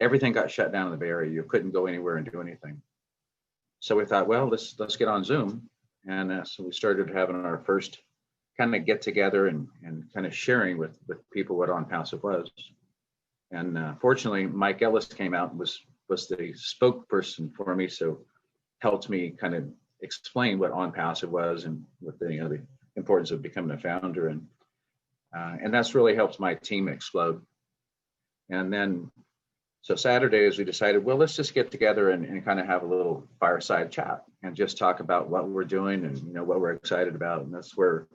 everything got shut down in the Bay Area. You couldn't go anywhere and do anything. So we thought, well, let's get on Zoom. And so we started having our first kind of get together and kind of sharing with people what Onpassive was. And fortunately, Mike Ellis came out and was the spokesperson for me, so helped me kind of explain what Onpassive was and what the importance of becoming a founder, and that's really helped my team explode. And then, so Saturdays we decided, well, let's just get together and kind of have a little fireside chat and just talk about what we're doing and what we're excited about, and that's where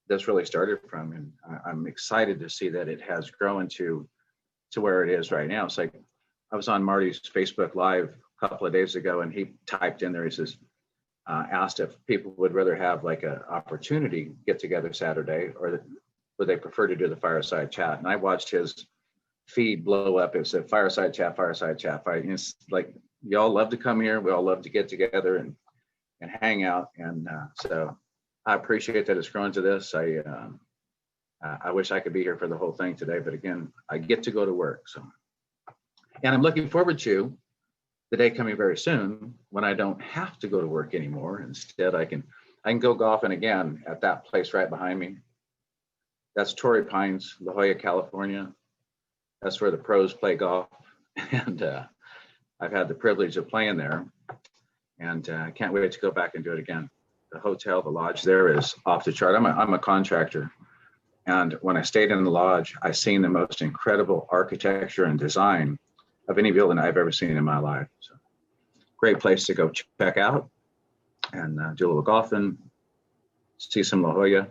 this really started from. And I'm excited to see that it has grown to where it is right now. It's like I was on Marty's Facebook Live a couple of days ago, and he typed in there, he says, asked if people would rather have like an opportunity get together Saturday, or would they prefer to do the fireside chat. And I watched his feed blow up. It said fireside chat, fireside chat. And it's like, y'all love to come here. We all love to get together and hang out. And so I appreciate that it's grown to this. I wish I could be here for the whole thing today, but again, I get to go to work. So, and I'm looking forward to the day coming very soon when I don't have to go to work anymore. Instead, I can go golfing again at that place right behind me. That's Torrey Pines, La Jolla, California. That's where the pros play golf, and I've had the privilege of playing there, and I can't wait to go back and do it again. The hotel, the lodge there is off the chart. I'm a contractor. And when I stayed in the lodge, I seen the most incredible architecture and design of any building I've ever seen in my life. So great place to go check out and do a little golfing, see some La Jolla.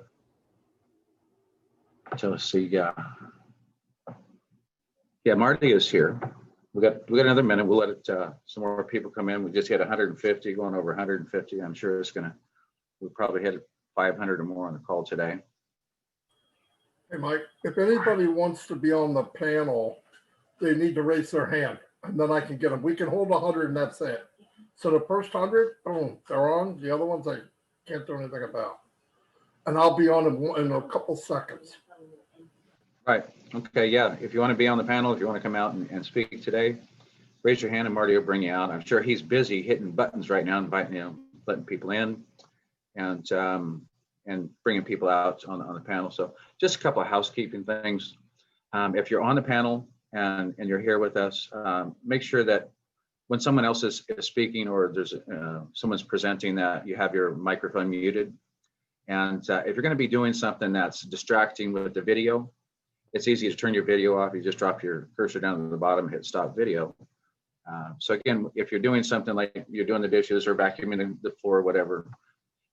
So let's see, yeah, Marty is here. We got another minute. We'll let it, some more people come in. We just hit 150, going over 150. I'm sure we'll probably hit 500 or more on the call today. Hey, Mike, if anybody wants to be on the panel, they need to raise their hand, and then I can get them. We can hold 100, and that's it. So the first 100, boom, they're on. The other ones I can't do anything about. And I'll be on in a couple seconds. Right. Okay. Yeah. If you want to be on the panel, if you want to come out and speak today, raise your hand and Marty will bring you out. I'm sure he's busy hitting buttons right now, inviting, letting people in, and bringing people out on the panel. So just a couple of housekeeping things. If you're on the panel and you're here with us, make sure that when someone else is speaking or there's someone's presenting, that you have your microphone muted. And if you're going to be doing something that's distracting with the video, it's easy to turn your video off. You just drop your cursor down to the bottom, hit stop video. So again, if you're doing something like you're doing the dishes or vacuuming the floor, whatever,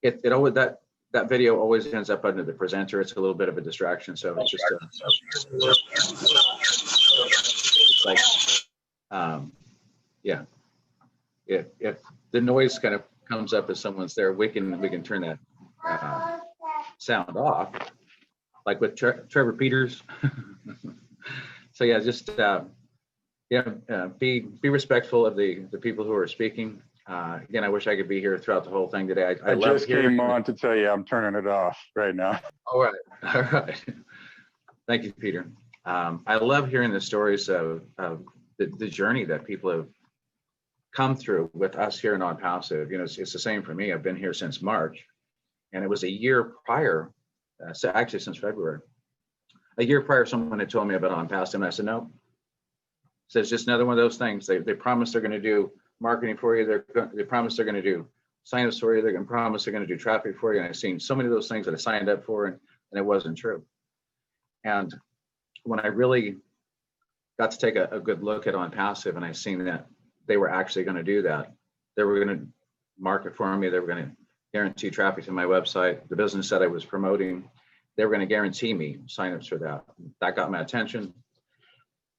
it always, that video always ends up under the presenter. It's a little bit of a distraction. So it's just it's like, yeah. If the noise kind of comes up as someone's there, we can turn that sound off, like with Trevor Peters. So yeah, just be respectful of the people who are speaking. Again, I wish I could be here throughout the whole thing today. I just came on to tell you I'm turning it off right now. All right. Thank you, Peter. I love hearing the stories of the journey that people have come through with us here in Onpassive. It's the same for me. I've been here since March, and it was a year prior, so actually since February. A year prior, someone had told me about Onpassive, and I said, no. So it's just another one of those things. They promise they're going to do marketing for you. They promise they're going to do sign-ups for you. They're going to promise they're going to do traffic for you. And I've seen so many of those things that I signed up for, and it wasn't true. And when I really got to take a good look at Onpassive, and I seen that they were actually going to do that, they were going to market for me. They were going to guarantee traffic to my website. The business that I was promoting, they were going to guarantee me signups for that. That got my attention.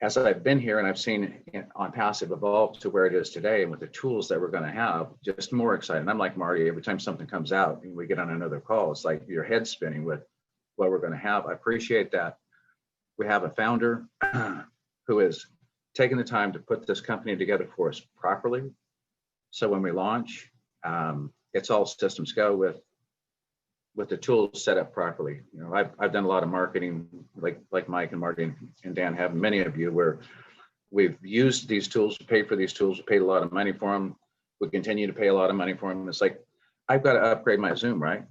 As I've been here and I've seen Onpassive evolve to where it is today, and with the tools that we're going to have, just more excited. I'm like Marty, every time something comes out and we get on another call, it's like your head spinning with what we're going to have. I appreciate that we have a founder who is taking the time to put this company together for us properly. So when we launch, it's all systems go with the tools set up properly. I've done a lot of marketing, like Mike and Marty and Dan have, many of you, where we've used these tools, we paid for these tools, we paid a lot of money for them. We continue to pay a lot of money for them. It's like, I've got to upgrade my Zoom, right?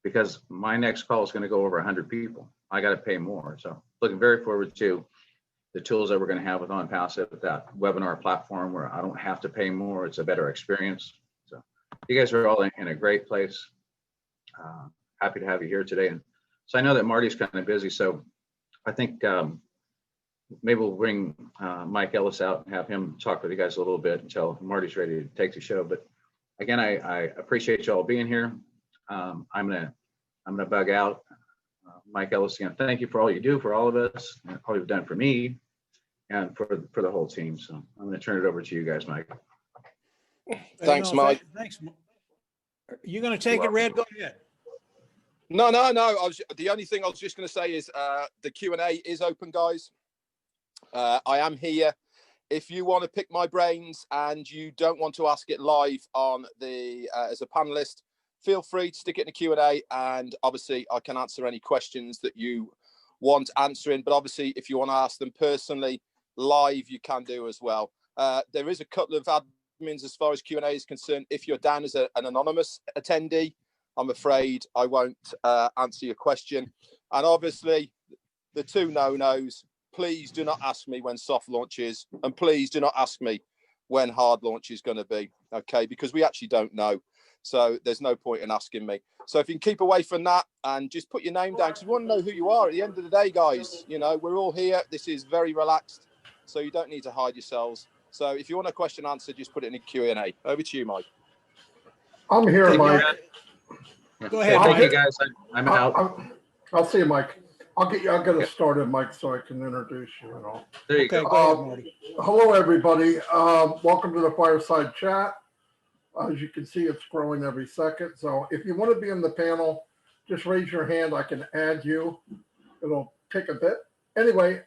Because my next call is going to go over 100 people. I got to pay more. So looking very forward to the tools that we're going to have with Onpassive, that webinar platform where I don't have to pay more. It's a better experience. So you guys are all in a great place. Happy to have you here today. And so I know that Marty's kind of busy. So I think maybe we'll bring Mike Ellis out and have him talk with you guys a little bit until Marty's ready to take the show. But again, I appreciate you all being here. I'm gonna bug out. Mike Ellis, again, thank you for all you do for all of us, and all you've done for me, and for the whole team. So I'm gonna turn it over to you guys, Mike. Thanks, Mike. Thanks. You're gonna take it, Red? Go ahead. No. The only thing I was just going to say is the Q&A is open, guys. I am here. If you want to pick my brains and you don't want to ask it live on the as a panelist, feel free to stick it in the Q&A, and obviously I can answer any questions that you want answering. But obviously, if you want to ask them personally live, you can do as well. There is a couple of admins as far as Q&A is concerned. If you're down as an anonymous attendee, I'm afraid I won't answer your question. And obviously, the two no-nos, please do not ask me when soft launch is, and please do not ask me when hard launch is going to be, okay? Because we actually don't know. So there's no point in asking me. So if you can keep away from that and just put your name down, because we want to know who you are. At the end of the day, guys, you know, we're all here. This is very relaxed, so you don't need to hide yourselves. So if you want a question answered, just put it in a Q&A. Over to you, Mike. I'm here, Mike. Go ahead. Thank you, guys. I'm out. I'll see you, Mike. I'll get us started, Mike, so I can introduce you and all. There you Okay, go. go ahead, Marty. Hello, everybody. Welcome to the Fireside Chat. As you can see, it's growing every second. So if you want to be in the panel, just raise your hand. I can add you. It'll take a bit. Anyway,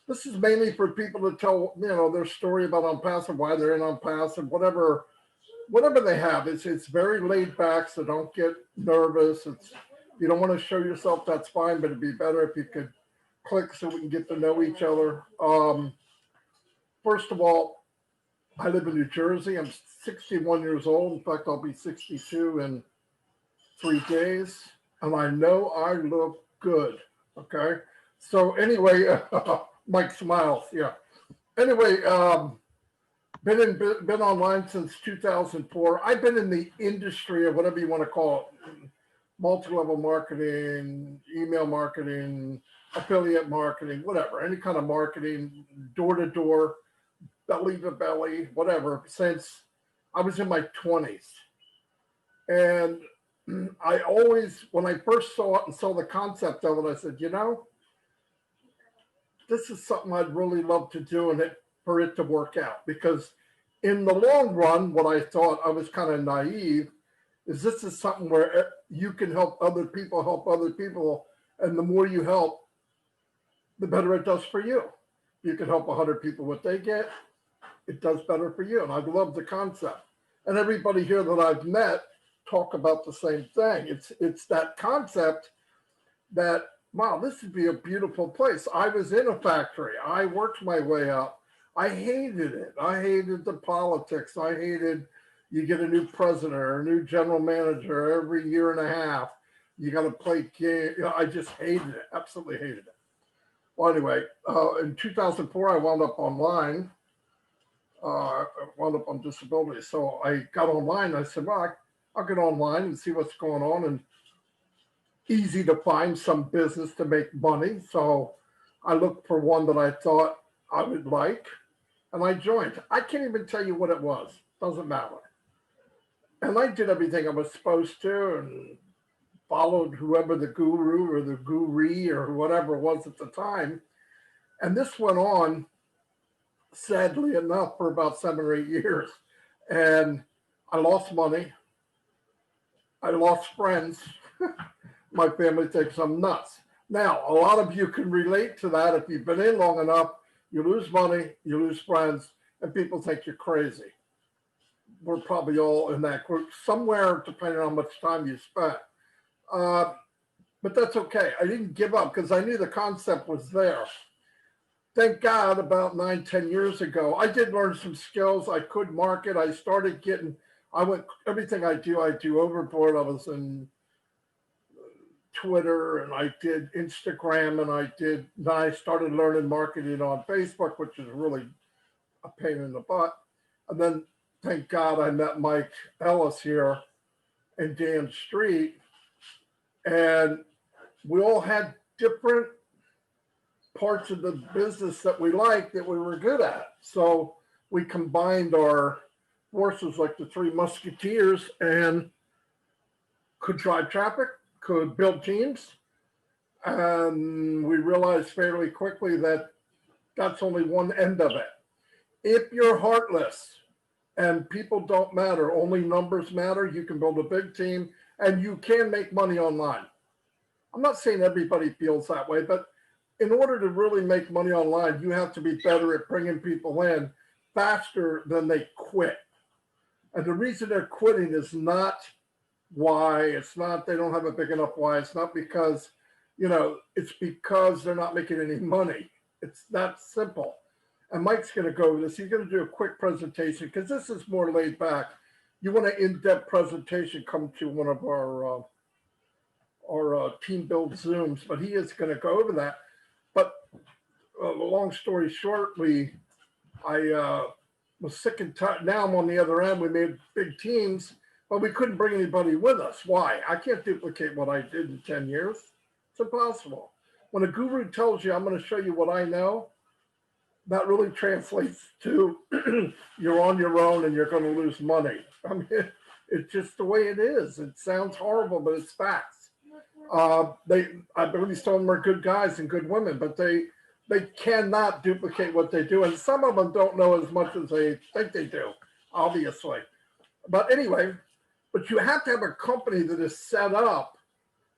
this is mainly for people to tell, their story about Onpassive, why they're in Onpassive, whatever they have. It's very laid back, so don't get nervous. You don't want to show yourself, that's fine, but it'd be better if you could click so we can get to know each other. First of all, I live in New Jersey. I'm 61 years old. In fact, I'll be 62 in 3 days. And I know I look good. Okay. So anyway, Mike smiles. Yeah. Anyway, been online since 2004. I've been in the industry of whatever you want to call it, multi-level marketing, email marketing, affiliate marketing, whatever, any kind of marketing, door to door, belly to belly, whatever, since I was in my 20s. And I always, when I first saw it and saw the concept of it, I said, this is something I'd really love to do and for it to work out. Because in the long run, what I thought, I was kind of naive, is this is something where you can help other people. And the more you help, the better it does for you. You can help 100 people what they get. It does better for you. And I love the concept. And everybody here that I've met talk about the same thing. It's that concept that, wow, this would be a beautiful place. I was in a factory. I worked my way up. I hated it. I hated the politics. I hated you get a new president or a new general manager every year and a half. You got to play game. I just hated it. Absolutely hated it. Well, anyway, in 2004, I wound up online. I wound up on disability. So I got online. I said, well, I'll get online and see what's going on. And easy to find some business to make money. So I looked for one that I thought I would like. And I joined. I can't even tell you what it was. Doesn't matter. And I did everything I was supposed to and followed whoever the guru or the guru or whatever it was at the time. And this went on, sadly enough, for about 7 or 8 years. And I lost money. I lost friends. My family thinks I'm nuts. Now, a lot of you can relate to that. If you've been in long enough, you lose money, you lose friends, and people think you're crazy. We're probably all in that group somewhere, depending on how much time you spent. But that's okay. I didn't give up because I knew the concept was there. thank God about 9, 10 years ago, I did learn some skills. I could market. I started getting, everything I do overboard. I was in Twitter and I did Instagram and then I started learning marketing on Facebook, which is really a pain in the butt. And then thank God I met Mike Ellis here and Dan Street. And we all had different parts of the business that we liked that we were good at. So we combined our forces like the Three Musketeers and could drive traffic, could build teams. And we realized fairly quickly that that's only one end of it. If you're heartless and people don't matter, only numbers matter, you can build a big team and you can make money online. I'm not saying everybody feels that way, but in order to really make money online, you have to be better at bringing people in faster than they quit. And the reason they're quitting is not why, it's not they don't have a big enough why, it's not because, it's because they're not making any money. It's that simple. And Mike's going to go over this. He's going to do a quick presentation because this is more laid back. You want an in-depth presentation, come to one of our team build Zooms, but he is going to go over that. But long story short, I was sick and tired. Now I'm on the other end. We made big teams, but we couldn't bring anybody with us. Why? I can't duplicate what I did in 10 years. It's impossible. When a guru tells you, I'm going to show you what I know, that really translates to you're on your own and you're going to lose money. I mean, it's just the way it is. It sounds horrible, but it's facts. I believe some of them are good guys and good women, but they cannot duplicate what they do. And some of them don't know as much as they think they do, obviously. But anyway, but you have to have a company that is set up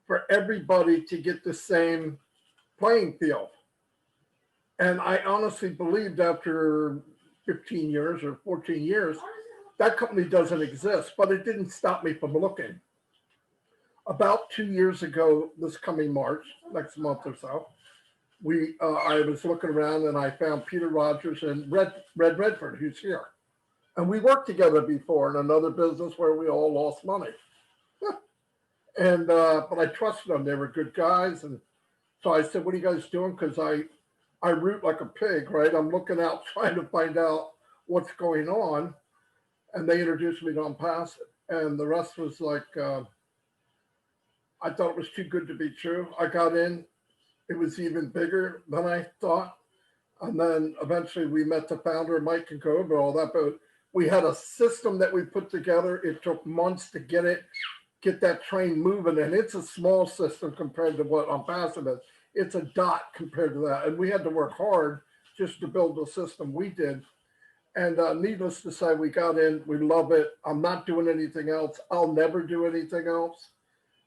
for everybody to get the same playing field. And I honestly believed after 15 years or 14 years, that company doesn't exist, but it didn't stop me from looking. About 2 years ago, this coming March, next month or so, I was looking around and I found Peter Rogers and Red Redford, who's here. And we worked together before in another business where we all lost money. But I trusted them. They were good guys. And so I said, what are you guys doing? Because I root like a pig, right? I'm looking out, trying to find out what's going on. And they introduced me to Onpassive. And the rest was like, I thought it was too good to be true. I got in. It was even bigger than I thought. And then eventually we met the founder, Mike, and go over all that. But we had a system that we put together. It took months to get that train moving. And it's a small system compared to what Onpassive is. It's a dot compared to that. And we had to work hard just to build the system we did. And needless to say, we got in, we love it. I'm not doing anything else. I'll never do anything else.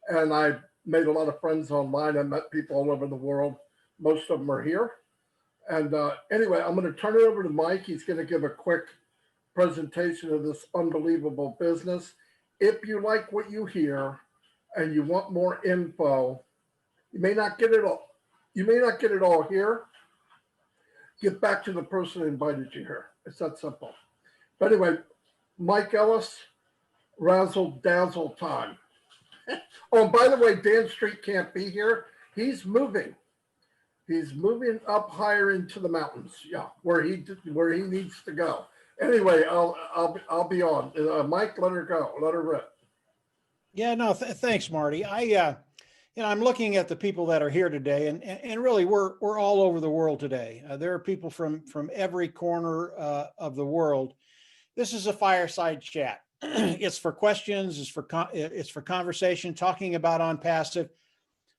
And I made a lot of friends online. I met people all over the world. Most of them are here. And anyway, I'm going to turn it over to Mike. He's going to give a quick presentation of this unbelievable business. If you like what you hear and you want more info, you may not get it all. You may not get it all here. Get back to the person who invited you here. It's that simple. But anyway, Mike Ellis, razzle dazzle time. Oh, and by the way, Dan Street can't be here. He's moving. He's moving up higher into the mountains. Yeah, where he needs to go. Anyway, I'll be on. Mike, let her go. Let her rip. Yeah, no, thanks, Marty. I'm looking at the people that are here today, and really we're all over the world today. There are people from every corner of the world. This is a fireside chat. It's for questions. It's for conversation, talking about Onpassive.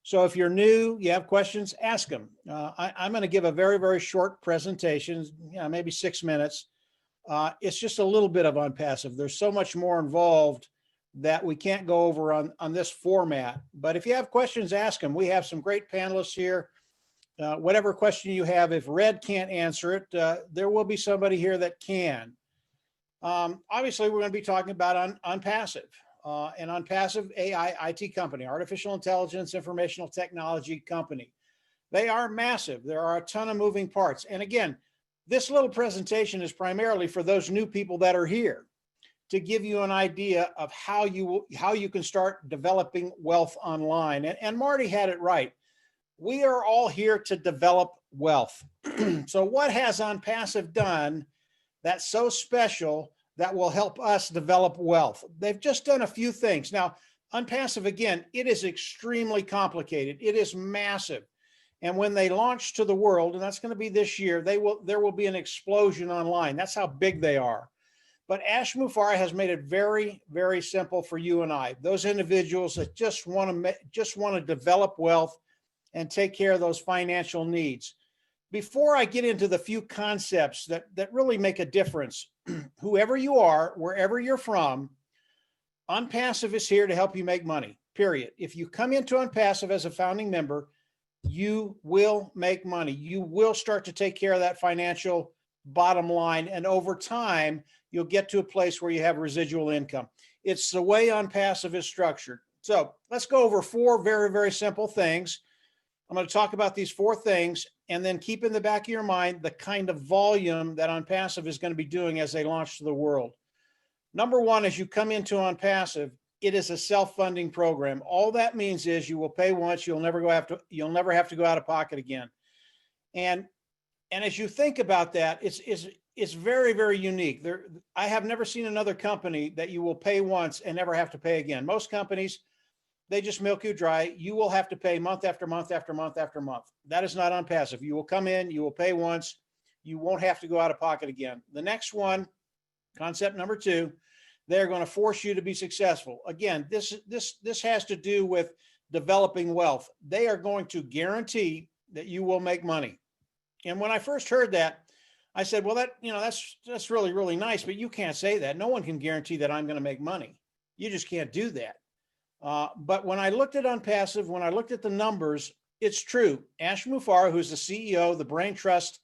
So if you're new, you have questions, ask them. I'm going to give a very, very short presentation, maybe 6 minutes. It's just a little bit of Onpassive. There's so much more involved that we can't go over on this format. But if you have questions, ask them. We have some great panelists here. Whatever question you have, if Red can't answer it, there will be somebody here that can. Obviously, we're going to be talking about Onpassive. An Onpassive AI IT company, artificial intelligence, informational technology company. They are massive. There are a ton of moving parts. And again, this little presentation is primarily for those new people that are here to give you an idea of how you can start developing wealth online. And Marty had it right. We are all here to develop wealth. So what has Onpassive done that's so special that will help us develop wealth? They've just done a few things. Now, Onpassive, again, it is extremely complicated. It is massive. And when they launch to the world, and that's going to be this year, there will be an explosion online. That's how big they are. But Ash Mufareh has made it very, very simple for you and I, those individuals that just want to develop wealth and take care of those financial needs. Before I get into the few concepts that really make a difference, whoever you are, wherever you're from, Onpassive is here to help you make money, period. If you come into Onpassive as a founding member, you will make money. You will start to take care of that financial bottom line. And over time, you'll get to a place where you have residual income. It's the way Onpassive is structured. So let's go over 4 very, very simple things. I'm going to talk about these 4 things and then keep in the back of your mind the kind of volume that Onpassive is going to be doing as they launch to the world. Number 1, as you come into Onpassive, it is a self-funding program. All that means is you will pay once, you'll never have to go out of pocket again. And as you think about that, it's very, very unique. I have never seen another company that you will pay once and never have to pay again. Most companies, they just milk you dry. You will have to pay month after month after month after month. That is not Onpassive. You will come in, you will pay once, you won't have to go out of pocket again. The next one, concept number 2, they're going to force you to be successful. Again, this has to do with developing wealth. They are going to guarantee that you will make money. And when I first heard that, I said, well, that's really, really nice, but you can't say that. No one can guarantee that I'm going to make money. You just can't do that. But when I looked at Onpassive, when I looked at the numbers, it's true. Ash Mufareh, who's the CEO, the brain trust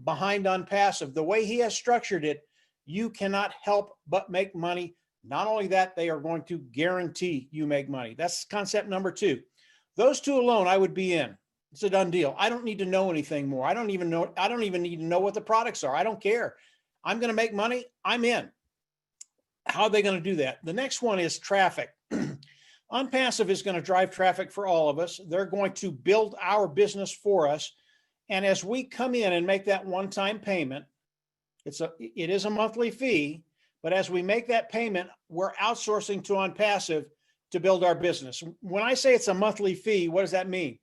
behind Onpassive, the way he has structured it, you cannot help but make money. Not only that, they are going to guarantee you make money. That's concept number 2. Those 2 alone, I would be in. It's a done deal. I don't need to know anything more. I don't even need to know what the products are. I don't care. I'm going to make money. I'm in. How are they going to do that? The next one is traffic. Onpassive is going to drive traffic for all of us. They're going to build our business for us. And as we come in and make that one-time payment, it is a monthly fee, but as we make that payment, we're outsourcing to Onpassive to build our business. When I say it's a monthly fee, what does that mean?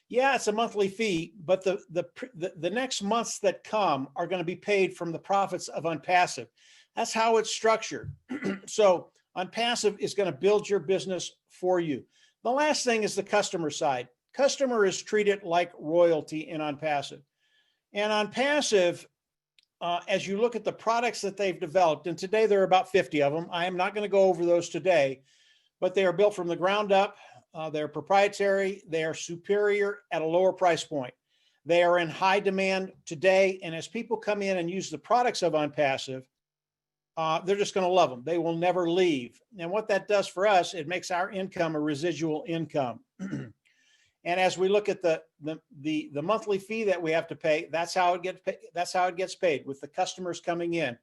Yeah, it's a monthly fee, but the next months that come are going to be paid from the profits of Onpassive. That's how it's structured. So Onpassive is going to build your business for you. The last thing is the customer side. Customer is treated like royalty in Onpassive. And Onpassive, as you look at the products that they've developed, and today there are about 50 of them. I am not going to go over those today, but they are built from the ground up. They're proprietary. They are superior at a lower price point. They are in high demand today. And as people come in and use the products of Onpassive, they're just going to love them. They will never leave. And what that does for us, it makes our income a residual income. And as we look at the monthly fee that we have to pay, that's how it gets paid. That's how it gets paid with the customers coming in.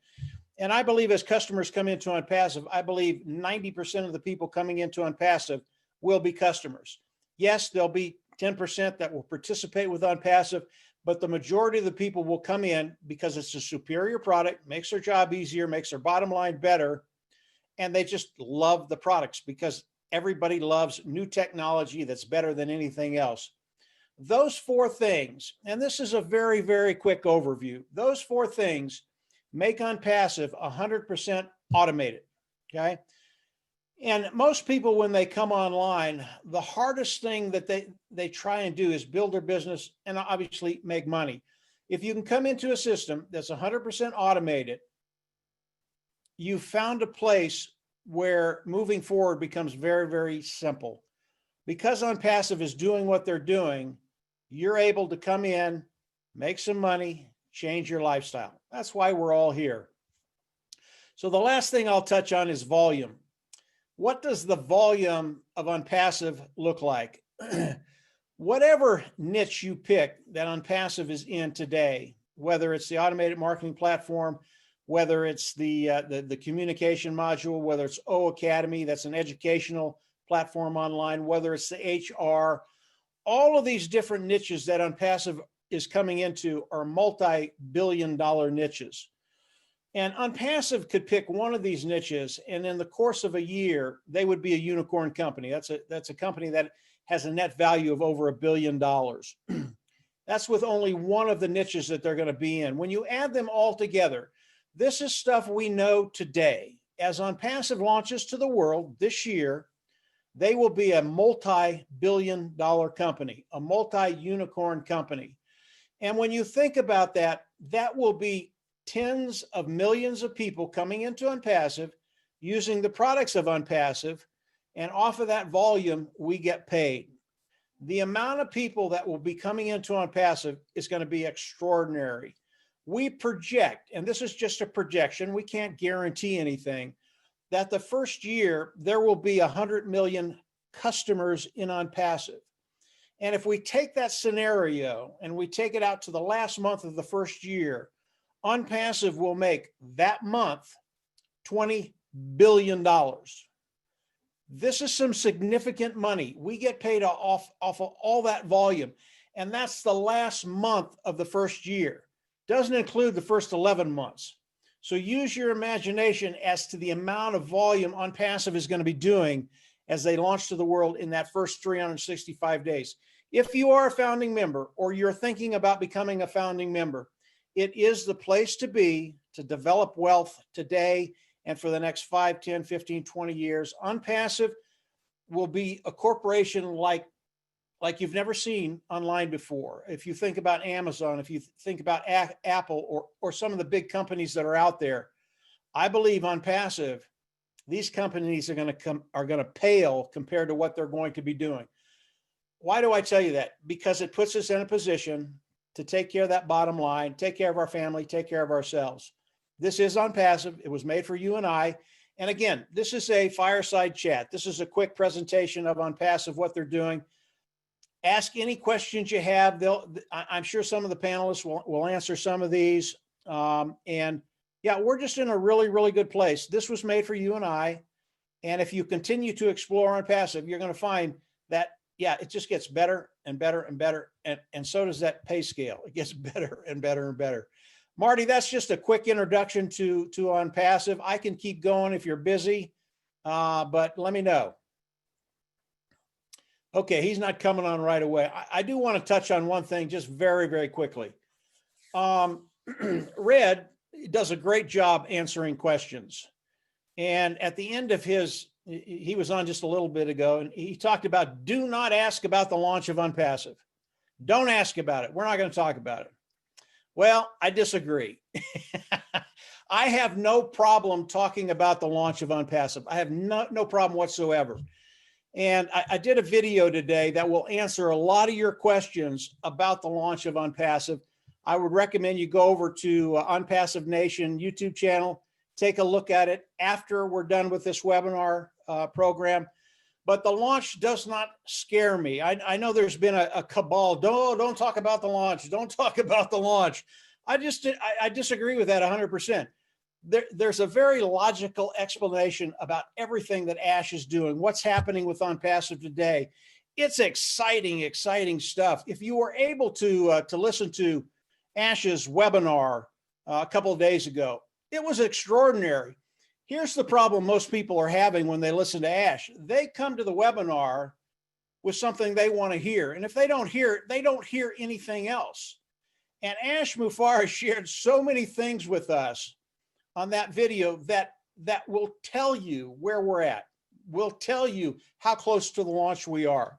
And I believe as customers come into Onpassive, I believe 90% of the people coming into Onpassive will be customers. Yes, there'll be 10% that will participate with Onpassive, but the majority of the people will come in because it's a superior product, makes their job easier, makes their bottom line better, and they just love the products because everybody loves new technology that's better than anything else. Those 4 things, and this is a very, very quick overview, those 4 things make Onpassive 100% automated, okay? And most people, when they come online, the hardest thing that they try and do is build their business and obviously make money. If you can come into a system that's 100% automated, you've found a place where moving forward becomes very, very simple. Because Onpassive is doing what they're doing, you're able to come in, make some money, change your lifestyle. That's why we're all here. So the last thing I'll touch on is volume. What does the volume of Onpassive look like? whatever niche you pick that Onpassive is in today, whether it's the automated marketing platform, whether it's the communication module, whether it's O Academy, that's an educational platform online, whether it's the HR, all of these different niches that Onpassive is coming into are multi-billion-dollar niches. And Onpassive could pick one of these niches, and in the course of a year, they would be a unicorn company. That's a company that has a net value of over $1 billion. That's with only one of the niches that they're going to be in. When you add them all together, this is stuff we know today. As Onpassive launches to the world this year, they will be a multi-billion-dollar company, a multi-unicorn company. And when you think about that, that will be tens of millions of people coming into Onpassive, using the products of Onpassive, and off of that volume, we get paid. The amount of people that will be coming into Onpassive is going to be extraordinary. We project, and this is just a projection, we can't guarantee anything, that the first year there will be 100 million customers in Onpassive. And if we take that scenario and we take it out to the last month of the first year, Onpassive will make that month $20 billion. This is some significant money. We get paid off of all that volume. And that's the last month of the first year. Doesn't include the first 11 months. So use your imagination as to the amount of volume Onpassive is going to be doing as they launch to the world in that first 365 days. If you are a founding member or you're thinking about becoming a founding member, it is the place to be to develop wealth today and for the next 5, 10, 15, 20 years. Onpassive will be a corporation like you've never seen online before. If you think about Amazon, if you think about Apple or some of the big companies that are out there, I believe Onpassive, these companies are going to pale compared to what they're going to be doing. Why do I tell you that? Because it puts us in a position to take care of that bottom line, take care of our family, take care of ourselves. This is Onpassive. It was made for you and I. And again, this is a fireside chat. This is a quick presentation of Onpassive, what they're doing. Ask any questions you have. I'm sure some of the panelists will answer some of these. And yeah, we're just in a really, really good place. This was made for you and I. And if you continue to explore Onpassive, you're going to find that, yeah, it just gets better and better and better. And so does that pay scale. It gets better and better and better. Marty, that's just a quick introduction to Onpassive. I can keep going if you're busy, but let me know. Okay, he's not coming on right away. I do want to touch on one thing just very, very quickly. Red does a great job answering questions. And at the end of he was on just a little bit ago, and he talked about, do not ask about the launch of Onpassive. Don't ask about it. We're not going to talk about it. Well, I disagree. I have no problem talking about the launch of Onpassive. I have no problem whatsoever. And I did a video today that will answer a lot of your questions about the launch of Onpassive. I would recommend you go over to Onpassive Nation YouTube channel, take a look at it after we're done with this webinar program. But the launch does not scare me. I know there's been a cabal. Don't talk about the launch. Don't talk about the launch. I disagree with that 100%. There's a very logical explanation about everything that Ash is doing, what's happening with Onpassive today. It's exciting, exciting stuff. If you were able to listen to Ash's webinar a couple of days ago, it was extraordinary. Here's the problem most people are having when they listen to Ash. They come to the webinar with something they want to hear. And if they don't hear it, they don't hear anything else. And Ash Mufareh shared so many things with us on that video that will tell you where we're at, will tell you how close to the launch we are.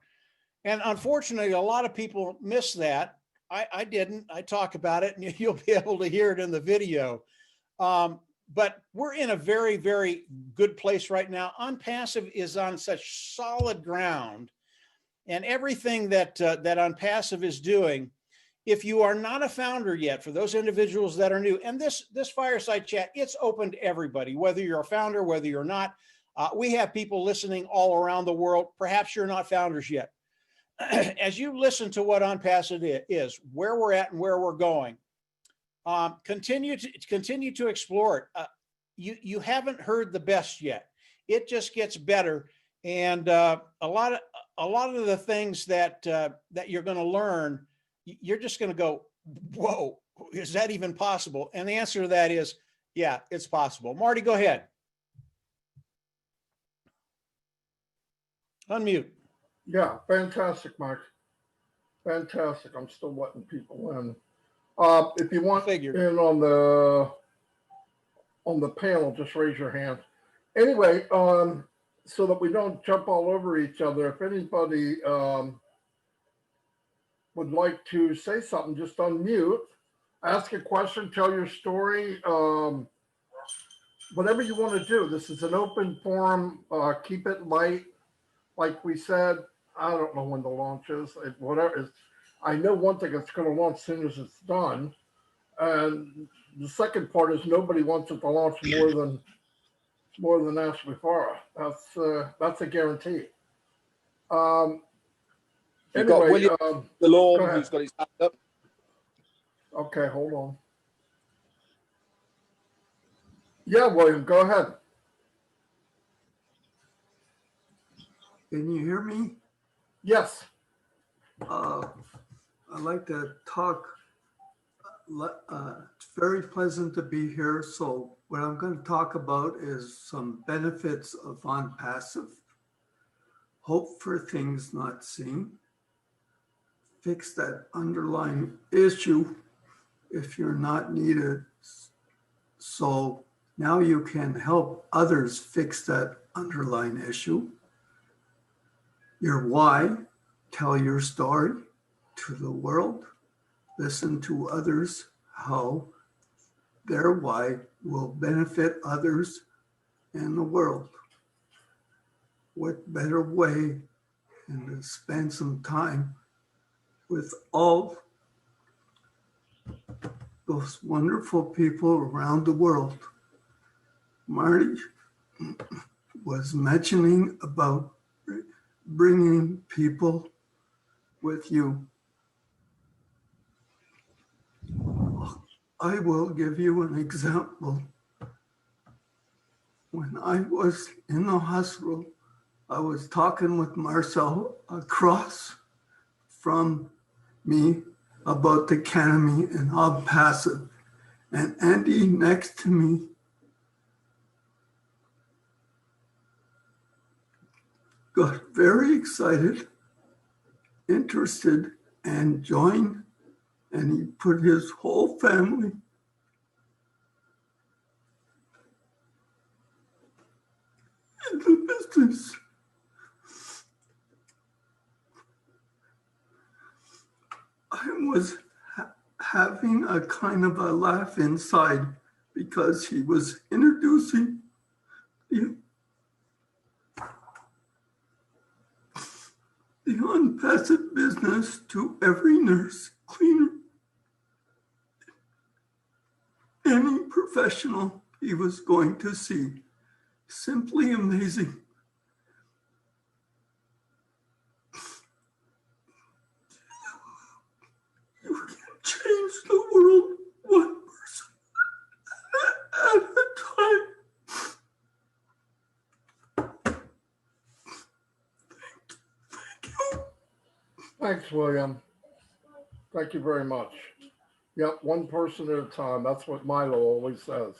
And unfortunately, a lot of people miss that. I didn't. I talk about it, and you'll be able to hear it in the video. But we're in a very, very good place right now. Onpassive is on such solid ground, and everything that Onpassive is doing, if you are not a founder yet, for those individuals that are new, and this fireside chat, it's open to everybody, whether you're a founder, whether you're not. We have people listening all around the world. Perhaps you're not founders yet. as you listen to what Onpassive is, where we're at and where we're going, continue to explore it. You haven't heard the best yet. It just gets better, and a lot of the things that you're going to learn, you're just going to go, whoa, is that even possible? And the answer to that is, yeah, it's possible. Marty, go ahead. Unmute. Yeah, fantastic, Mike. Fantastic. I'm still letting people in. If you want in on the panel, just raise your hand. Anyway, so that we don't jump all over each other, if anybody would like to say something, just unmute, ask a question, tell your story, whatever you want to do. This is an open forum. Keep it light. Like we said, I don't know when the launch is. Whatever. I know one thing, it's going to launch as soon as it's done. And the second part is nobody wants it to launch more than Ashley Farah. That's a guarantee. You've got William DeLorme, who's got his hand up. Okay, hold on. Yeah, William, go ahead. Can you hear me? Yes. I'd like to talk. It's very pleasant to be here. So what I'm going to talk about is some benefits of Onpassive. Hope for things not seen. Fix that underlying issue if you're not needed. So now you can help others fix that underlying issue. Your why, tell your story to the world. Listen to others, how their why will benefit others and the world. What better way than to spend some time with all those wonderful people around the world. Marty was mentioning about bringing people with you. I will give you an example. When I was in the hospital, I was talking with Marcel across from me about the Academy and Onpassive, and Andy next to me got very excited, interested, and joined, and he put his whole family in the business. I was having a kind of a laugh inside because he was introducing the Onpassive business to every nurse, cleaner, any professional he was going to see. Simply amazing. You can change the world one person at a time. Thank you. Thanks, William. Thank you very much. Yep, one person at a time. That's what Milo always says.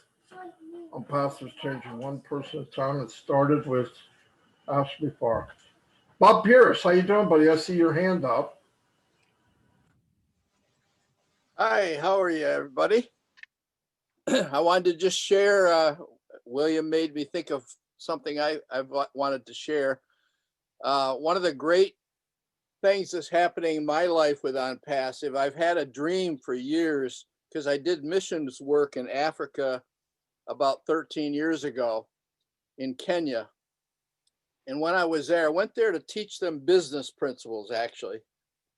Onpassive's changing one person at a time. It started with Ashley Farr. Bob Pierce, how you doing, buddy? I see your hand up. Hi, how are you, everybody? I wanted to just share, William made me think of something I've wanted to share. One of the great things that's happening in my life with Onpassive, I've had a dream for years because I did missions work in Africa about 13 years ago in Kenya. And when I was there, I went there to teach them business principles, actually,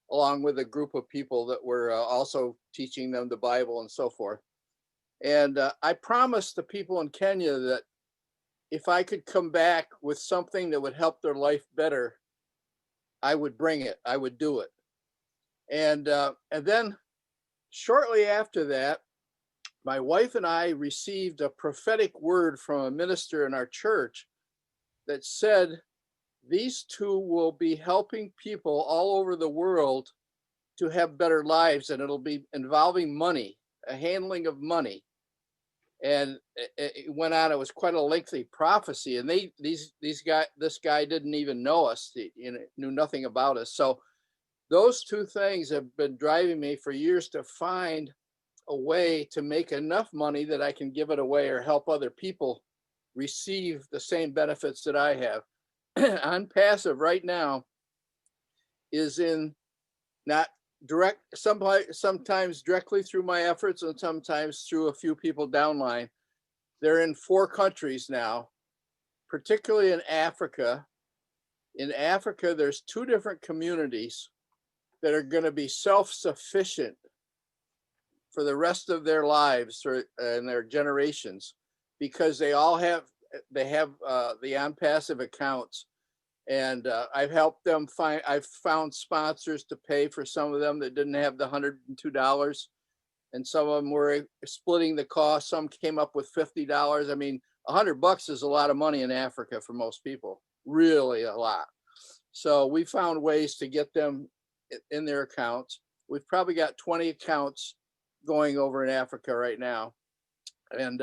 along with a group of people that were also teaching them the Bible and so forth. And I promised the people in Kenya that if I could come back with something that would help their life better, I would bring it. I would do it. And then shortly after that, my wife and I received a prophetic word from a minister in our church that said, these two will be helping people all over the world to have better lives, and it'll be involving money, a handling of money. And it went on. It was quite a lengthy prophecy, and this guy didn't even know us. He knew nothing about us. So those two things have been driving me for years to find a way to make enough money that I can give it away or help other people receive the same benefits that I have. Onpassive right now is in not direct, sometimes directly through my efforts and sometimes through a few people downline. They're in 4 countries now, particularly in Africa. In Africa, there's 2 different communities that are going to be self-sufficient for the rest of their lives and their generations, because they have the Onpassive accounts. And I've helped them I've found sponsors to pay for some of them that didn't have the $102. And some of them were splitting the cost. Some came up with $50. I mean, $100 is a lot of money in Africa for most people, really a lot. So we found ways to get them in their accounts. We've probably got 20 accounts going over in Africa right now. And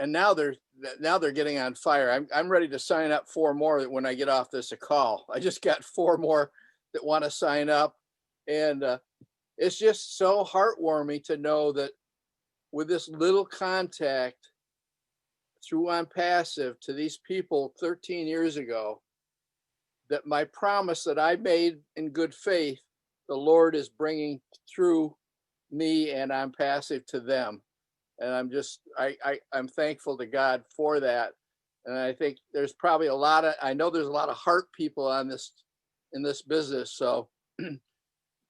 now they're getting on fire. I'm ready to sign up 4 more when I get off this call. I just got 4 more that want to sign up. And it's just so heartwarming to know that with this little contact through Onpassive to these people 13 years ago, that my promise that I made in good faith, the Lord is bringing through me and Onpassive to them. And I'm thankful to God for that. And I think there's probably I know there's a lot of heart people in this business. So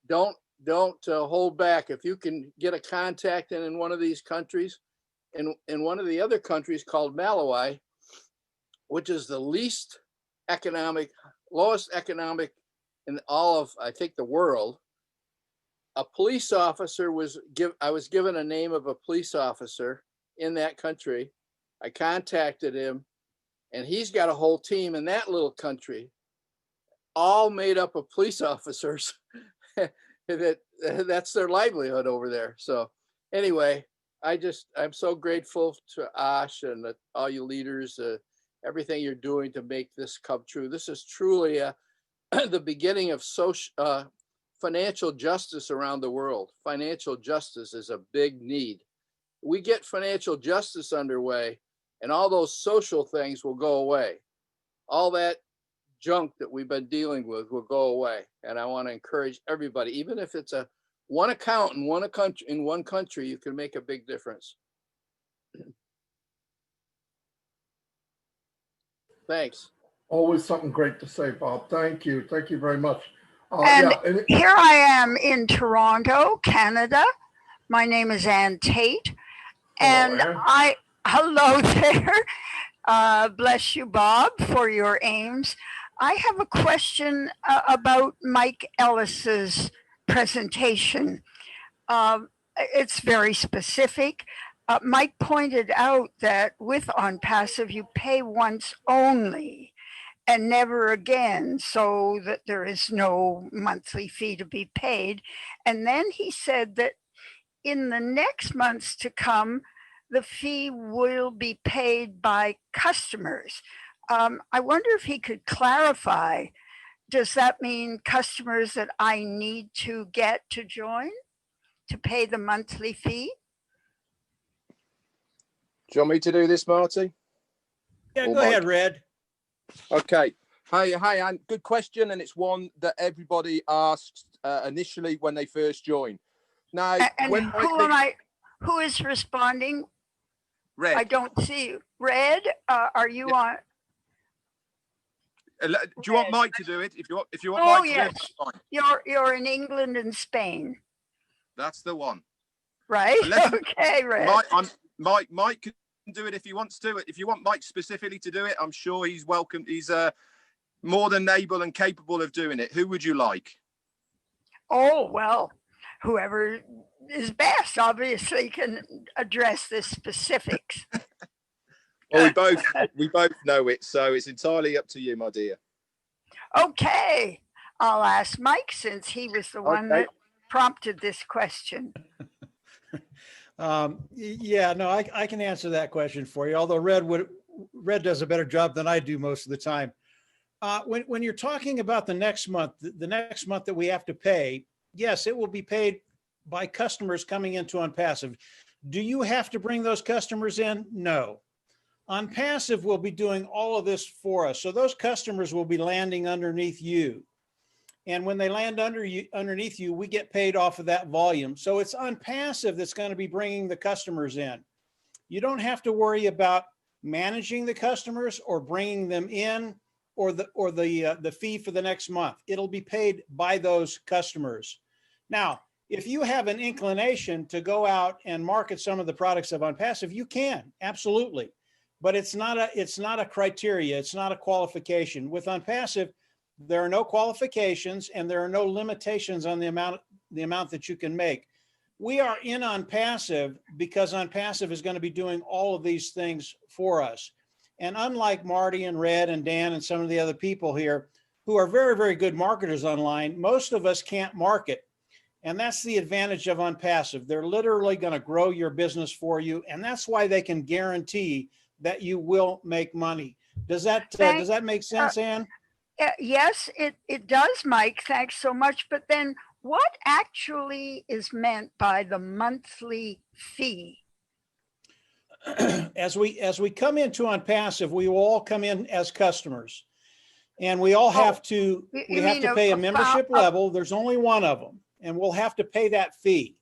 don't hold back. If you can get a contact in one of these countries, in one of the other countries called Malawi, which is the lowest economic in all of, I think, the world. A police officer I was given a name of a police officer in that country. I contacted him, and he's got a whole team in that little country, all made up of police officers. That's their livelihood over there. So anyway, I'm so grateful to Ash and all you leaders, everything you're doing to make this come true. This is truly the beginning of financial justice around the world. Financial justice is a big need. We get financial justice underway, and all those social things will go away. All that junk that we've been dealing with will go away. And I want to encourage everybody, even if it's one account in one country, you can make a big difference. Thanks. Always something great to say, Bob. Thank you. Thank you very much. Here I am in Toronto, Canada. My name is Ann Tate. And hello there. Bless you, Bob, for your aims. I have a question about Mike Ellis's presentation. It's very specific. Mike pointed out that with Onpassive, you pay once only and never again, so that there is no monthly fee to be paid. And then he said that in the next months to come, the fee will be paid by customers. I wonder if he could clarify, does that mean customers that I need to get to join to pay the monthly fee? Do you want me to do this, Marty? Yeah, go ahead, Red. Okay. Hi, Anne. Good question, and it's one that everybody asks initially when they first join. Now, and who is responding? Red. I don't see you. Red, are you on? Do you want Mike to do it? If you want Mike to do it, that's fine. You're in England and Spain. That's the one. Right. Okay, Red. Mike can do it if he wants to. If you want Mike specifically to do it, I'm sure he's welcome. more than able and capable of doing it. Who would you like? Oh, well, whoever is best obviously can address the specifics. Well, we both know it, so it's entirely up to you, my dear. Okay, I'll ask Mike since he was the one that prompted this question. Yeah, no, I can answer that question for you. Although Red does a better job than I do most of the time. When you're talking about the next month that we have to pay, yes, it will be paid by customers coming into Onpassive. Do you have to bring those customers in? No. Onpassive will be doing all of this for us. So those customers will be landing underneath you. And when they land underneath you, we get paid off of that volume. So it's Onpassive that's going to be bringing the customers in. You don't have to worry about managing the customers or bringing them in or the fee for the next month. It'll be paid by those customers. Now, if you have an inclination to go out and market some of the products of Onpassive, you can, absolutely. But it's not a criteria. It's not a qualification. With Onpassive, there are no qualifications and there are no limitations on the amount that you can make. We are in Onpassive because Onpassive is going to be doing all of these things for us. And unlike Marty and Red and Dan and some of the other people here who are very, very good marketers online, most of us can't market. And that's the advantage of Onpassive. They're literally going to grow your business for you. And that's why they can guarantee that you will make money. Does that make sense, Ann? Yes, it does, Mike. Thanks so much. But then what actually is meant by the monthly fee? As we come into Onpassive, we will all come in as customers. And we all have to pay a membership level. There's only one of them. And we'll have to pay that fee.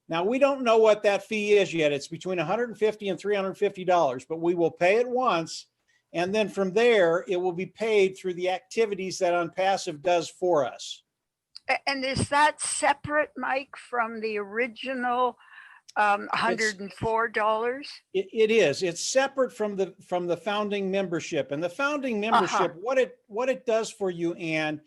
Now, we don't know what that fee is yet. It's between $150 and $350, but we will pay it once. And then from there, it will be paid through the activities that Onpassive does for us. And is that separate, Mike, from the original $104? It is. It's separate from the founding membership. And the founding membership, what it does for you, Ann,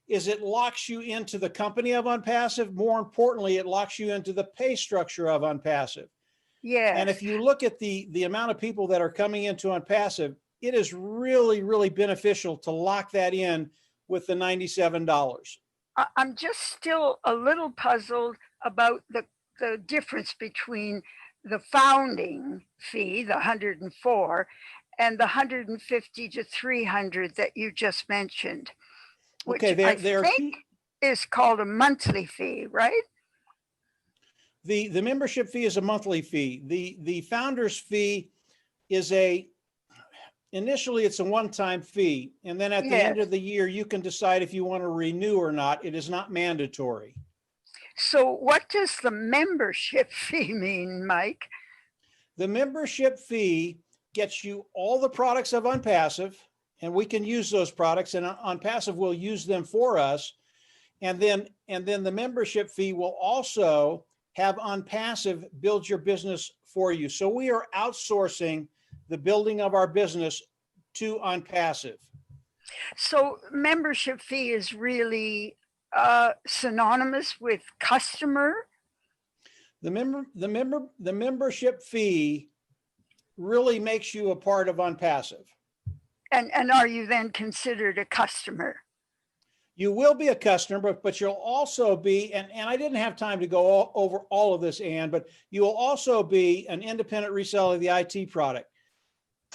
is it locks you into the company of Onpassive. More importantly, it locks you into the pay structure of Onpassive. Yeah. And if you look at the amount of people that are coming into Onpassive, it is really, really beneficial to lock that in with the $97. I'm just still a little puzzled about the difference between the founding fee, the 104, and the 150 to 300 that you just mentioned, which I think is called a monthly fee, right? The membership fee is a monthly fee. The founder's fee is initially it's a one-time fee. And then at the end of the year, you can decide if you want to renew or not. It is not mandatory. So what does the membership fee mean, Mike? The membership fee gets you all the products of Onpassive, and we can use those products, and Onpassive will use them for us. And then the membership fee will also have Onpassive build your business for you. So we are outsourcing the building of our business to Onpassive. So membership fee is really synonymous with customer? The membership fee really makes you a part of Onpassive. And are you then considered a customer? You will be a customer, but you'll also be, and I didn't have time to go over all of this, Ann, but you will also be an independent reseller of the IT product.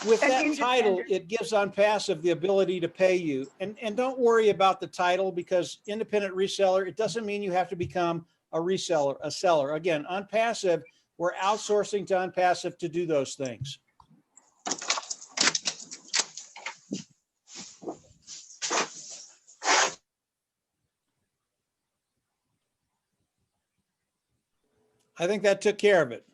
With that title, it gives Onpassive the ability to pay you. And don't worry about the title, because independent reseller, it doesn't mean you have to become a reseller, a seller. Again, Onpassive, we're outsourcing to Onpassive to do those things. I think that took care of it.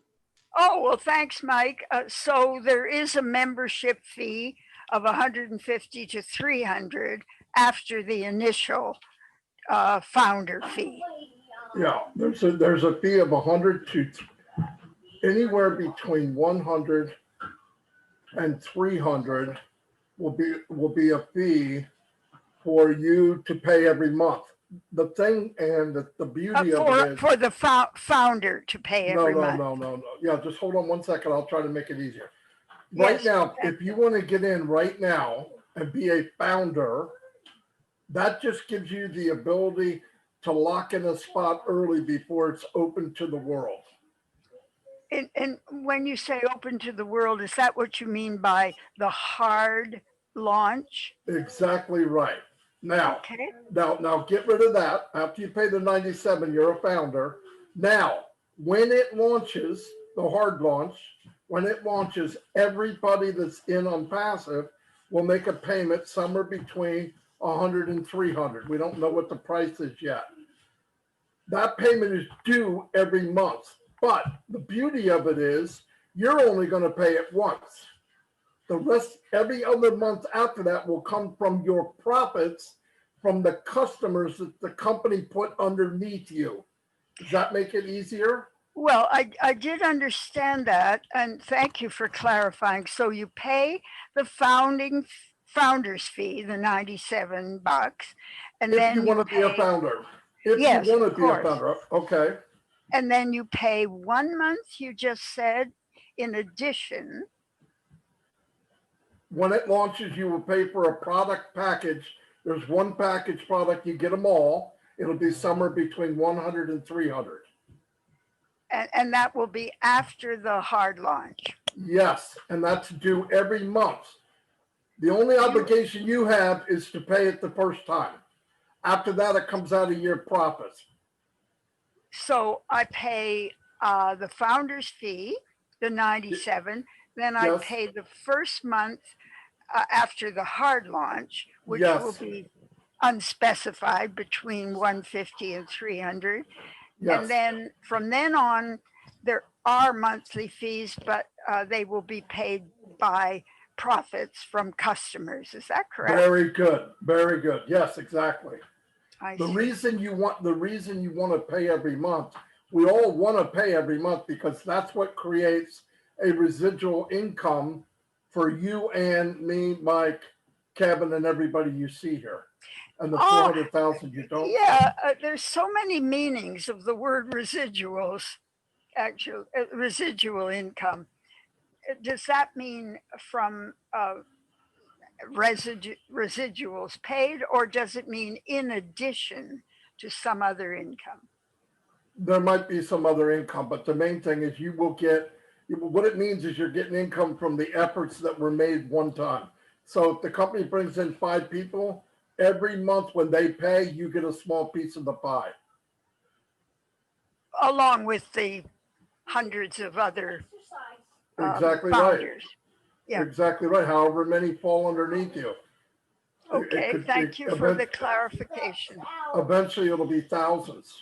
Oh, well, thanks, Mike. So there is a membership fee of 150 to 300 after the initial founder fee. Yeah, there's a fee of 100 to anywhere between 100 and 300 will be a fee for you to pay every month. The thing and the beauty of it is for the founder to pay every month. No. Yeah, just hold on one second. I'll try to make it easier. Right now, if you want to get in right now and be a founder, that just gives you the ability to lock in a spot early before it's open to the world. And when you say open to the world, is that what you mean by the hard launch? Exactly right. Now get rid of that. After you pay the 97, you're a founder. Now, when it launches, the hard launch, when it launches, everybody that's in Onpassive will make a payment somewhere between 100 and 300. We don't know what the price is yet. That payment is due every month. But the beauty of it is you're only going to pay it once. The rest, every other month after that will come from your profits from the customers that the company put underneath you. Does that make it easier? Well, I did understand that, and thank you for clarifying. So you pay the founder's fee, the $97, and then you want to be a founder. If you want to be a founder, okay. And then you pay 1 month, you just said, in addition. When it launches, you will pay for a product package. There's one package product, you get them all. It'll be somewhere between 100 and 300. And that will be after the hard launch. Yes, and that's due every month. The only obligation you have is to pay it the first time. After that, it comes out of your profits. So I pay the founder's fee, the 97. Then I pay the first month after the hard launch, which will be unspecified between 150 and 300. And then from then on, there are monthly fees, but they will be paid by profits from customers. Is that correct? Very good. Very good. Yes, exactly. The reason you want to pay every month, we all want to pay every month because that's what creates a residual income for you and me, Mike, Kevin, and everybody you see here. And the 400,000 you don't. Yeah, there's so many meanings of the word residuals, actual residual income. Does that mean from residuals paid, or does it mean in addition to some other income? There might be some other income, but the main thing is you will get, what it means is you're getting income from the efforts that were made one time. So if the company brings in 5 people, every month when they pay, you get a small piece of the pie. Along with the hundreds of other exactly founders. Right. Yeah. Exactly right. However many fall underneath you. Okay, thank you for the clarification. Eventually it'll be thousands.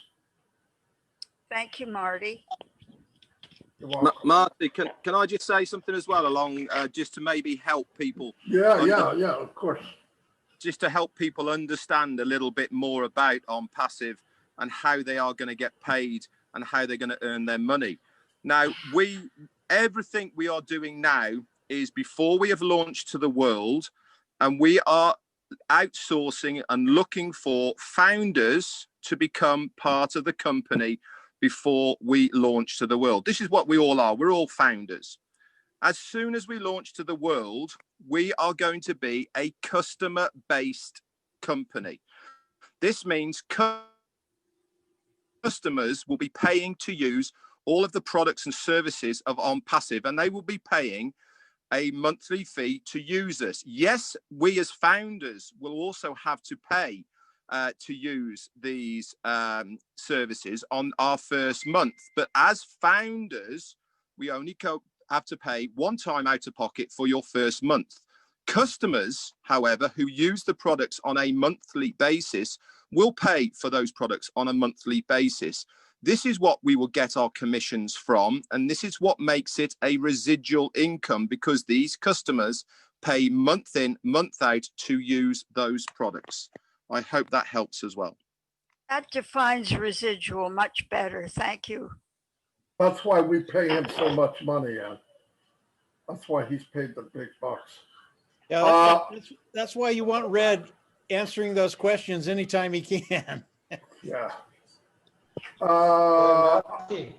Thank you, Marty. Marty, can I just say something as well along just to maybe help people? Yeah, of course. Just to help people understand a little bit more about Onpassive and how they are going to get paid and how they're going to earn their money. Now, everything we are doing now is before we have launched to the world, and we are outsourcing and looking for founders to become part of the company before we launch to the world. This is what we all are. We're all founders. As soon as we launch to the world, we are going to be a customer-based company. This means customers will be paying to use all of the products and services of Onpassive, and they will be paying a monthly fee to use us. Yes, we as founders will also have to pay to use these services on our first month. But as founders, we only have to pay one time out of pocket for your first month. Customers, however, who use the products on a monthly basis will pay for those products on a monthly basis. This is what we will get our commissions from, and this is what makes it a residual income, because these customers pay month in, month out to use those products. I hope that helps as well. That defines residual much better. Thank you. That's why we pay him so much money, Ed. That's why he's paid the big bucks. Yeah, that's why you want Red answering those questions anytime he can. Yeah. Marty,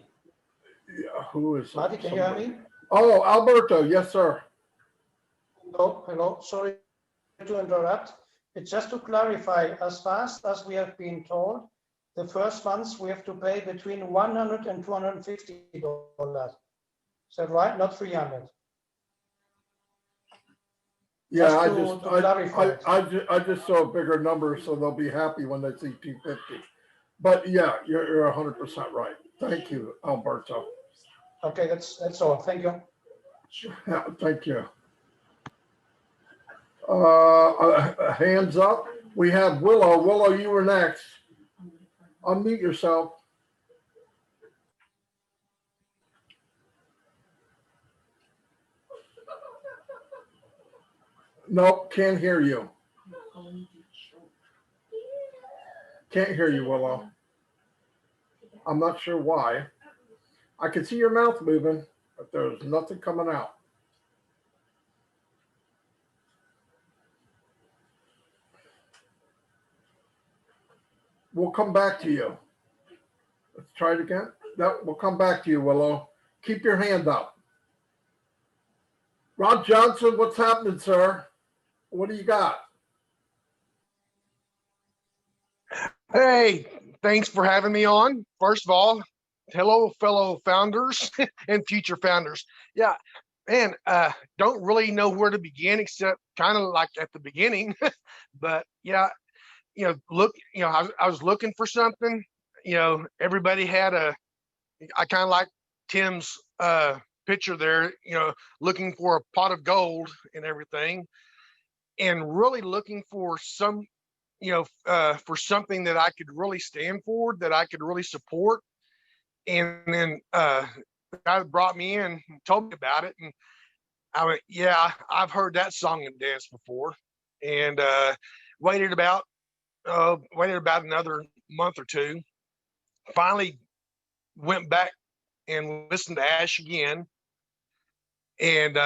Yeah, who is? Marty, can you hear me? Oh, Alberto. Yes, sir. Hello. Sorry to interrupt. It's just to clarify, as fast as we have been told, the first months we have to pay between $100 and $250. Is that right? Not 300. Yeah, Just to clarify. I just saw a bigger number, so they'll be happy when they see 250. But yeah, you're 100% right. Thank you, Alberto. Okay, that's all. Thank you. Yeah, thank you. Hands up. We have Willow. Willow, you were next. Unmute yourself. Nope, can't hear you. Can't hear you, Willow. I'm not sure why. I can see your mouth moving, but there's nothing coming out. We'll come back to you. Let's try it again. No, we'll come back to you, Willow. Keep your hand up. Rod Johnson, what's happening, sir? What do you got? Hey, thanks for having me on. First of all, hello, fellow founders and future founders. Yeah, man, don't really know where to begin except kind of like at the beginning. But yeah, I was looking for something. Everybody had I kind of like Tim's picture there, looking for a pot of gold and everything, and really looking for for something that I could really stand for, that I could really support. And then the guy that brought me in told me about it, and I went, yeah, I've heard that song and dance before. And waited about another month or two. Finally went back and listened to Ash again. And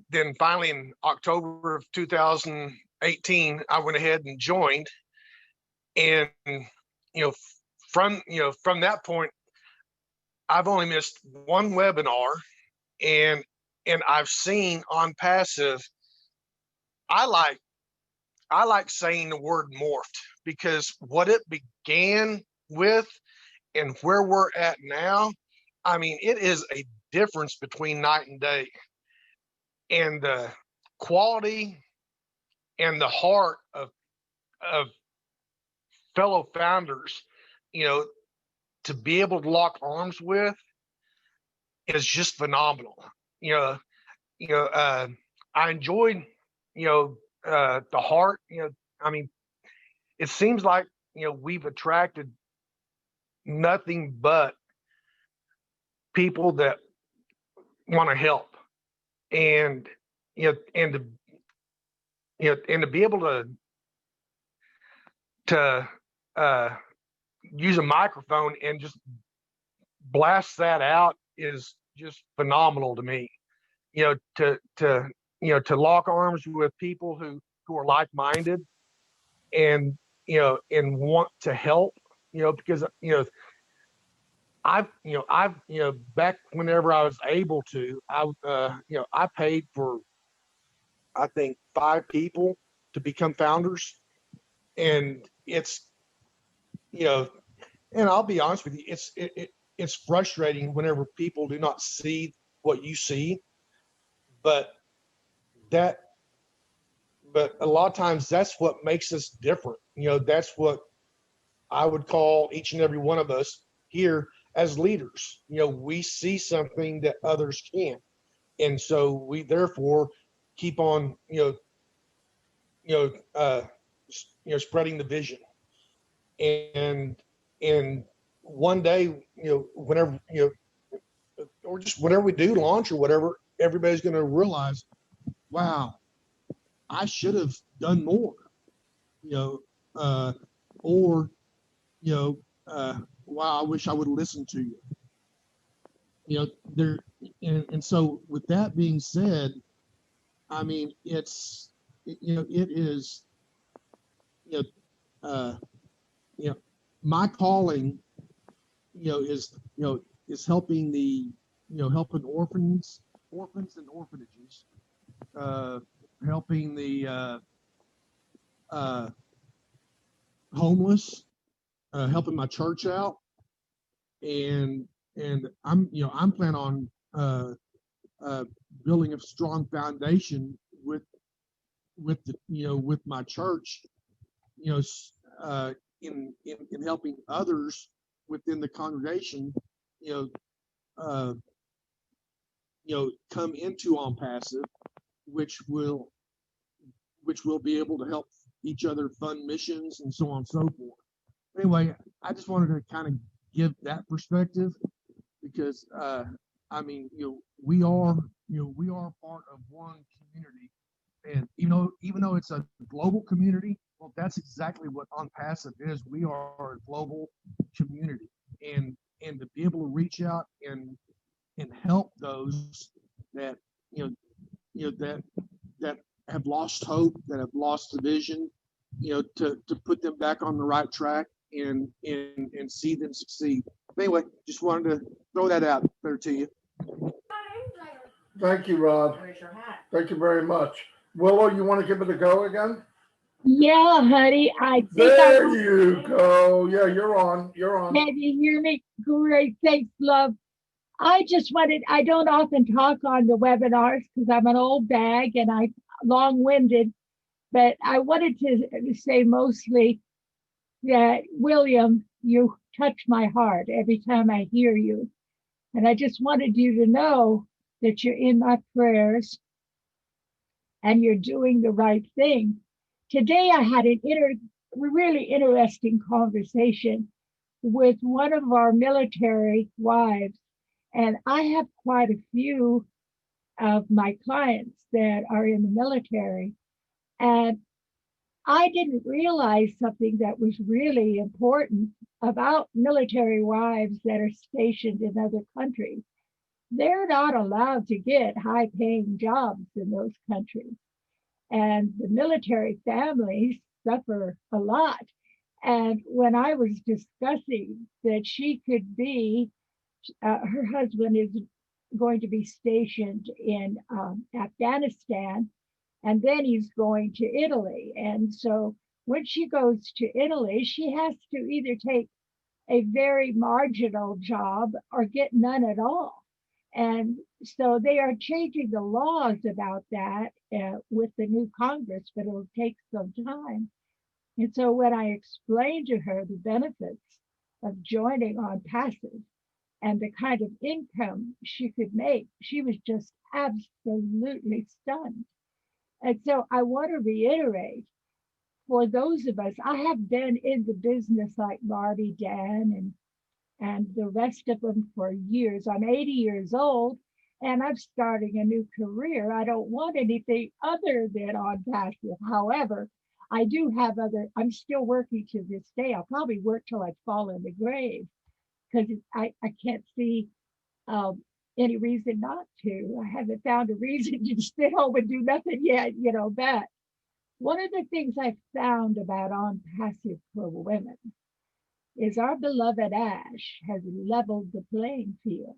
then finally in October of 2018, I went ahead and joined. And from that point, I've only missed one webinar, and I've seen Onpassive. I like saying the word morphed, because what it began with and where we're at now, I mean, it is a difference between night and day. And the quality and the heart of fellow founders, to be able to lock arms with is just phenomenal. I enjoyed, the heart. I mean, it seems like we've attracted nothing but people that want to help, and and to be able to use a microphone and just blast that out is just phenomenal to me. To lock arms with people who are like-minded, and and want to help, because I've back whenever I was able to, I paid for, I think, 5 people to become founders. And it's, and I'll be honest with you, it's frustrating whenever people do not see what you see, but a lot of times that's what makes us different. That's what I would call each and every one of us here as leaders. We see something that others can't, and so we therefore keep on, spreading the vision. And one day, whenever, or just whenever we do launch or whatever, everybody's going to realize, wow, I should have done more, or, wow, I wish I would have listened to you. And so with that being said, I mean, it is you know, my calling, is helping helping orphans and orphanages, helping the homeless, helping my church out, and I'm planning on building a strong foundation with with my church, in helping others within the congregation, come into Onpassive, which will be able to help each other fund missions and so on and so forth. Anyway, I just wanted to kind of give that perspective because we are part of one community, and even though it's a global community, well, that's exactly what Onpassive is. We are a global community, and to be able to reach out and help those that that have lost hope, that have lost the vision, to put them back on the right track and see them succeed. Anyway, just wanted to throw that out there to you. Thank you, Rod. Thank you very much. Willow, you want to give it a go again? Yeah, honey. There you go. Yeah, you're on. Can you hear me? Great. Thanks, love. I don't often talk on the webinars because I'm an old bag and I'm long-winded, but I wanted to say mostly that, William, you touch my heart every time I hear you. And I just wanted you to know that you're in my prayers and you're doing the right thing. Today, I had a really interesting conversation with one of our military wives. And I have quite a few of my clients that are in the military. And I didn't realize something that was really important about military wives that are stationed in other countries. They're not allowed to get high-paying jobs in those countries. And the military families suffer a lot. And when I was discussing that she could be, her husband is going to be stationed in Afghanistan, and then he's going to Italy. And so when she goes to Italy, she has to either take a very marginal job or get none at all. And so they are changing the laws about that with the new Congress, but it'll take some time. And so when I explained to her the benefits of joining Onpassive and the kind of income she could make, she was just absolutely stunned. And so I want to reiterate, for those of us, I have been in the business like Marty, Dan, and the rest of them for years. I'm 80 years old and I'm starting a new career. I don't want anything other than Onpassive. However, I do have I'm still working to this day. I'll probably work till I fall in the grave because I can't see any reason not to. I haven't found a reason to sit home and do nothing yet, but one of the things I found about Onpassive for women is our beloved Ash has leveled the playing field.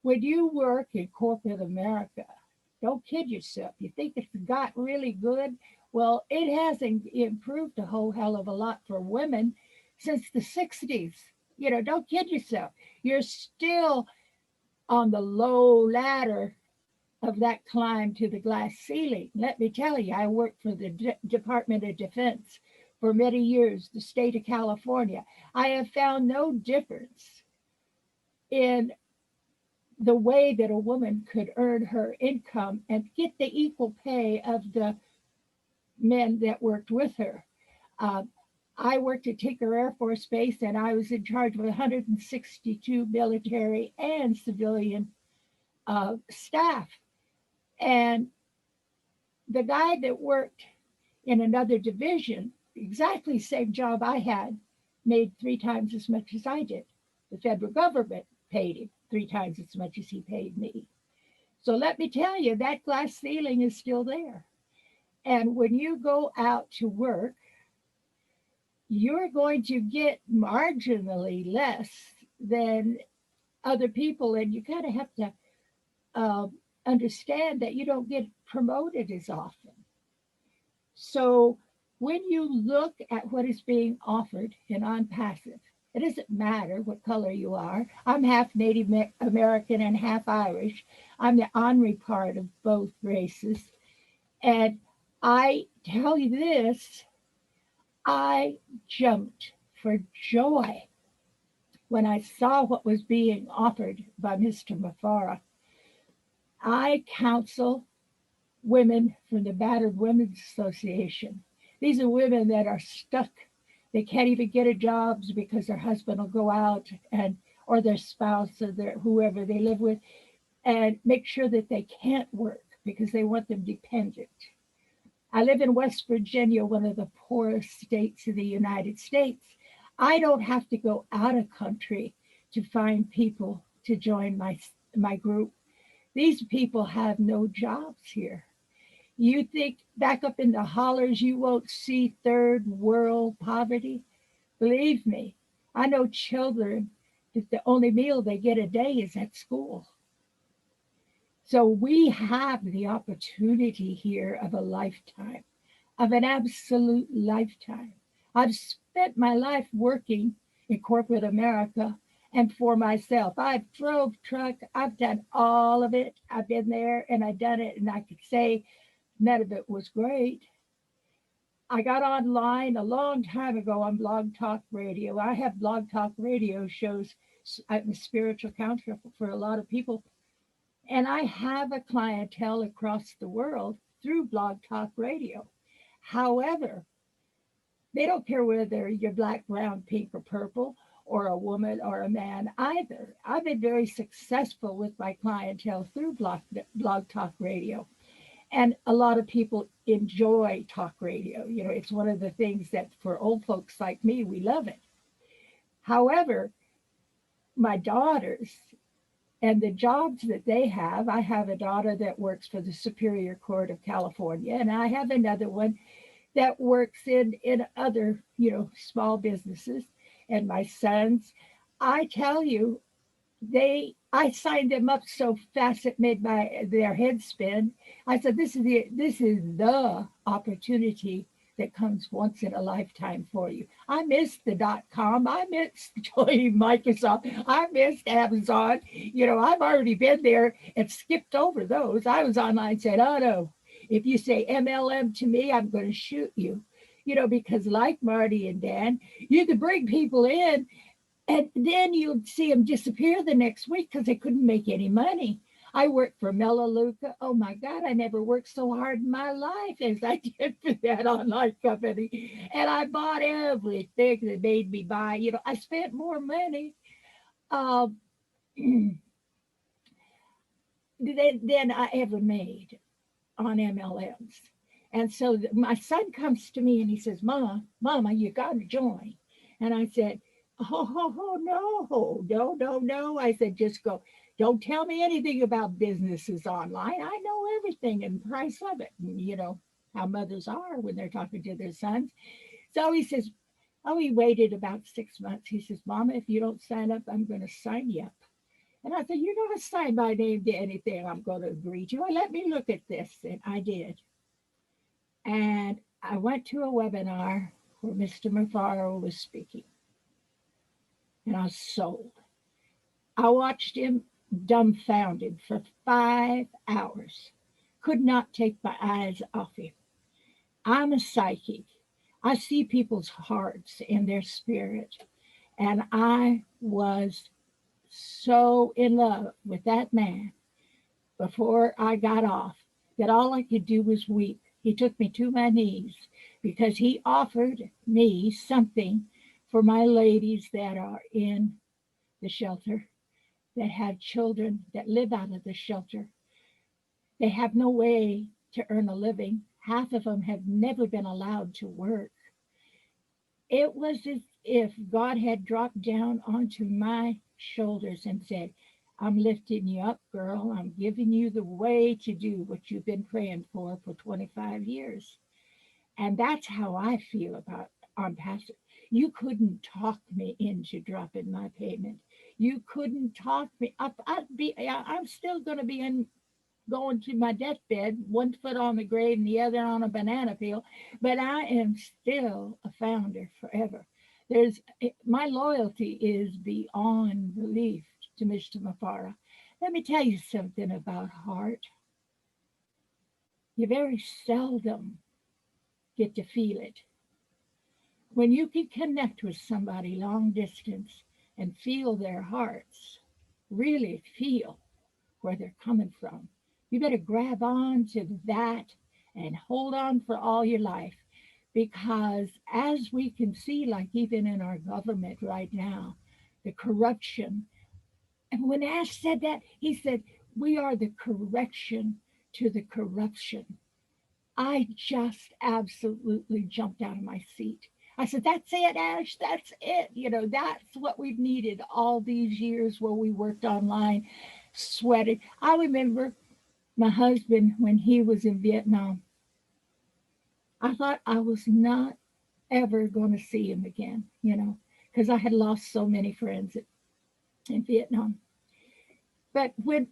When you work in corporate America, don't kid yourself. You think it's got really good? Well, it hasn't improved a whole hell of a lot for women since the 60s. Don't kid yourself. You're still on the low ladder of that climb to the glass ceiling. Let me tell you, I worked for the Department of Defense for many years, the state of California. I have found no difference in the way that a woman could earn her income and get the equal pay of the men that worked with her. I worked at Tinker Air Force Base and I was in charge of 162 military and civilian staff. And the guy that worked in another division, exactly same job I had, made 3 times as much as I did. The federal government paid him 3 times as much as he paid me. So let me tell you, that glass ceiling is still there. And when you go out to work, you're going to get marginally less than other people. And you kind of have to understand that you don't get promoted as often. So when you look at what is being offered in Onpassive, it doesn't matter what color you are. I'm half Native American and half Irish. I'm the ornery part of both races. And I tell you this, I jumped for joy when I saw what was being offered by Mr. Mufareh. I counsel women from the Battered Women's Association. These are women that are stuck. They can't even get a job because their husband will go out and or their spouse or their whoever they live with, and make sure that they can't work because they want them dependent. I live in West Virginia, one of the poorest states in the United States. I don't have to go out of country to find people to join my group. These people have no jobs here. You think back up in the hollers you won't see third world poverty? Believe me, I know children that the only meal they get a day is at school. So we have the opportunity here of a lifetime, of an absolute lifetime. I've spent my life working in corporate America and for myself. I've drove truck, I've done all of it. I've been there and I've done it, and I could say none of it was great. I got online a long time ago on Blog Talk Radio. I have Blog Talk Radio shows. I'm a spiritual counselor for a lot of people. And I have a clientele across the world through Blog Talk Radio. However, they don't care whether you're black, brown, pink, or purple, or a woman or a man either. I've been very successful with my clientele through Blog Talk Radio. And a lot of people enjoy talk radio. You know, it's one of the things that for old folks like me, we love it. However, my daughters and the jobs that they have, I have a daughter that works for the Superior Court of California, and I have another one that works in other, small businesses. And my sons, I tell you, I signed them up so fast it made their heads spin. I said, this is the opportunity that comes once in a lifetime for you. I missed the .com. I missed joining Microsoft. I missed Amazon. I've already been there and skipped over those. I was online and said, oh no, if you say MLM to me, I'm going to shoot you. Because like Marty and Dan, you could bring people in and then you'd see them disappear the next week because they couldn't make any money. I worked for Melaleuca. Oh my God, I never worked so hard in my life as I did for that online company. And I bought everything that made me buy. I spent more money than I ever made on MLMs. And so my son comes to me and he says, Mama, you got to join. And I said, no. I said, just go. Don't tell me anything about businesses online. I know everything and the price of it. And how mothers are when they're talking to their sons. So he says, he waited about 6 months. He says, Mama, if you don't sign up, I'm going to sign you up. And I said, you're going to sign my name to anything I'm going to agree to. And let me look at this. And I did. And I went to a webinar where Mr. Mufareh was speaking. And I was sold. I watched him dumbfounded for 5 hours. Could not take my eyes off him. I'm a psychic. I see people's hearts and their spirit. And I was so in love with that man before I got off that all I could do was weep. He took me to my knees because he offered me something for my ladies that are in the shelter, that have children that live out of the shelter. They have no way to earn a living. Half of them have never been allowed to work. It was as if God had dropped down onto my shoulders and said, I'm lifting you up, girl. I'm giving you the way to do what you've been praying for 25 years. And that's how I feel about Onpassive. You couldn't talk me into dropping my payment. You couldn't talk me up. I'm still going to be going to my deathbed, one foot on the grave and the other on a banana peel, but I am still a founder forever. My loyalty is beyond belief to Mr. Mufareh. Let me tell you something about heart. You very seldom get to feel it. When you can connect with somebody long distance and feel their hearts, really feel where they're coming from, you better grab on to that and hold on for all your life. Because as we can see, like even in our government right now, the corruption. And when Ash said that, he said, we are the correction to the corruption. I just absolutely jumped out of my seat. I said, that's it, Ash, that's it. That's what we've needed all these years where we worked online, sweated. I remember my husband when he was in Vietnam. I thought I was not ever going to see him again, because I had lost so many friends in Vietnam. But when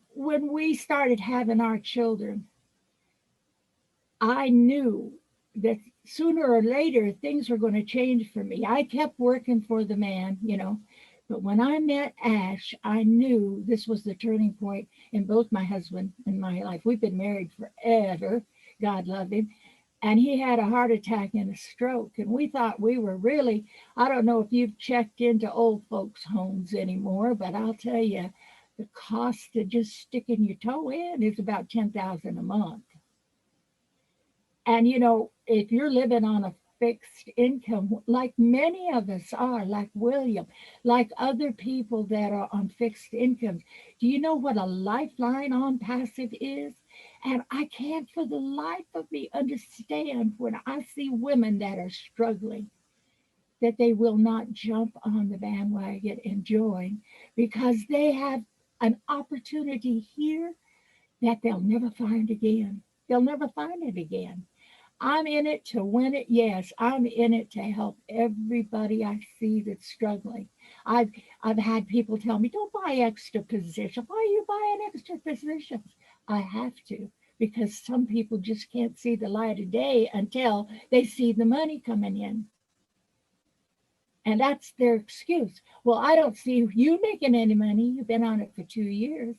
we started having our children, I knew that sooner or later things were going to change for me. I kept working for the man, but when I met Ash, I knew this was the turning point in both my husband and my life. We've been married forever. God love him. And he had a heart attack and a stroke. And we thought we were really, I don't know if you've checked into old folks' homes anymore, but I'll tell you, the cost of just sticking your toe in is about $10,000 a month. And, if you're living on a fixed income, like many of us are, like William, like other people that are on fixed incomes, do you know what a lifeline Onpassive is? And I can't for the life of me understand when I see women that are struggling, that they will not jump on the bandwagon and join because they have an opportunity here that they'll never find again. They'll never find it again. I'm in it to win it. Yes, I'm in it to help everybody I see that's struggling. I've had people tell me, don't buy extra positions. Why are you buying extra positions? I have to, because some people just can't see the light of day until they see the money coming in. And that's their excuse. Well, I don't see you making any money. You've been on it for 2 years.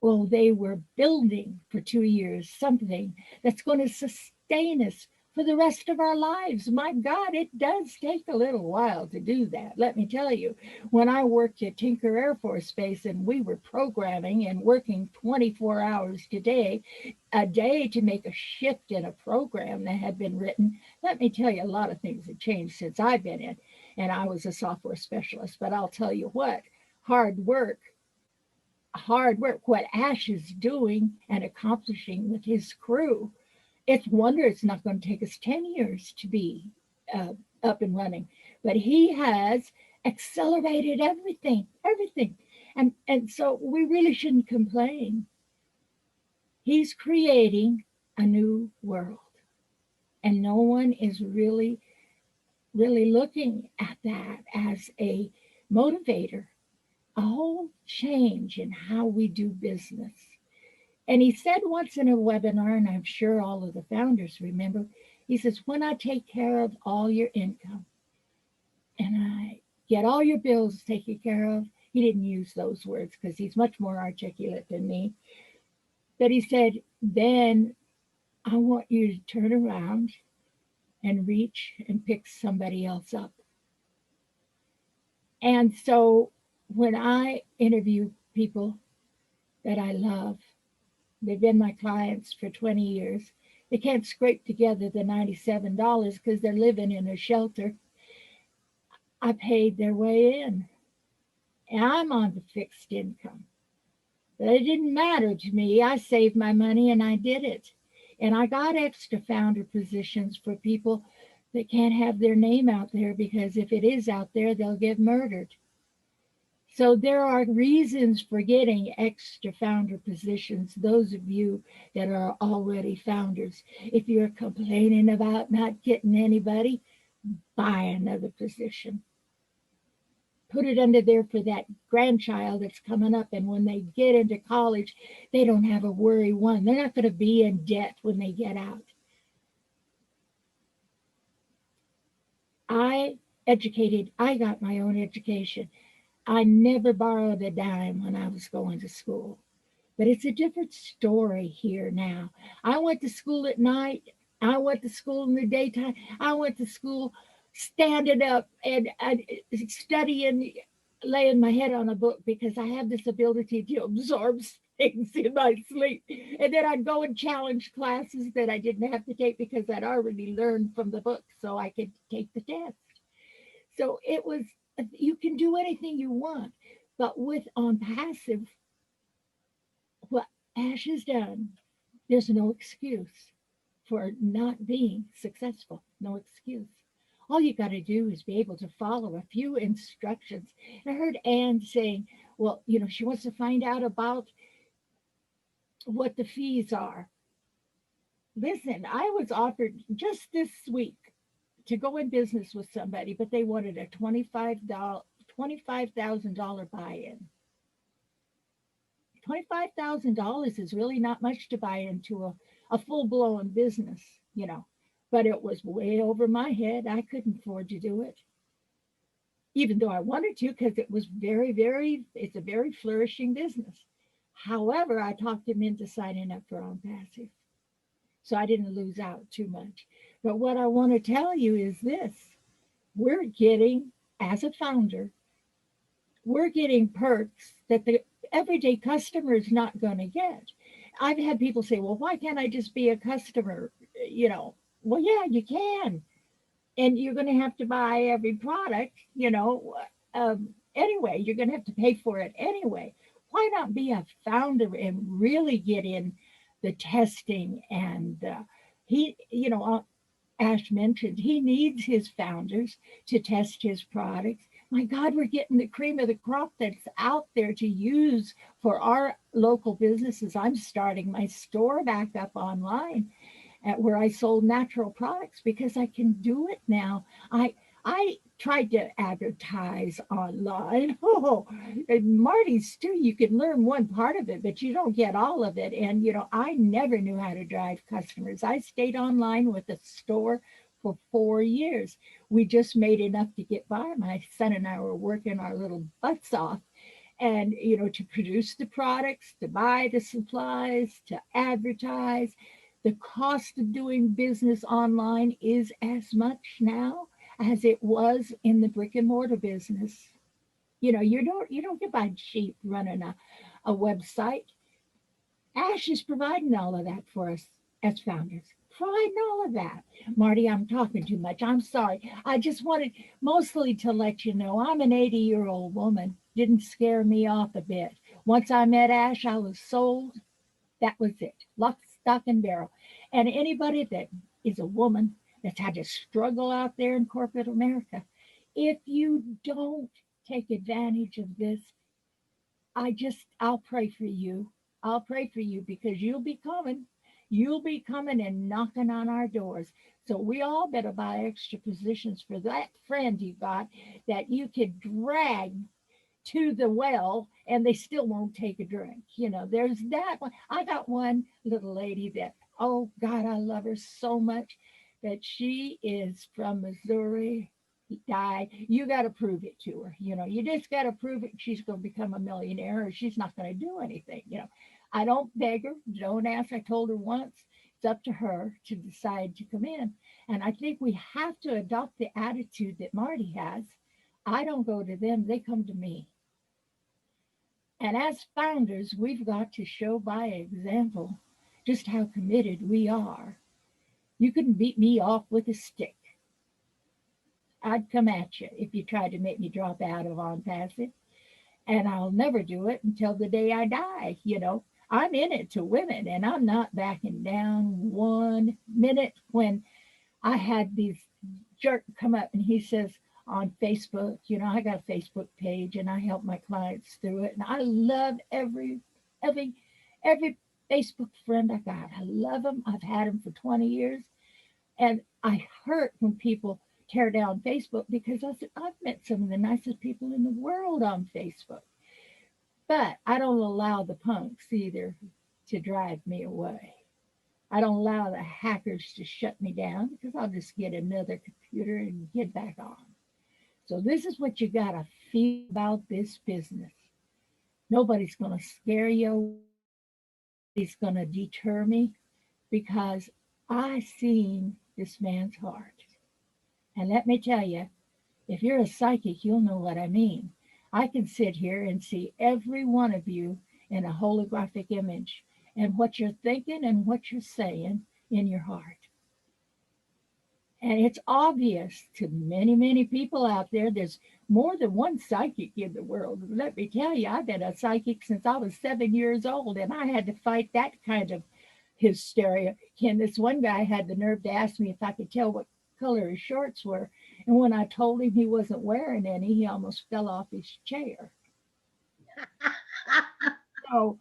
Well, they were building for 2 years something that's going to sustain us for the rest of our lives. My God, it does take a little while to do that. Let me tell you, when I worked at Tinker Air Force Base and we were programming and working 24 hours a day to make a shift in a program that had been written, let me tell you, a lot of things have changed since I've been in, and I was a software specialist. But I'll tell you what, hard work, what Ash is doing and accomplishing with his crew, it's wonder it's not going to take us 10 years to be up and running. But he has accelerated everything. And so we really shouldn't complain. He's creating a new world. And no one is really looking at that as a motivator, a whole change in how we do business. And he said once in a webinar, and I'm sure all of the founders remember, he says, when I take care of all your income and I get all your bills taken care of, he didn't use those words because he's much more articulate than me, but he said, then I want you to turn around and reach and pick somebody else up. And so when I interview people that I love, they've been my clients for 20 years. They can't scrape together the $97 because they're living in a shelter. I paid their way in. And I'm on the fixed income. But it didn't matter to me. I saved my money and I did it. And I got extra founder positions for people that can't have their name out there because if it is out there, they'll get murdered. So there are reasons for getting extra founder positions, those of you that are already founders. If you're complaining about not getting anybody, buy another position. Put it under there for that grandchild that's coming up. And when they get into college, they don't have a worry one. They're not going to be in debt when they get out. I got my own education. I never borrowed a dime when I was going to school. But it's a different story here now. I went to school at night. I went to school in the daytime. I went to school standing up and studying, laying my head on a book because I have this ability to absorb things in my sleep. And then I'd go and challenge classes that I didn't have to take because I'd already learned from the book so I could take the test. So it was, you can do anything you want. But with Onpassive, what Ash has done, there's no excuse for not being successful. No excuse. All you got to do is be able to follow a few instructions. And I heard Ann saying, well, she wants to find out about what the fees are. Listen, I was offered just this week to go in business with somebody, but they wanted a $25,000 buy-in. $25,000 is really not much to buy into a full-blown business, but it was way over my head. I couldn't afford to do it, even though I wanted to, because it was it's a very flourishing business. However, I talked him into signing up for Onpassive, so I didn't lose out too much. But what I want to tell you is this: we're getting, as a founder, we're getting perks that the everyday customer is not going to get. I've had people say, well, why can't I just be a customer? Well, yeah, you can. And you're going to have to buy every product, anyway. You're going to have to pay for it anyway. Why not be a founder and really get in the testing? And Ash mentioned he needs his founders to test his products. My God, we're getting the cream of the crop that's out there to use for our local businesses. I'm starting my store back up online where I sold natural products because I can do it now. I tried to advertise online. Oh, and Marty's too. You can learn one part of it, but you don't get all of it. And, I never knew how to drive customers. I stayed online with a store for 4 years. We just made enough to get by. My son and I were working our little butts off and, to produce the products, to buy the supplies, to advertise. The cost of doing business online is as much now as it was in the brick and mortar business. You don't get by cheap running a website. Ash is providing all of that for us as founders. Providing all of that. Marty, I'm talking too much. I'm sorry. I just wanted mostly to let you know I'm an 80-year-old woman. Didn't scare me off a bit. Once I met Ash, I was sold. That was it. Lock, stock, and barrel. And anybody that is a woman that's had to struggle out there in corporate America, if you don't take advantage of this, I'll pray for you. I'll pray for you because you'll be coming and knocking on our doors. So we all better buy extra positions for that friend you got that you could drag to the well and they still won't take a drink. There's that one. I got one little lady that, oh God, I love her so much, that she is from Missouri. You got to prove it to her. You just got to prove it. She's going to become a millionaire or she's not going to do anything. I don't beg her. Don't ask. I told her once. It's up to her to decide to come in. And I think we have to adopt the attitude that Marty has. I don't go to them. They come to me. And as founders, we've got to show by example just how committed we are. You couldn't beat me off with a stick. I'd come at you if you tried to make me drop out of Onpassive. And I'll never do it until the day I die. I'm in it to win it, and I'm not backing down 1 minute. When I had these jerk come up and he says on Facebook, I got a Facebook page and I help my clients through it. And I love every Facebook friend I got. I love them. I've had them for 20 years. And I hurt when people tear down Facebook because I said, I've met some of the nicest people in the world on Facebook. But I don't allow the punks either to drive me away. I don't allow the hackers to shut me down because I'll just get another computer and get back on. So this is what you got to feel about this business. Nobody's going to scare you. Nobody's going to deter me because I seen this man's heart. And let me tell you, if you're a psychic, you'll know what I mean. I can sit here and see every one of you in a holographic image and what you're thinking and what you're saying in your heart. And it's obvious to many, many people out there, there's more than one psychic in the world. Let me tell you, I've been a psychic since I was 7 years old, and I had to fight that kind of hysteria. And this one guy had the nerve to ask me if I could tell what color his shorts were. And when I told him he wasn't wearing any, he almost fell off his chair. So,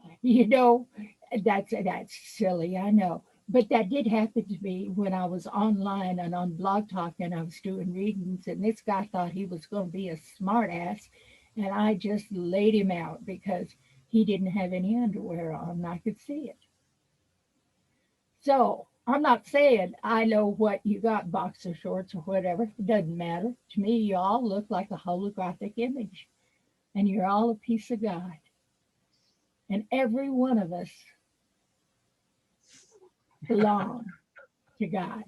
that's silly, I know. But that did happen to me when I was online and on Blog Talk and I was doing readings. And this guy thought he was going to be a smart ass. And I just laid him out because he didn't have any underwear on and I could see it. So I'm not saying I know what you got, boxer shorts or whatever. It doesn't matter. To me, you all look like a holographic image. And you're all a piece of God. And every one of us belong to God.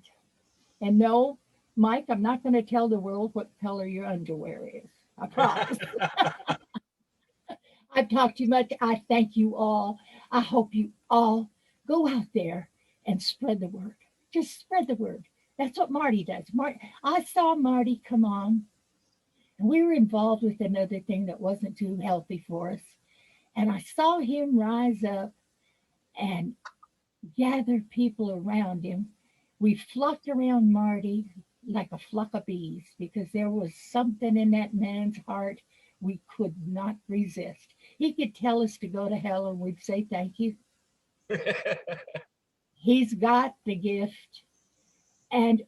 And no, Mike, I'm not going to tell the world what color your underwear is. I promise. I've talked too much. I thank you all. I hope you all go out there and spread the word. Just spread the word. That's what Marty does. I saw Marty come on, and we were involved with another thing that wasn't too healthy for us. And I saw him rise up and gather people around him. We flocked around Marty like a flock of bees because there was something in that man's heart we could not resist. He could tell us to go to hell and we'd say thank you. He's got the gift. And,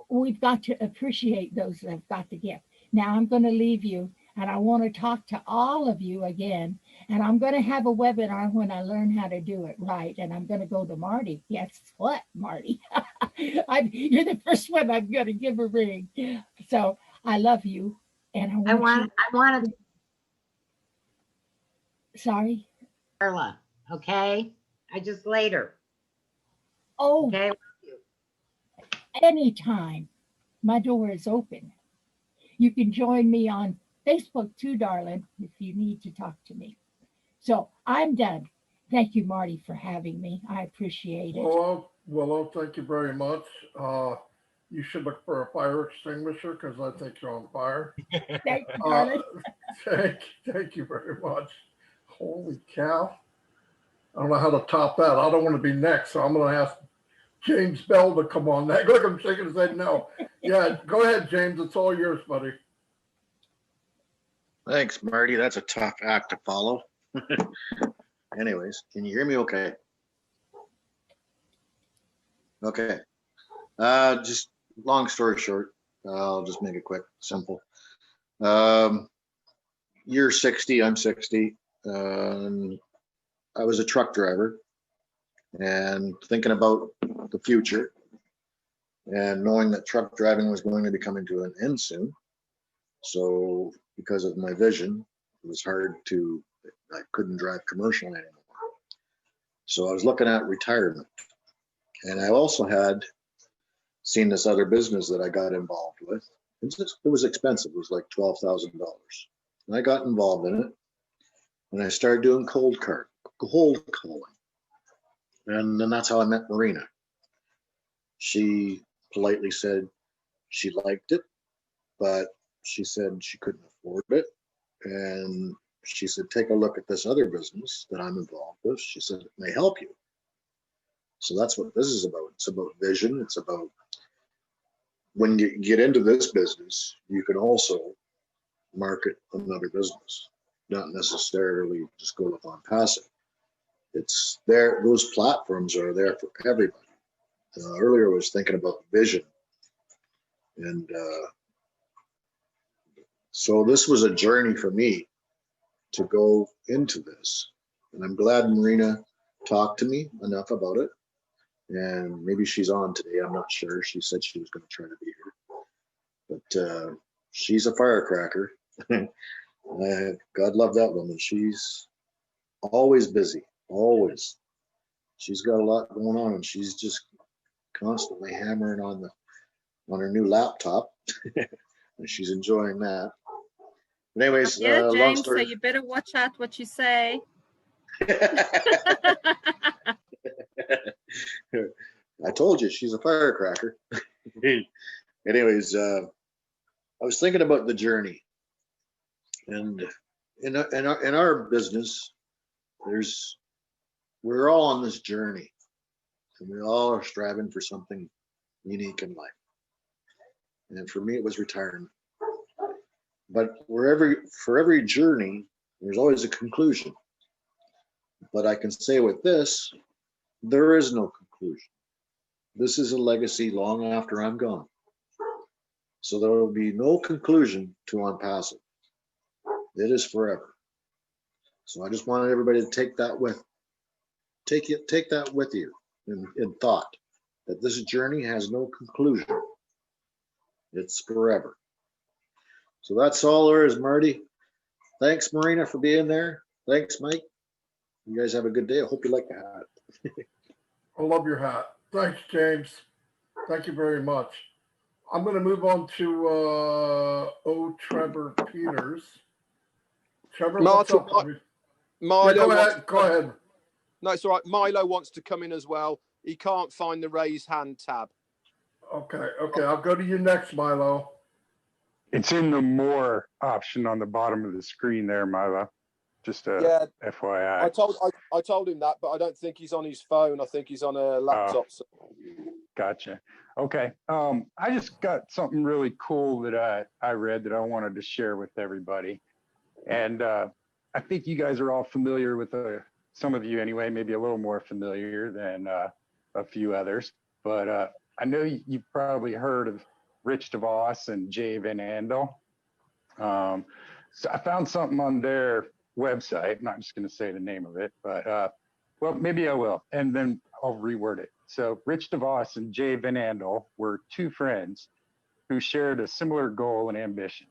we've got to appreciate those that have got the gift. Now I'm going to leave you. And I want to talk to all of you again. And I'm going to have a webinar when I learn how to do it right. And I'm going to go to Marty. Guess what, Marty? You're the first one I'm going to give a ring. So I love you. And I want Sorry? Carla, okay? I just later. Oh, okay. Anytime. My door is open. You can join me on Facebook too, darling, if you need to talk to me. So I'm done. Thank you, Marty, for having me. I appreciate it. Well, thank you very much. You should look for a fire extinguisher because I think you're on fire. Thank you, darling. Thank you very much. Holy cow. I don't know how to top that. I don't want to be next, so I'm going to ask James Bell to come on. Look, I'm shaking his head no. Yeah, go ahead, James. It's all yours, buddy. Thanks, Marty. That's a tough act to follow. Anyways, can you hear me okay? Okay. Just long story short, I'll just make it quick, simple. You're 60, I'm 60. I was a truck driver and thinking about the future and knowing that truck driving was going to be coming to an end soon. So because of my vision, it was I couldn't drive commercial anymore. So I was looking at retirement. And I also had seen this other business that I got involved with. It was expensive. It was like $12,000. And I got involved in it. And I started doing cold calling. And then that's how I met Marina. She politely said she liked it, but she said she couldn't afford it. And she said, take a look at this other business that I'm involved with. She said, it may help you. So that's what this is about. It's about vision. It's about when you get into this business, you can also market another business, not necessarily just go with Onpassive. It's there. Those platforms are there for everybody. Earlier I was thinking about vision. And so this was a journey for me to go into this. And I'm glad Marina talked to me enough about it. And maybe she's on today. I'm not sure. She said she was going to try to be here. But she's a firecracker. God love that woman. She's always busy, always. She's got a lot going on, and she's just constantly hammering on her new laptop. And she's enjoying that. But anyways, yeah, long James, so story. you better watch out what you say. I told you she's a firecracker. Anyways, I was thinking about the journey, and in our business, we're all on this journey, and we all are striving for something unique in life. And for me, it was retirement. But for every journey, there's always a conclusion. But I can say with this, there is no conclusion. This is a legacy long after I'm gone. So there will be no conclusion to Onpassive. It is forever. So I just wanted everybody to take that with you in thought, that this journey has no conclusion. It's forever. So that's all there is, Marty. Thanks, Marina, for being there. Thanks, Mike. You guys have a good day. I hope you like the hat. I love your hat. Thanks, James. Thank you very much. I'm going to move on to Trevor Peters. Trevor, Martin, what's up? Milo, yeah, go ahead. No, it's all right. Milo wants to come in as well. He can't find the raise hand tab. Okay, I'll go to you next, Milo. It's in the more option on the bottom of the screen there, Milo. Just a FYI. I told him that, but I don't think he's on his phone. I think he's on a laptop. So. Gotcha. Okay. I just got something really cool that I read that I wanted to share with everybody. And I think you guys are all familiar with some of you anyway, maybe a little more familiar than a few others. But I know you've probably heard of Rich DeVos and Jay Van Andel. So I found something on their website. I'm not just going to say the name of it, but well, maybe I will, and then I'll reword it. So Rich DeVos and Jay Van Andel were two friends who shared a similar goal and ambition.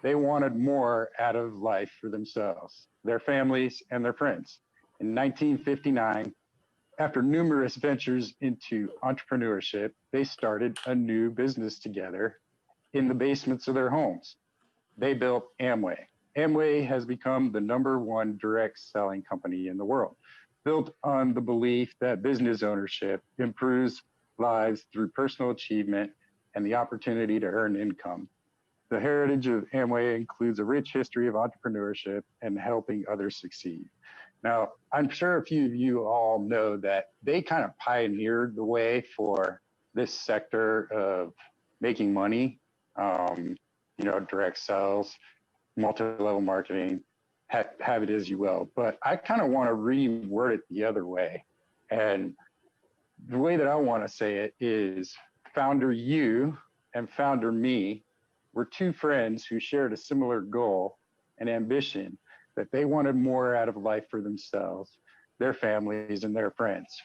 They wanted more out of life for themselves, their families, and their friends. In 1959, after numerous ventures into entrepreneurship, they started a new business together in the basements of their homes. They built Amway. Amway has become the #1 direct selling company in the world, built on the belief that business ownership improves lives through personal achievement and the opportunity to earn income. The heritage of Amway includes a rich history of entrepreneurship and helping others succeed. Now, I'm sure a few of you all know that they kind of pioneered the way for this sector of making money, direct sales, multi-level marketing, have it as you will. But I kind of want to reword it the other way. And the way that I want to say it is founder you and founder me were two friends who shared a similar goal and ambition that they wanted more out of life for themselves, their families, and their friends.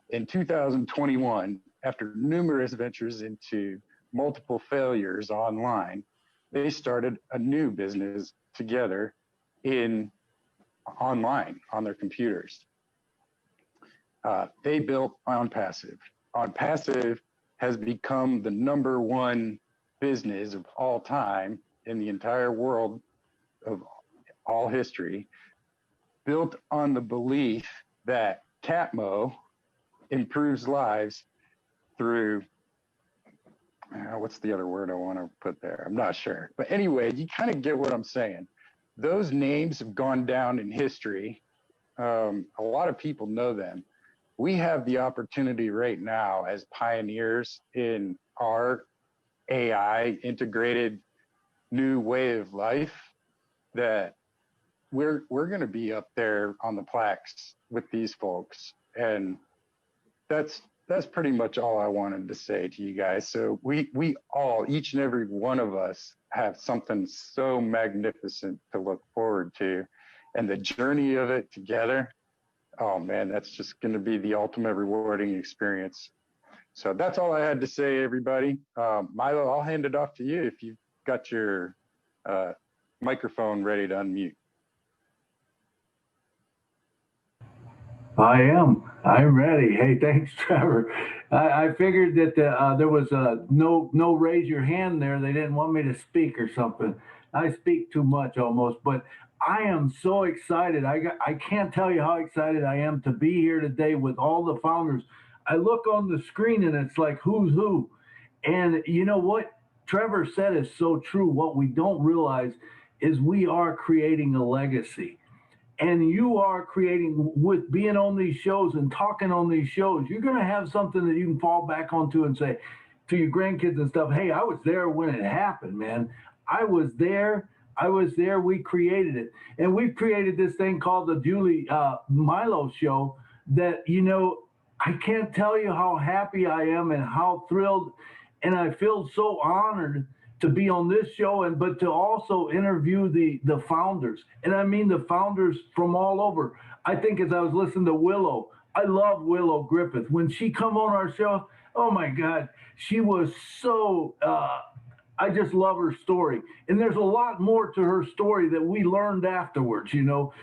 In 2021, after numerous ventures into multiple failures online, they started a new business together online on their computers. They built Onpassive. Onpassive has become the #1 business of all time in the entire world of all history, built on the belief that Catmo improves lives through, what's the other word I want to put there? I'm not sure. But anyway, you kind of get what I'm saying. Those names have gone down in history. A lot of people know them. We have the opportunity right now as pioneers in our AI integrated new way of life that we're going to be up there on the plaques with these folks. And that's that's pretty much all I wanted to say to you guys. So we all, each and every one of us, have something so magnificent to look forward to, and the journey of it together. Oh man, that's just going to be the ultimate rewarding experience. So that's all I had to say, everybody. Milo, I'll hand it off to you if you've got your microphone ready to unmute. I'm ready. Hey, thanks, Trevor. I figured that there was no raise your hand there. They didn't want me to speak or something. I speak too much almost, but I am so excited. I can't tell you how excited I am to be here today with all the founders. I look on the screen and it's like who's who. And you know what Trevor said is so true. What we don't realize is we are creating a legacy. And you are creating, with being on these shows and talking on these shows, you're going to have something that you can fall back onto and say to your grandkids and stuff, hey, I was there when it happened, man. I was there. We created it. And we've created this thing called the Julie Milo Show that, you know, I can't tell you how happy I am and how thrilled. And I feel so honored to be on this show, but to also interview the founders. And I mean the founders from all over. I think as I was listening to Willow, I love Willow Griffith. When she come on our show, oh my God, she was so, I just love her story. And there's a lot more to her story that we learned afterwards, you know.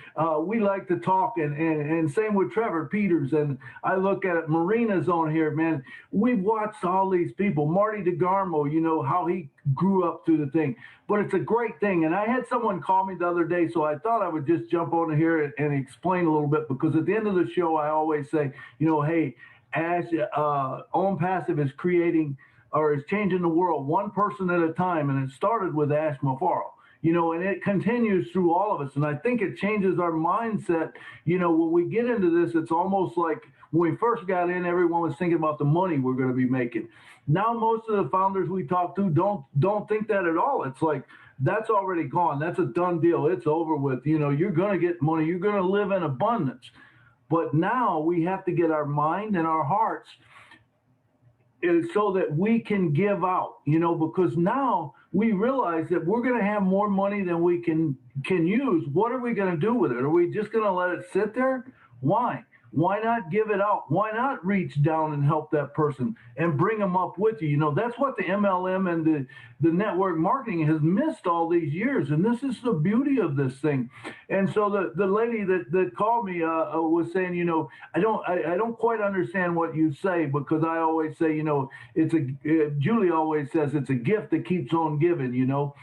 We like to talk, and same with Trevor Peters. And I look at it, Marina's on here, man. We've watched all these people. Marty DeGarmo, you know, how he grew up through the thing. But it's a great thing. And I had someone call me the other day, so I thought I would just jump on here and explain a little bit, because at the end of the show, I always say, you know, hey, Ash, Onpassive is creating or is changing the world one person at a time. And it started with Ash Mufareh, you know, and it continues through all of us. And I think it changes our mindset. You know, when we get into this, it's almost like when we first got in, everyone was thinking about the money we're going to be making. Now, most of the founders we talk to don't think that at all. It's like, that's already gone. That's a done deal. It's over with. You know, you're going to get money. You're going to live in abundance. But now we have to get our mind and our hearts so that we can give out, you know, because now we realize that we're going to have more money than we can use. What are we going to do with it? Are we just going to let it sit there? Why? Why not give it out? Why not reach down and help that person and bring them up with you? You know, that's what the MLM and the network marketing has missed all these years. And this is the beauty of this thing. And so the lady that called me was saying, you know, I don't quite understand what you say, because I always say, you know, Julie always says it's a gift that keeps on giving, you know.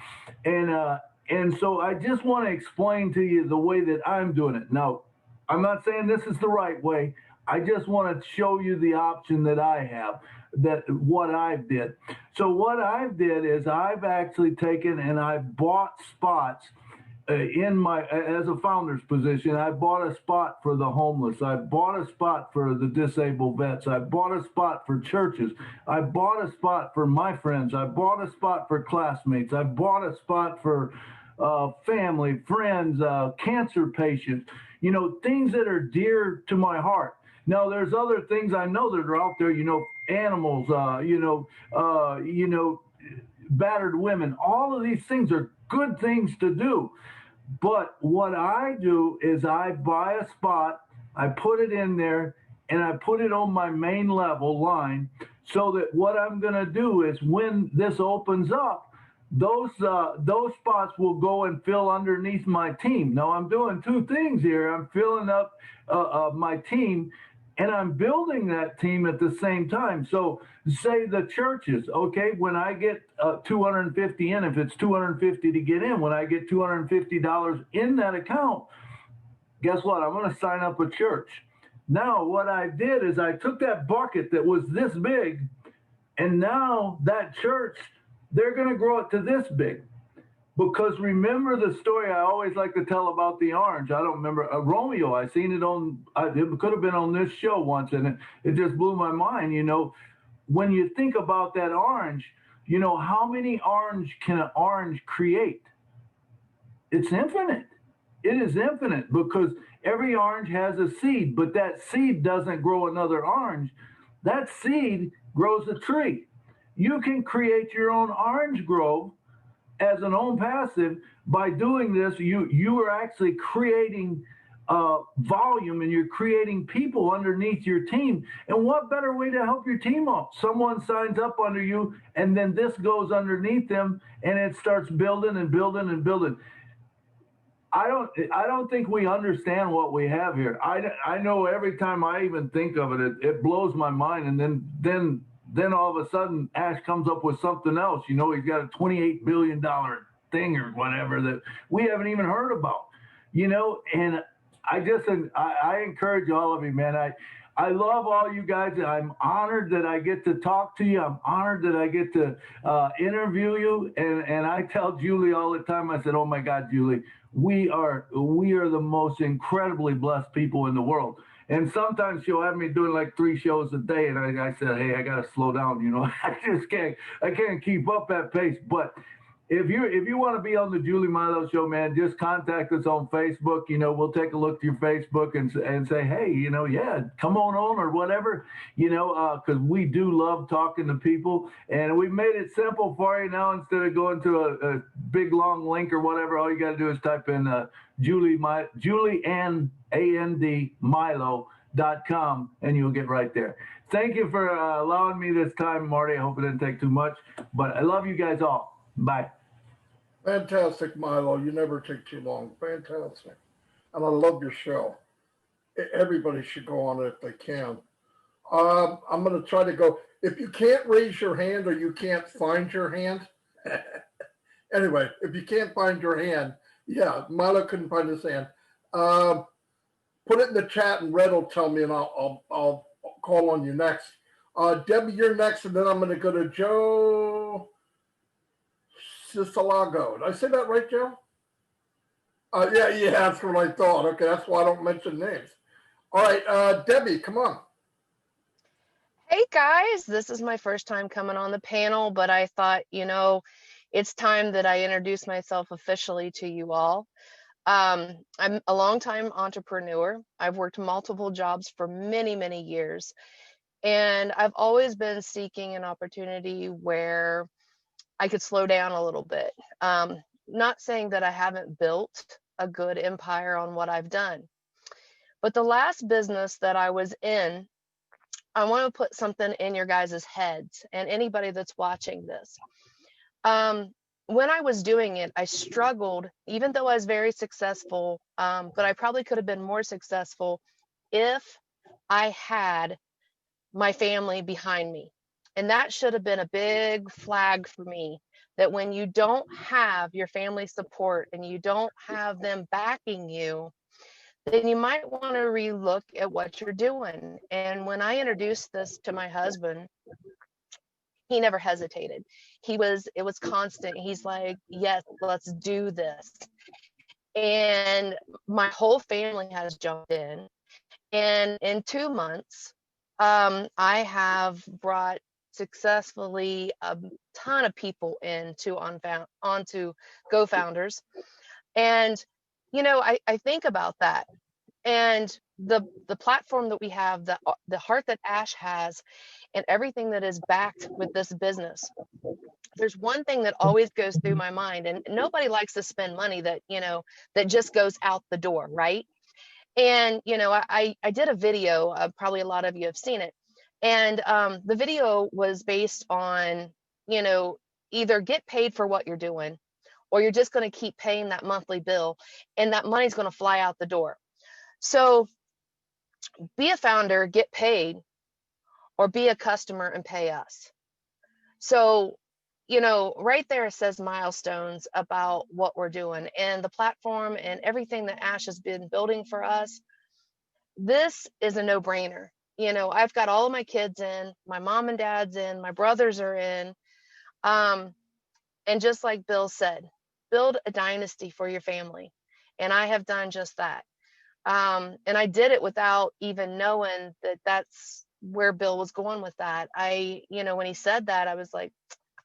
And so I just want to explain to you the way that I'm doing it. Now, I'm not saying this is the right way. I just want to show you the option that I have, that what I did. So what I did is I've actually taken and I've bought spots as a founder's position. I bought a spot for the homeless. I bought a spot for the disabled vets. I bought a spot for churches. I bought a spot for my friends. I bought a spot for classmates. I bought a spot for family, friends, cancer patients, you know, things that are dear to my heart. Now, there's other things I know that are out there, you know, animals, battered women. All of these things are good things to do. But what I do is I buy a spot, I put it in there, and I put it on my main level line, so that what I'm going to do is when this opens up, those spots will go and fill underneath my team. Now, I'm doing two things here. I'm filling up my team, and I'm building that team at the same time. So say the churches, okay, when I get 250 in, if it's 250 to get in, when I get $250 in that account, guess what? I'm going to sign up a church. Now, what I did is I took that bucket that was this big, and now that church, they're going to grow it to this big. Because remember the story I always like to tell about the orange. I don't remember Romeo. I seen it on, it could have been on this show once, and it just blew my mind. You know, when you think about that orange, you know, how many orange can an orange create? It's infinite. It is infinite, because every orange has a seed, but that seed doesn't grow another orange. That seed grows a tree. You can create your own orange grove as an Onpassive. By doing this, you are actually creating volume, and you're creating people underneath your team. And what better way to help your team out? Someone signs up under you, and then this goes underneath them, and it starts building and building and building. I don't think we understand what we have here. I know every time I even think of it, it blows my mind. And then all of a sudden, Ash comes up with something else. You know, he's got a $28 billion thing or whatever that we haven't even heard about. You know, and I encourage all of you, man. I love all you guys. I'm honored that I get to talk to you. I'm honored that I get to interview you. And I tell Julie all the time, I said, oh my God, Julie, we are the most incredibly blessed people in the world. And sometimes she'll have me doing like 3 shows a day. And I said, hey, I got to slow down. You know, I can't keep up that pace. But if you want to be on the Julie Milo show, man, just contact us on Facebook. You know, we'll take a look at your Facebook and say, hey, you know, yeah, come on or whatever, you know, because we do love talking to people. And we've made it simple for you now. Instead of going to a big long link or whatever, all you got to do is type in Julie and Milo.com, and you'll get right there. Thank you for allowing me this time, Marty. I hope it didn't take too much, but I love you guys all. Bye. Fantastic, Milo. You never take too long. Fantastic. And I love your show. Everybody should go on it if they can. I'm going to try to go. If you can't raise your hand or you can't find your hand, anyway, if you can't find your hand, yeah, Milo couldn't find his hand. Put it in the chat and Red will tell me, and I'll call on you next. Debbie, you're next, and then I'm going to go to Joe Sisalago. Did I say that right, Joe? Yeah, that's what I thought. Okay, that's why I don't mention names. All right, Debbie, come on. Hey guys, this is my first time coming on the panel, but I thought, you know, it's time that I introduce myself officially to you all. I'm a longtime entrepreneur. I've worked multiple jobs for many, many years, and I've always been seeking an opportunity where I could slow down a little bit. Not saying that I haven't built a good empire on what I've done, but the last business that I was in, I want to put something in your guys' heads and anybody that's watching this. When I was doing it, I struggled, even though I was very successful, but I probably could have been more successful if I had my family behind me. And that should have been a big flag for me, that when you don't have your family support and you don't have them backing you, then you might want to relook at what you're doing. And when I introduced this to my husband, he never hesitated. It was constant. He's like, yes, let's do this. And my whole family has jumped in. And in 2 months, I have brought successfully a ton of people onto Gofounders. And, you know, I think about that. And the platform that we have, the heart that Ash has, and everything that is backed with this business. There's one thing that always goes through my mind, and nobody likes to spend money that, you know, that just goes out the door, right? And, you know, I did a video, probably a lot of you have seen it. And the video was based on, you know, either get paid for what you're doing, or you're just going to keep paying that monthly bill, and that money's going to fly out the door. So be a founder, get paid, or be a customer and pay us. So, you know, right there it says milestones about what we're doing and the platform and everything that Ash has been building for us. This is a no-brainer. You know, I've got all of my kids in, my mom and dad's in, my brothers are in. And just like Bill said, build a dynasty for your family. And I have done just that. And I did it without even knowing that that's where Bill was going with that. You know, when he said that, I was like,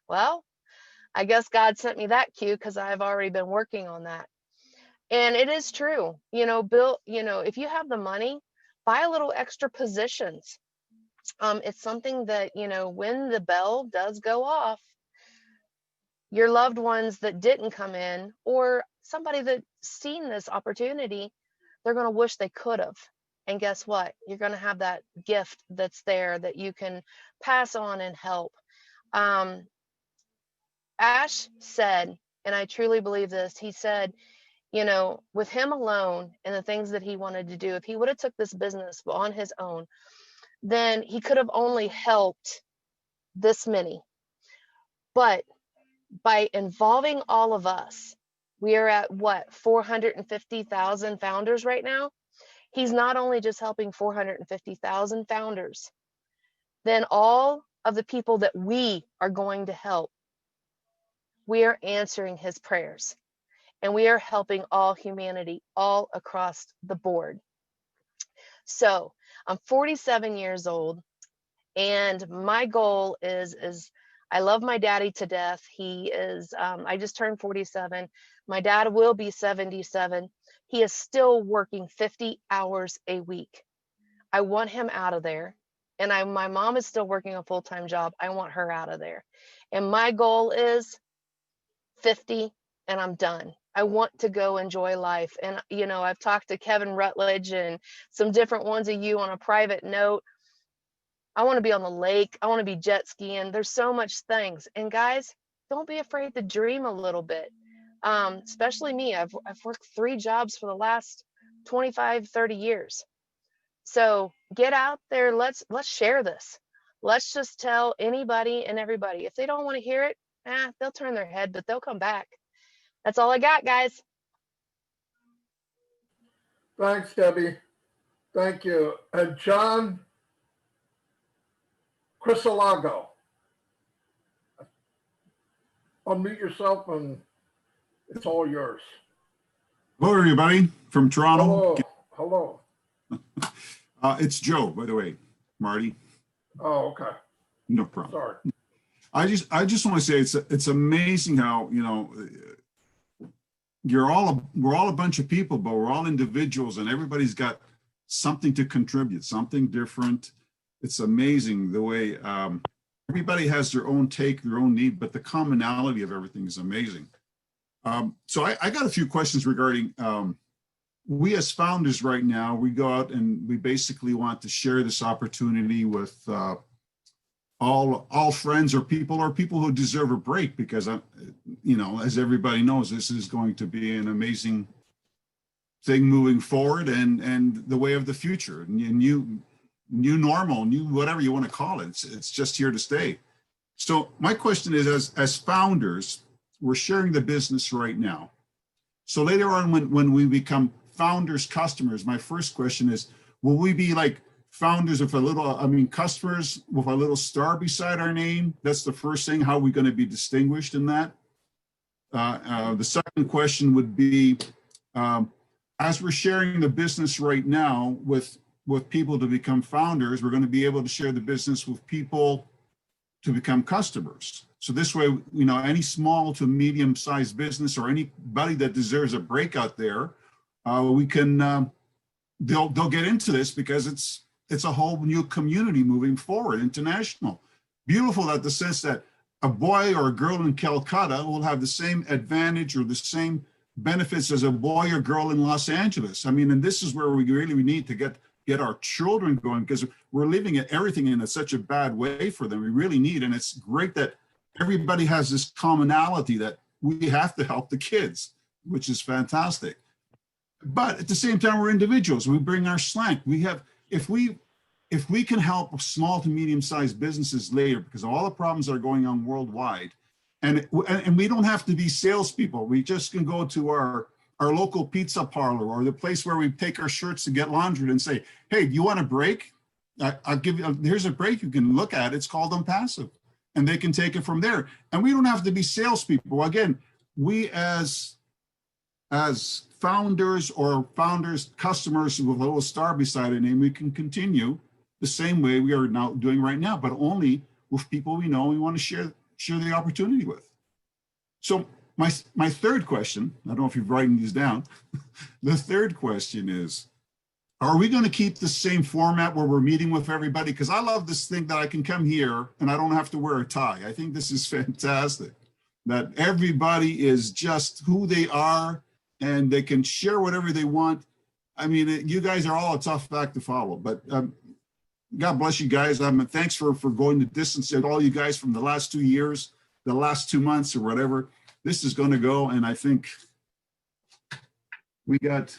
well, I guess God sent me that cue, because I've already been working on that. And it is true. You know, Bill, you know, if you have the money, buy a little extra positions. It's something that, you know, when the bell does go off, your loved ones that didn't come in, or somebody that's seen this opportunity, they're going to wish they could have. And guess what? You're going to have that gift that's there that you can pass on and help. Ash said, and I truly believe this, he said, you know, with him alone and the things that he wanted to do, if he would have took this business on his own, then he could have only helped this many. But by involving all of us, we are at what, 450,000 founders right now? He's not only just helping 450,000 founders, then all of the people that we are going to help, we are answering his prayers, and we are helping all humanity all across the board. So I'm 47 years old, and my goal is I love my daddy to death. He is, I just turned 47. My dad will be 77. He is still working 50 hours a week. I want him out of there. And my mom is still working a full-time job. I want her out of there. And my goal is 50 and I'm done. I want to go enjoy life. And, you know, I've talked to Kevin Rutledge and some different ones of you on a private note. I want to be on the lake. I want to be jet skiing. There's so much things. And guys, don't be afraid to dream a little bit. Especially me. I've worked 3 jobs for the last 25, 30 years. So get out there. Let's share this. Let's just tell anybody and everybody. If they don't want to hear it, they'll turn their head, but they'll come back. That's all I got, guys. Thanks, Debbie. Thank you. And John Crisolago, unmute yourself and it's all yours. Hello, everybody from Toronto. Hello. It's Joe, by the way, Marty. Oh, okay. No problem. Sorry. I just want to say it's amazing how, you know, we're all a bunch of people, but we're all individuals, and everybody's got something to contribute, something different. It's amazing the way everybody has their own take, their own need, but the commonality of everything is amazing. So I got a few questions regarding we as founders right now. We go out and we basically want to share this opportunity with all friends or people who deserve a break, because you know, as everybody knows, this is going to be an amazing thing moving forward, and the way of the future, new normal, new whatever you want to call it. It's just here to stay. So my question is, as founders, we're sharing the business right now. So later on, when we become founders, customers, my first question is, will we be like founders with customers with a little star beside our name? That's the first thing. How are we going to be distinguished in that? The second question would be, as we're sharing the business right now with people to become founders, we're going to be able to share the business with people to become customers. So this way, you know, any small to medium-sized business or anybody that deserves a break out there, we can they'll get into this, because it's a whole new community moving forward, international. Beautiful that the sense that a boy or a girl in Calcutta will have the same advantage or the same benefits as a boy or girl in Los Angeles. I mean, and this is where we really need to get our children going, because we're leaving everything in such a bad way for them. We really need, and it's great that everybody has this commonality that we have to help the kids, which is fantastic. But at the same time, we're individuals. We bring our slant. We have, if we can help small to medium-sized businesses later, because of all the problems that are going on worldwide, and we don't have to be salespeople. We just can go to our local pizza parlor or the place where we take our shirts to get laundered and say, hey, do you want a break? I'll give you, here's a break you can look at. It's called Onpassive. And they can take it from there. And we don't have to be salespeople. Again, we as founders or customers with a little star beside our name, we can continue the same way we are now doing right now, but only with people we know we want to share the opportunity with. So my third question, I don't know if you're writing these down. The third question is, Are we going to keep the same format where we're meeting with everybody? Because I love this thing that I can come here and I don't have to wear a tie. I think this is fantastic, that everybody is just who they are and they can share whatever they want. I mean, you guys are all a tough act to follow, but God bless you guys. Thanks for going the distance, and all you guys from the last 2 years, the last 2 months or whatever. This is going to go, and I think we got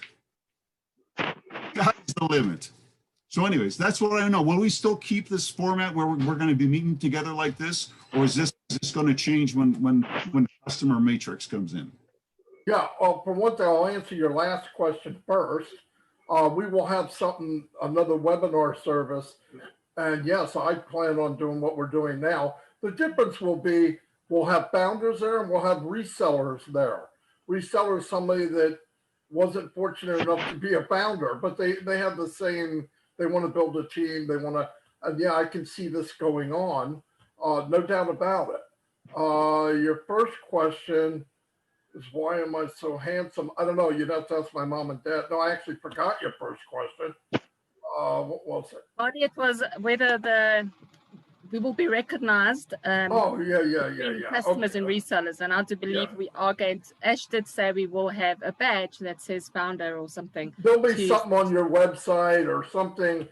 sky's the limit. So anyways, that's what I know. Will we still keep this format where we're going to be meeting together like this, or is this going to change when customer matrix comes in? Yeah, well, for one thing, I'll answer your last question first. We will have another webinar service. And yes, I plan on doing what we're doing now. The difference will be we'll have founders there and we'll have resellers there. Resellers, somebody that wasn't fortunate enough to be a founder, but they have the same, they want to build a team. They want to, and yeah, I can see this going on. No doubt about it. Your first question is, why am I so handsome? I don't know. You'd have to ask my mom and dad. No, I actually forgot your first question. What was it? Bonnie, it was whether we will be recognized. Oh, yeah. Customers Okay. and resellers. And I do believe we are going to, Ash did say we will have a badge that says founder or something. There'll be something on your website or something,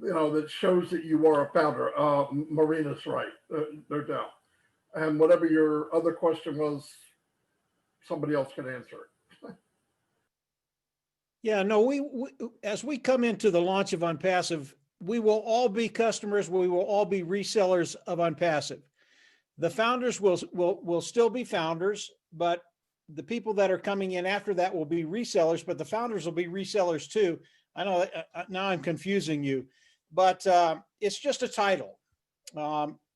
that shows that you are a founder. Marina's right, no doubt. And whatever your other question was, somebody else can answer it. Yeah, no, we as we come into the launch of Onpassive, we will all be customers. We will all be resellers of Onpassive. The founders will still be founders, but the people that are coming in after that will be resellers, but the founders will be resellers too. I know now I'm confusing you, but it's just a title.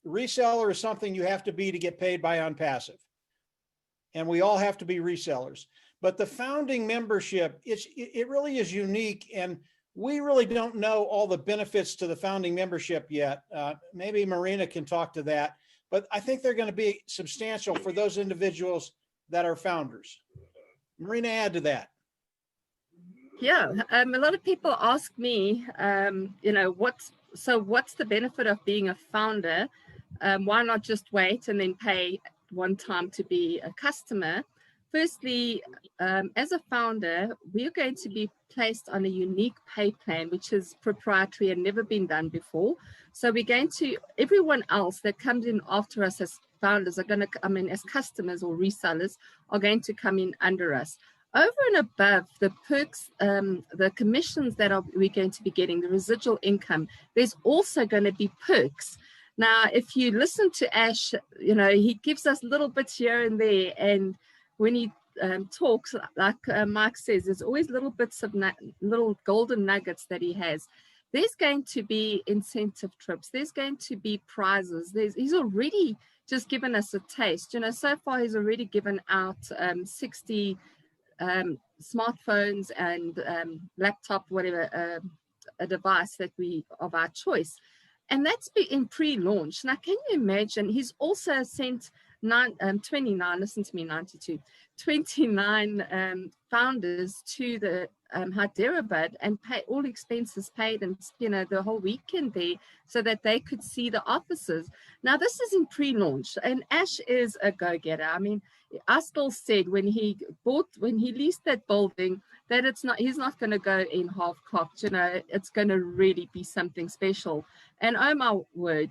Reseller is something you have to be to get paid by Onpassive. And we all have to be resellers. But the founding membership, it really is unique, and we really don't know all the benefits to the founding membership yet. Maybe Marina can talk to that, but I think they're going to be substantial for those individuals that are founders. Marina, add to that. Yeah, a lot of people ask me, what's the benefit of being a founder? Why not just wait and then pay one time to be a customer? Firstly, as a founder, we're going to be placed on a unique pay plan, which is proprietary and never been done before. So we're going to, everyone else that comes in after us as founders are going to come in as customers or resellers are going to come in under us. Over and above the perks, the commissions that we're going to be getting, the residual income, there's also going to be perks. Now, if you listen to Ash, he gives us little bits here and there. And when he talks, like Mike says, there's always little bits of little golden nuggets that he has. There's going to be incentive trips. There's going to be prizes. He's already just given us a taste. So far he's already given out 60 smartphones and laptop, whatever, a device that of our choice. And that's in pre-launch. Now, can you imagine? He's also sent 29, listen to me, 92, 29 founders to the Hyderabad and pay all expenses paid and, the whole weekend there so that they could see the offices. Now, this is in pre-launch, and Ash is a go-getter. I mean, I still said when he leased that building, that he's not going to go in half-cocked, it's going to really be something special. And oh my word,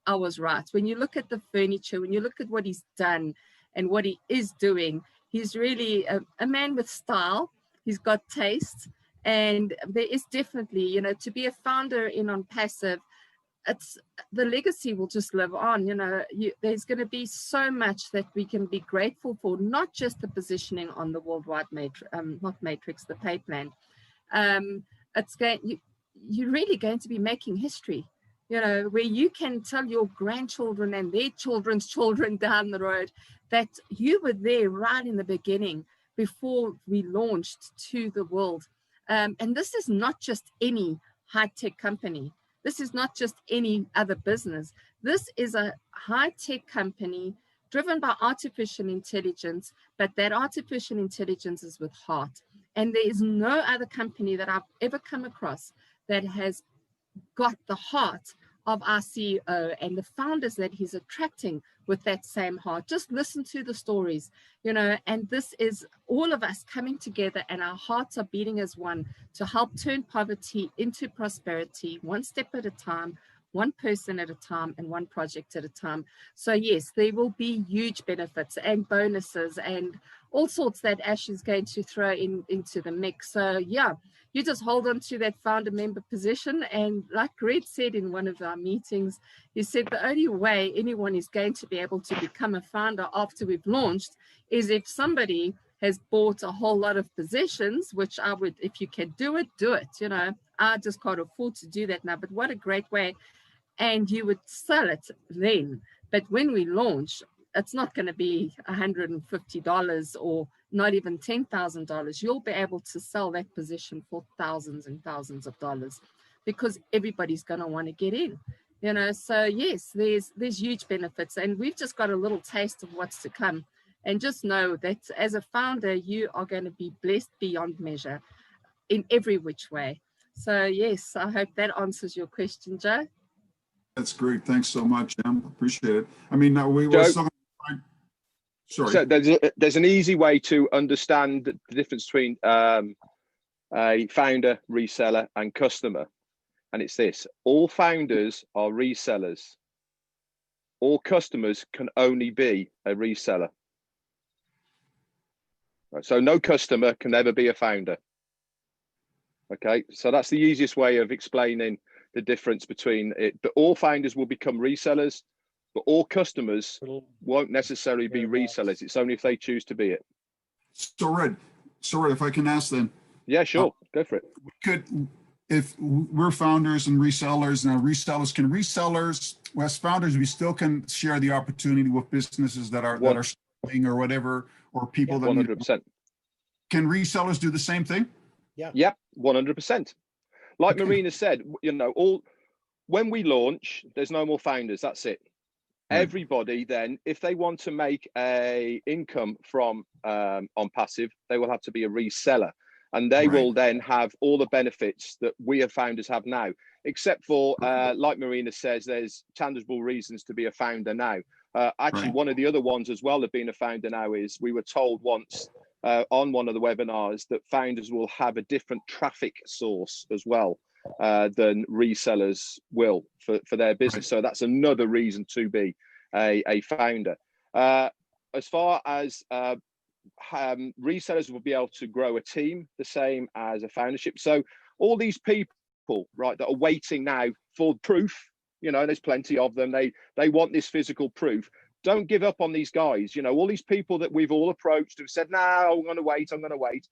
I was right. When you look at the furniture, when you look at what he's done and what he is doing, he's really a man with style. He's got taste, and there is definitely, to be a founder in Onpassive, the legacy will just live on. There's going to be so much that we can be grateful for, not just the positioning on the worldwide matrix, the pay plan. You're really going to be making history, where you can tell your grandchildren and their children's children down the road that you were there right in the beginning before we launched to the world. And this is not just any high-tech company. This is not just any other business. This is a high-tech company driven by artificial intelligence, but that artificial intelligence is with heart. And there is no other company that I've ever come across that has got the heart of our CEO and the founders that he's attracting with that same heart. Just listen to the stories, you know, and this is all of us coming together, and our hearts are beating as one to help turn poverty into prosperity, one step at a time, one person at a time, and one project at a time. So yes, there will be huge benefits and bonuses and all sorts that Ash is going to throw into the mix. So yeah, you just hold on to that founder member position. And like Red said in one of our meetings, he said the only way anyone is going to be able to become a founder after we've launched is if somebody has bought a whole lot of possessions, which I would, if you can do it, do it. You know, I just can't afford to do that now, but what a great way. And you would sell it then. But when we launch, it's not going to be $150 or not even $10,000. You'll be able to sell that position for thousands and thousands of dollars because everybody's going to want to get in. You know, so yes, there's huge benefits, and we've just got a little taste of what's to come. And just know that as a founder, you are going to be blessed beyond measure in every which way. So yes, I hope that answers your question, Joe. That's great. Thanks so much, Em. Appreciate it. I mean, we Joe, were so. Sorry. So there's an easy way to understand the difference between a founder, reseller, and customer, and it's this: all founders are resellers. All customers can only be a reseller. Right, so no customer can ever be a founder. Okay, so that's the easiest way of explaining the difference between it. But all founders will become resellers, but all customers won't necessarily be resellers. It's only if they choose to be it. So Red, if I can ask then. Yeah, sure. Go for it. If we're founders and resellers, now as founders, we still can share the opportunity with businesses that are struggling or whatever, or people that 100%. Can resellers do the same thing? Yeah. Yep, 100%. Like Marina said, you know, when we launch, there's no more founders. That's it. Right. Everybody then, if they want to make a income from Onpassive, they will have to be a reseller, and they will then have all the benefits that we as founders have now, except for, like Marina says, there's tangible reasons to be a founder now. Actually, one of the other ones as well of being a founder now is we were told once on one of the webinars that founders will have a different traffic source as well than resellers will for their business. So that's another reason to be a founder. As far as resellers will be able to grow a team the same as a foundership. So all these people, right, that are waiting now for proof, you know, there's plenty of them. They want this physical proof. Don't give up on these guys. You know, all these people that we've all approached have said, "No, I'm going to wait. I'm going to wait."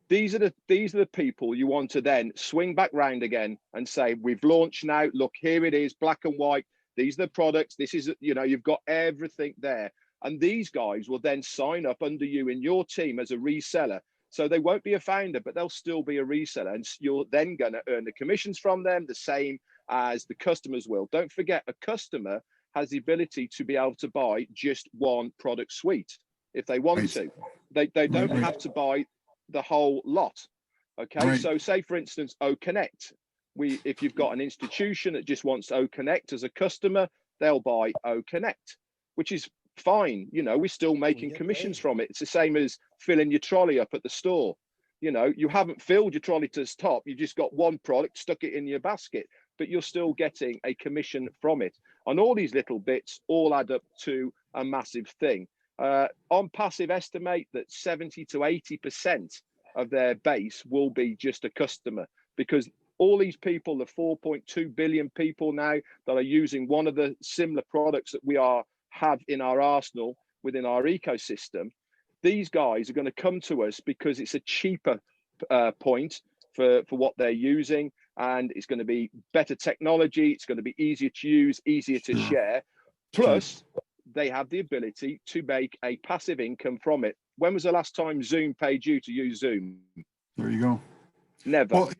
These are the people you want to then swing back round again and say, "We've launched now. Look, here it is, black and white. These are the products. This is, you know, you've got everything there." And these guys will then sign up under you in your team as a reseller. So they won't be a founder, but they'll still be a reseller. And you're then going to earn the commissions from them the same as the customers will. Don't forget, a customer has the ability to be able to buy just one product suite if they want to. They don't have to buy the whole lot. Okay, so say for instance, OConnect. If you've got an institution that just wants OConnect as a customer, they'll buy OConnect, which is fine. You know, we're still making commissions from it. It's the same as filling your trolley up at the store. You know, you haven't filled your trolley to the top. You just got one product, stuck it in your basket, but you're still getting a commission from it. And all these little bits all add up to a massive thing. Onpassive estimate that 70 to 80% of their base will be just a customer, because all these people, the 4.2 billion people now that are using one of the similar products that we have in our arsenal within our ecosystem, these guys are going to come to us because it's a cheaper point for what they're using, and it's going to be better technology. It's going to be easier to use, easier to share. Plus, they have the ability to make a passive income from it. When was the last time Zoom paid you to use Zoom? There you go. Never. Well,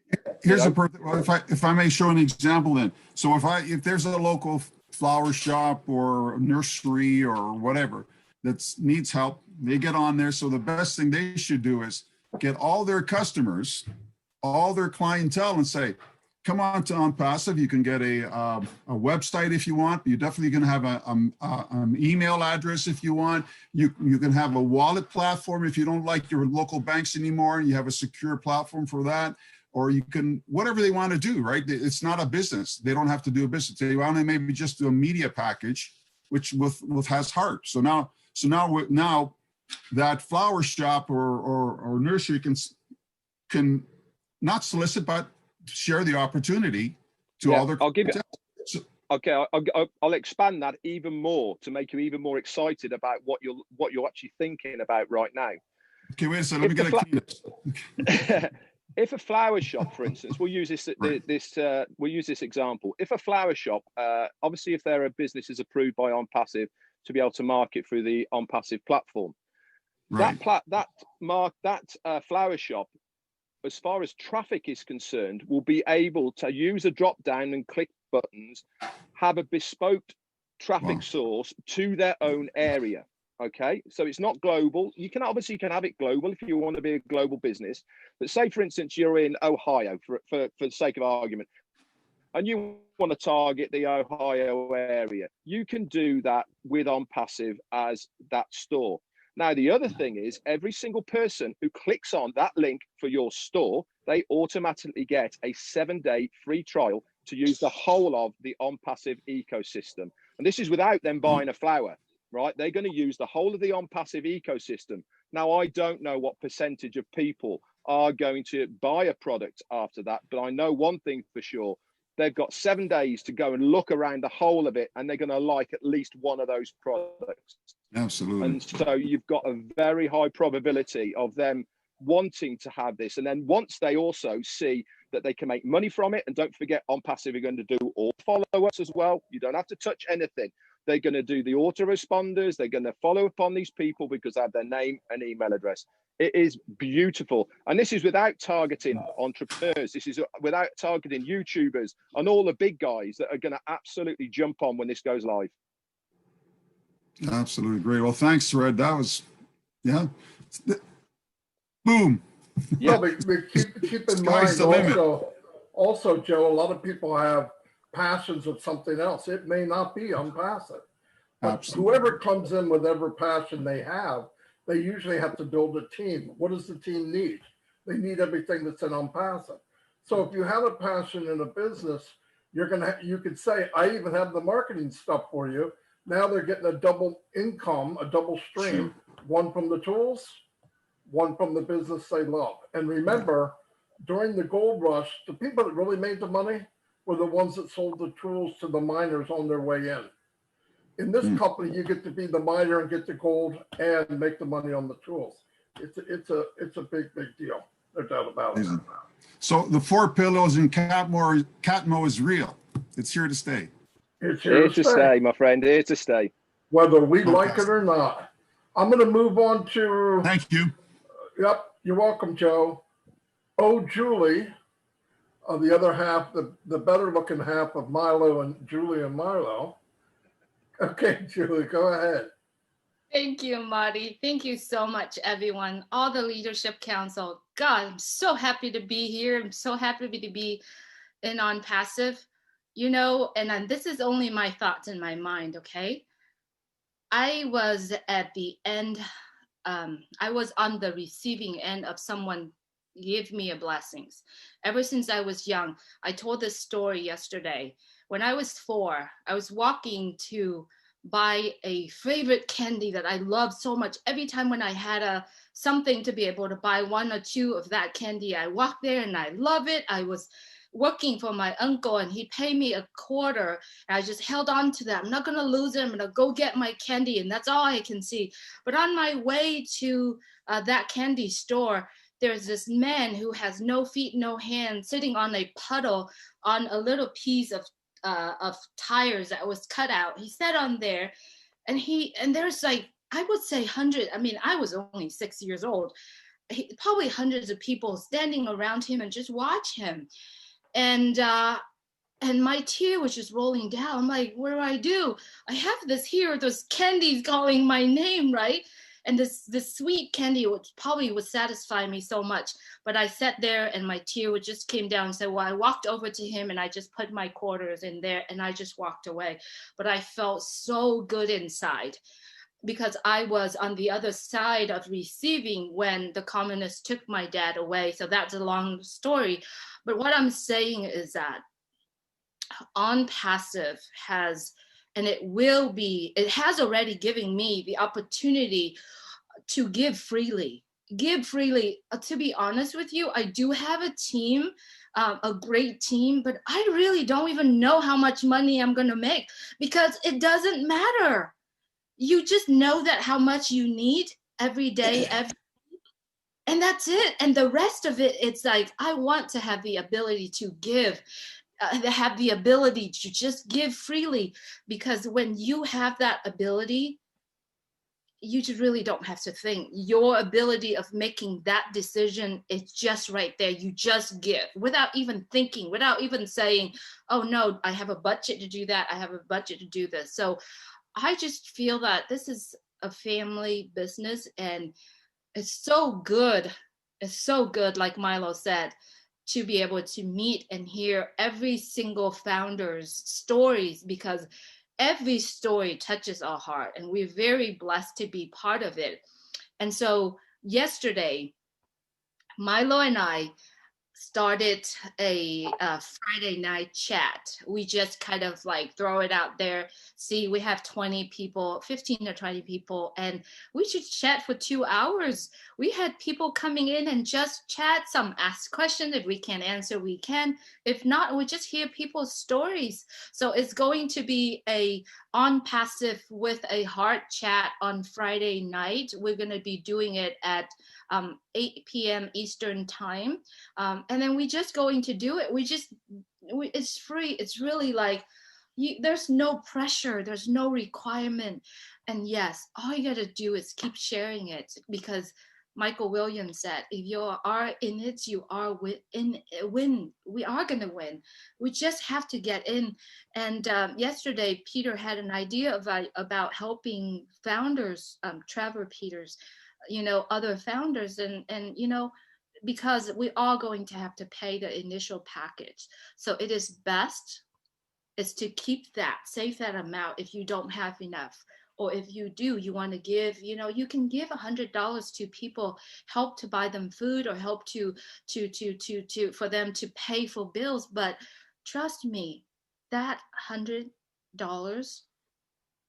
here's if I may show an example then. So if there's a local flower shop or nursery or whatever that needs help, they get on there. So the best thing they should do is get all their customers, all their clientele, and say, come on to Onpassive. You can get a website if you want. You're definitely going to have an email address if you want. You can have a wallet platform if you don't like your local banks anymore. You have a secure platform for that. Or you can, whatever they want to do, right? It's not a business. They don't have to do a business. They want to maybe just do a media package, which has heart. So now that flower shop or nursery can not solicit, but share the opportunity to all their. I'll give it. Okay, I'll expand that even more to make you even more excited about what you're actually thinking about right now. Okay, wait a second. Let me get a clean. If a flower shop, for instance, we'll use this example. If a flower shop, obviously, if their business is approved by Onpassive to be able to market through the Onpassive platform, right. that flower shop, as far as traffic is concerned, will be able to use a drop down and click buttons, have a bespoke traffic source to their own area. Okay, so it's not global. You can obviously have it global if you want to be a global business. But say, for instance, you're in Ohio, for the sake of argument, and you want to target the Ohio area. You can do that with Onpassive as that store. Now, the other thing is every single person who clicks on that link for your store, they automatically get a 7-day free trial to use the whole of the Onpassive ecosystem. And this is without them buying a flower. Right, they're going to use the whole of the Onpassive ecosystem. Now, I don't know what percentage of people are going to buy a product after that, but I know one thing for sure. They've got 7 days to go and look around the whole of it, and they're going to like at least one of those products. Absolutely. And so you've got a very high probability of them wanting to have this. And then once they also see that they can make money from it, and don't forget, Onpassive are going to do all follow-ups as well. You don't have to touch anything. They're going to do the autoresponders. They're going to follow up on these people because they have their name and email address. It is beautiful. And this is without targeting entrepreneurs. This is without targeting YouTubers and all the big guys that are going to absolutely jump on when this goes live. Absolutely great. Well, thanks, Red. That was, yeah. Boom. Yeah, but keep in mind also, Joe, a lot of people have passions of something else. It may not be Onpassive. But whoever comes in with whatever passion they have, they usually have to build a team. What does the team need? They need everything that's in Onpassive. So if you have a passion in a business, you could say, I even have the marketing stuff for you. Now they're getting a double income, a double stream, one from the tools, one from the business they love. And remember, during the gold rush, the people that really made the money were the ones that sold the tools to the miners on their way in. In this company, you get to be the miner and get the gold and make the money on the tools. It's a big deal. No doubt about it. So the 4 pillows and Catmo is real. It's here to stay. It's here to stay, my friend. Here to stay. Whether we like it or not. I'm going to move on to. Thank you. Yep, you're welcome, Joe. Oh, Julie. The other half, the better looking half of Milo and Julie and Milo. Okay, Julie, go ahead. Thank you, Marty. Thank you so much, everyone. All the Leadership Council. God, I'm so happy to be here. I'm so happy to be in Onpassive. You know, and this is only my thoughts in my mind, okay? I was at the end, I was on the receiving end of someone give me a blessings. Ever since I was young, I told this story yesterday. When I was 4, I was walking to buy a favorite candy that I loved so much. Every time when I had something to be able to buy 1 or 2 of that candy, I walked there and I love it. I was working for my uncle and he paid me a quarter. And I just held on to that. I'm not going to lose it. I'm going to go get my candy. And that's all I can see. But on my way to that candy store, there's this man who has no feet, no hands, sitting on a puddle on a little piece of tires that was cut out. He sat on there, and there's like, I would say 100. I mean, I was only 6 years old. Probably hundreds of people standing around him and just watch him, and my tear was just rolling down. I'm like, what do? I have this here, those candies calling my name, right? And this sweet candy would satisfy me so much. But I sat there and my tear just came down and said, well, I walked over to him and I just put my quarters in there and I just walked away. But I felt so good inside, because I was on the other side of receiving when the communists took my dad away. So that's a long story. But what I'm saying is that Onpassive has, and it has already given me the opportunity to give freely. To be honest with you, I do have a team, a great team, but I really don't even know how much money I'm going to make, because it doesn't matter. You just know that how much you need every day, and that's it. And the rest of it, it's like, I want to have the ability to give, have the ability to just give freely, because when you have that ability, you just really don't have to think. Your ability of making that decision is just right there. You just give without even thinking, without even saying, oh no, I have a budget to do that, I have a budget to do this. So I just feel that this is a family business, and it's so good. It's so good, like Milo said, to be able to meet and hear every single founder's stories, because every story touches our heart, and we're very blessed to be part of it. And so yesterday, Milo and I started a Friday night chat. We just kind of like throw it out there. See, we have 20 people, 15 or 20 people, and we should chat for 2 hours. We had people coming in and just chat, some ask questions. If we can't answer, we can. If not, we just hear people's stories. So it's going to be a Onpassive with a heart chat on Friday night. We're going to be doing it at 8 p.m. Eastern time. And then we just going to do it. It's free. It's really like, there's no pressure. There's no requirement. And yes, all you got to do is keep sharing it, because Michael Williams said, if you are in it, you are win. We are going to win. We just have to get in. And yesterday, Peter had an idea about helping founders, Trevor Peters, other founders, and because we're all going to have to pay the initial package. So it is best is to keep that, save that amount if you don't have enough. Or if you do, you want to give, you can give $100 to people, help to buy them food, or help for them to pay for bills. But trust me, that $100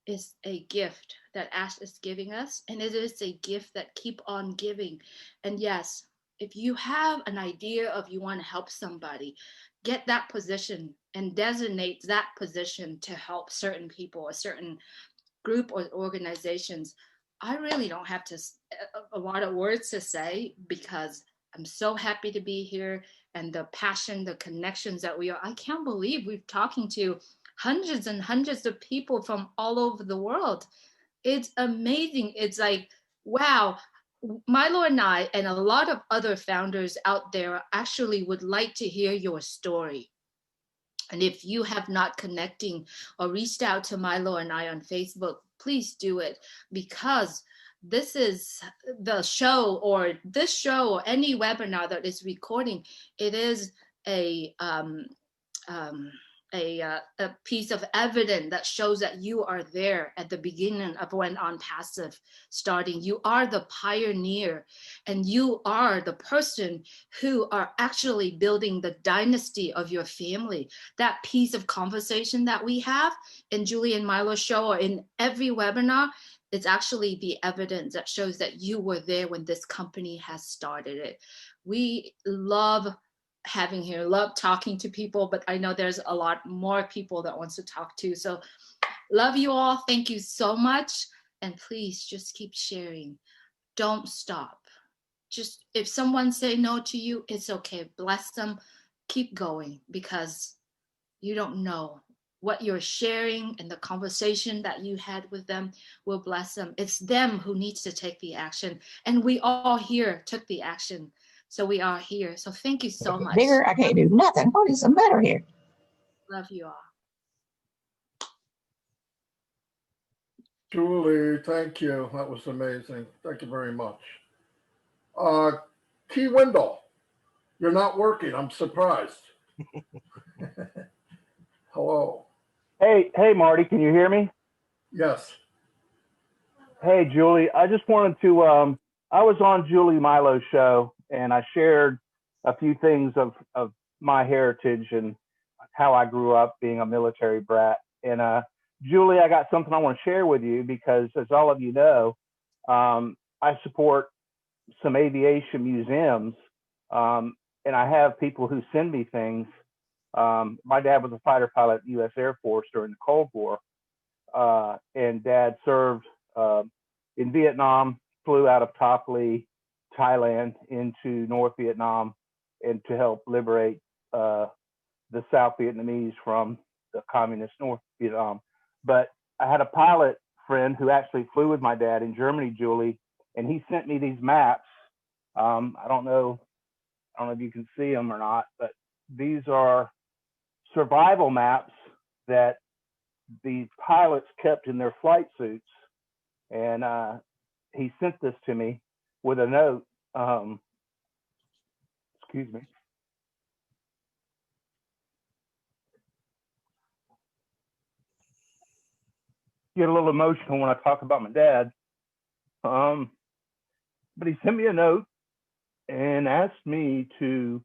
is a gift that Ash is giving us, and it is a gift that keep on giving. And yes, if you have an idea of you want to help somebody, get that position and designate that position to help certain people, a certain group or organizations. I really don't have a lot of words to say, because I'm so happy to be here, and the passion, the connections that I can't believe we're talking to hundreds and hundreds of people from all over the world. It's amazing. It's like, wow, Milo and I and a lot of other founders out there actually would like to hear your story. And if you have not connecting or reached out to Milo and I on Facebook, please do it, because this is the show, or this show, or any webinar that is recording, it is a piece of evidence that shows that you are there at the beginning of when Onpassive starting. You are the pioneer, and you are the person who are actually building the dynasty of your family. That piece of conversation that we have in Julie and Milo's show, or in every webinar, it's actually the evidence that shows that you were there when this company has started it. We love having here, love talking to people, but I know there's a lot more people that wants to talk to. So love you all. Thank you so much. And please just keep sharing. Don't stop. Just if someone say no to you, it's okay. Bless them. Keep going, because you don't know what you're sharing, and the conversation that you had with them will bless them. It's them who needs to take the action. And we all here took the action. So we are here. So thank you so much. Bigger, I can't do nothing. What is the matter here? Love you all. Julie, thank you. That was amazing. Thank you very much. Key Wendell, you're not working. I'm surprised. Hello. Hey, Marty, can you hear me? Yes. Hey, Julie, I just wanted to, I was on Julie Milo's show and I shared a few things of my heritage and how I grew up being a military brat. And Julie, I got something I want to share with you because, as all of you know, I support some aviation museums, and I have people who send me things. My dad was a fighter pilot in the U.S. Air Force during the Cold War, and Dad served in Vietnam, flew out of Top Lee, Thailand, into North Vietnam, and to help liberate the South Vietnamese from the communist North Vietnam. But I had a pilot friend who actually flew with my dad in Germany, Julie, and he sent me these maps. I don't know if you can see them or not, but these are survival maps that the pilots kept in their flight suits. And he sent this to me with a note. Excuse me. Get a little emotional when I talk about my dad. But he sent me a note and asked me to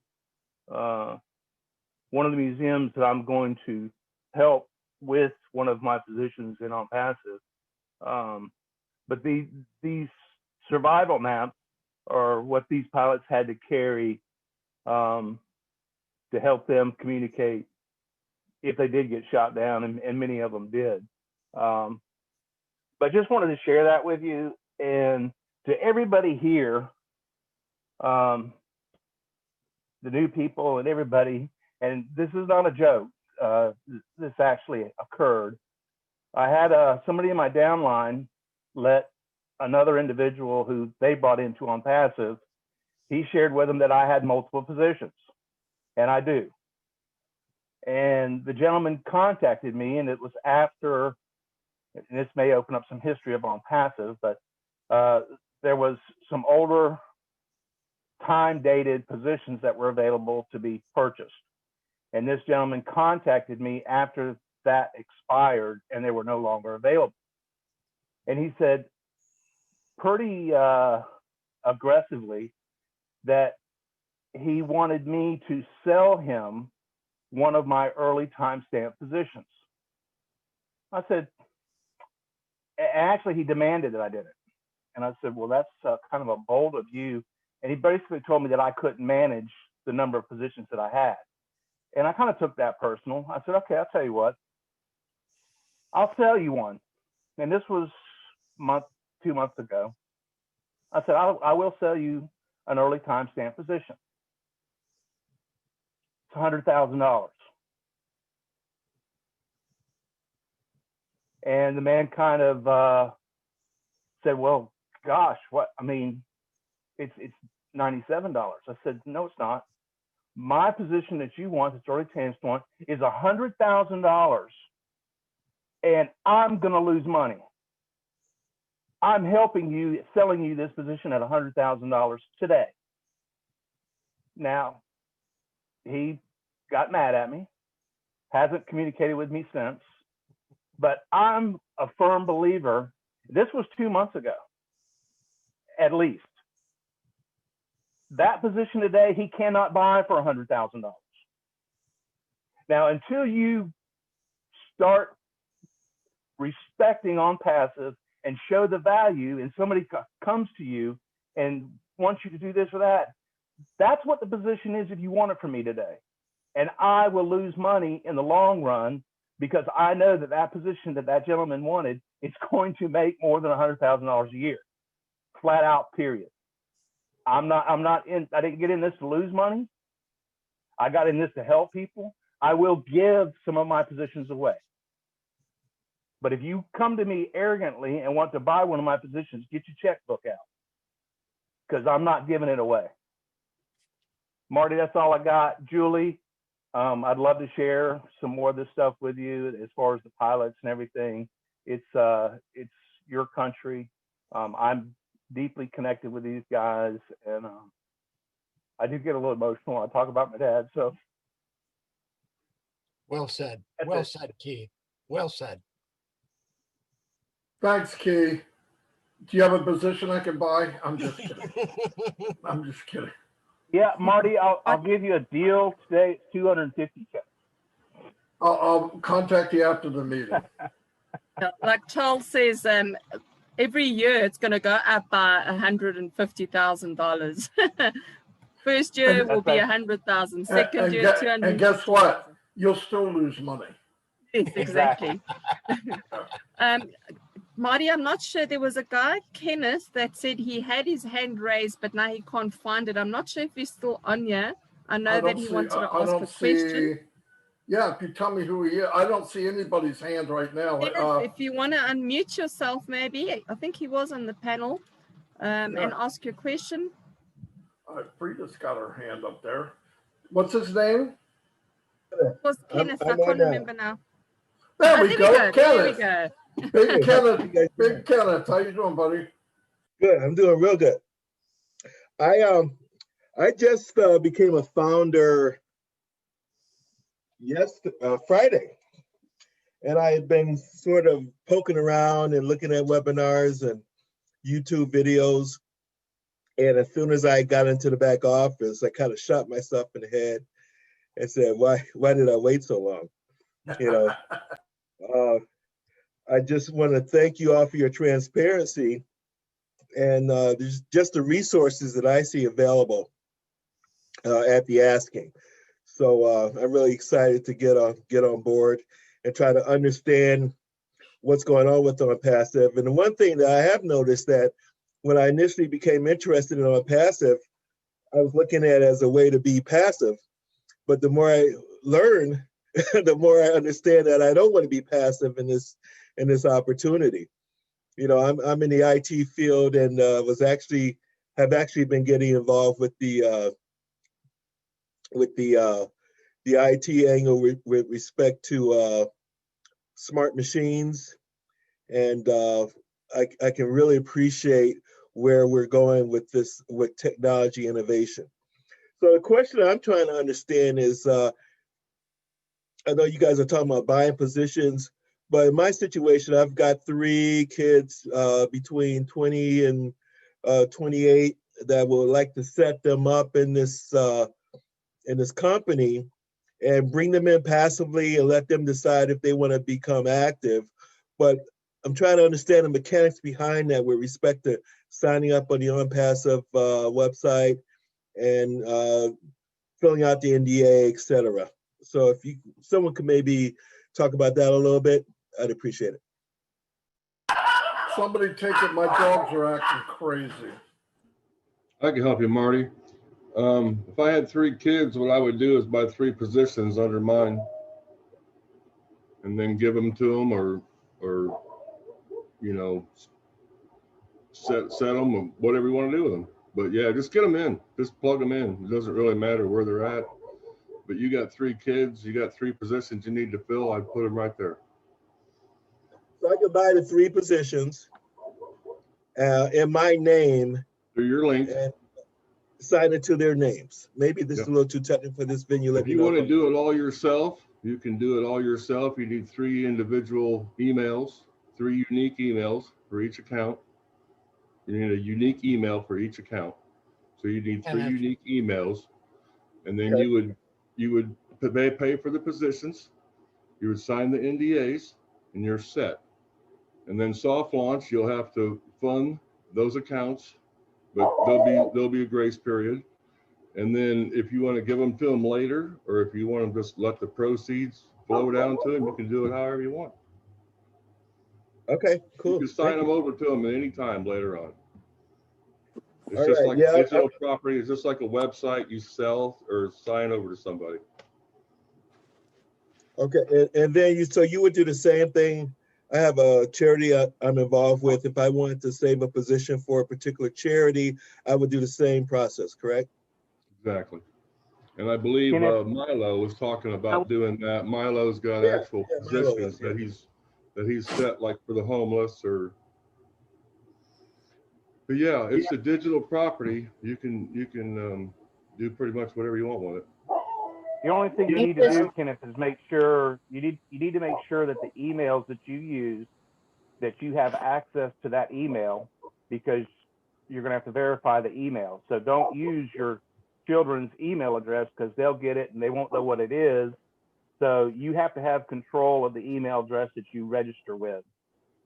one of the museums that I'm going to help with one of my positions in Onpassive. But these survival maps are what these pilots had to carry to help them communicate if they did get shot down, and many of them did. But just wanted to share that with you, and to everybody here, the new people and everybody, and this is not a joke, this actually occurred. I had somebody in my downline let another individual who they brought into Onpassive, he shared with them that I had multiple positions, and I do. And the gentleman contacted me, and it was after, and this may open up some history of Onpassive, but there was some older time-dated positions that were available to be purchased. And this gentleman contacted me after that expired and they were no longer available. And he said pretty aggressively that he wanted me to sell him one of my early timestamp positions. I said, actually, he demanded that I did it. And I said, well, that's kind of a bold of you. And he basically told me that I couldn't manage the number of positions that I had. And I kind of took that personal. I said, okay, I'll tell you what, I'll sell you one. And this was 2 months ago. I said, I will sell you an early timestamp position. It's $100,000. And the man kind of said, well, gosh, what, I mean, it's $97. I said, no, it's not. My position that you want, that's early timestamp, is $100,000, and I'm going to lose money. I'm helping you, selling you this position at $100,000 today. Now, he got mad at me, hasn't communicated with me since, but I'm a firm believer. This was 2 months ago, at least. That position today, he cannot buy for $100,000. Now, until you start respecting Onpassive and show the value, and somebody comes to you and wants you to do this or that, that's what the position is if you want it from me today. And I will lose money in the long run because I know that that position that that gentleman wanted is going to make more than $100,000 a year, flat out, period. I didn't get in this to lose money. I got in this to help people. I will give some of my positions away. But if you come to me arrogantly and want to buy one of my positions, get your checkbook out, because I'm not giving it away. Marty, that's all I got. Julie, I'd love to share some more of this stuff with you as far as the pilots and everything. It's your country. I'm deeply connected with these guys, and I do get a little emotional when I talk about my dad. So, well said. That's Well it. said, Key. Well said. Thanks, Key. Do you have a position I can buy? I'm just kidding. I'm just kidding. Yeah, Marty, I'll give you a deal today. It's $250K. I'll contact you after the meeting. Yeah, like Charles says, every year it's going to go up by $150,000. First year will be 100,000. Second year, 200. And guess what? You'll still lose money. Yes, exactly. Marty, I'm not sure. There was a guy, Kenneth, that said he had his hand raised, but now he can't find it. I'm not sure if he's still on here. I know that he wanted to ask a question. Yeah, if you tell me who he is. I don't see anybody's hand right now. Kenneth, if you want to unmute yourself, maybe. I think he was on the panel, and ask your question. Frida's got her hand up there. What's his name? It was Kenneth. I can't remember now. There we go. There we Kenneth. go. Big Kenneth. Big Kenneth. How you doing, buddy? Good. I'm doing real good. I just became a founder Friday, and I had been sort of poking around and looking at webinars and YouTube videos. And as soon as I got into the back office, I kind of shot myself in the head and said, "Why did I wait so long?" You know. I just want to thank you all for your transparency and just the resources that I see available at the asking. So I'm really excited to get on board and try to understand what's going on with Onpassive. And the one thing that I have noticed that when I initially became interested in Onpassive, I was looking at it as a way to be passive. But the more I learn, the more I understand that I don't want to be passive in this opportunity. You know, I'm in the IT field and have actually been getting involved with the IT angle with respect to smart machines, and I can really appreciate where we're going with technology innovation. So the question I'm trying to understand is, I know you guys are talking about buying positions, but in my situation, I've got 3 kids between 20 and 28 that would like to set them up in this company and bring them in passively and let them decide if they want to become active. But I'm trying to understand the mechanics behind that with respect to signing up on the Onpassive website and filling out the NDA, et cetera. So if someone could maybe talk about that a little bit, I'd appreciate it. Somebody take it. My dogs are acting crazy. I can help you, Marty. If I had 3 kids, what I would do is buy 3 positions under mine and then give them to them or you know, set them or whatever you want to do with them. But yeah, just get them in, just plug them in. It doesn't really matter where they're at. But you got 3 kids, you got 3 positions you need to fill, I'd put them right there. So I could buy the 3 positions in my name. Through your link. And sign it to their names. Maybe this is a little too technical for this venue. If you want to do it all yourself, you can do it all yourself. You need 3 individual emails, 3 unique emails for each account. You need a unique email for each account. So you need 3 unique emails, and then you would pay for the positions. You would sign the NDAs, and you're set. And then soft launch, you'll have to fund those accounts, but there'll be a grace period. And then if you want to give them to them later, or if you want to just let the proceeds flow down to them, you can do it however you want. Okay, cool. You can sign them over to them at any time later on. It's just like digital property. It's just like a website you sell or sign over to somebody. Okay, and then you would do the same thing. I have a charity I'm involved with. If I wanted to save a position for a particular charity, I would do the same process, correct? Exactly. And I believe Milo was talking about doing that. Milo's got actual positions that he's set, like for the homeless or But yeah, it's a digital property. You can do pretty much whatever you want with it. The only thing you need to do, Kenneth, is make sure you need to make sure that the emails that you use, that you have access to that email, because you're going to have to verify the email. So don't use your children's email address, because they'll get it and they won't know what it is. So you have to have control of the email address that you register with.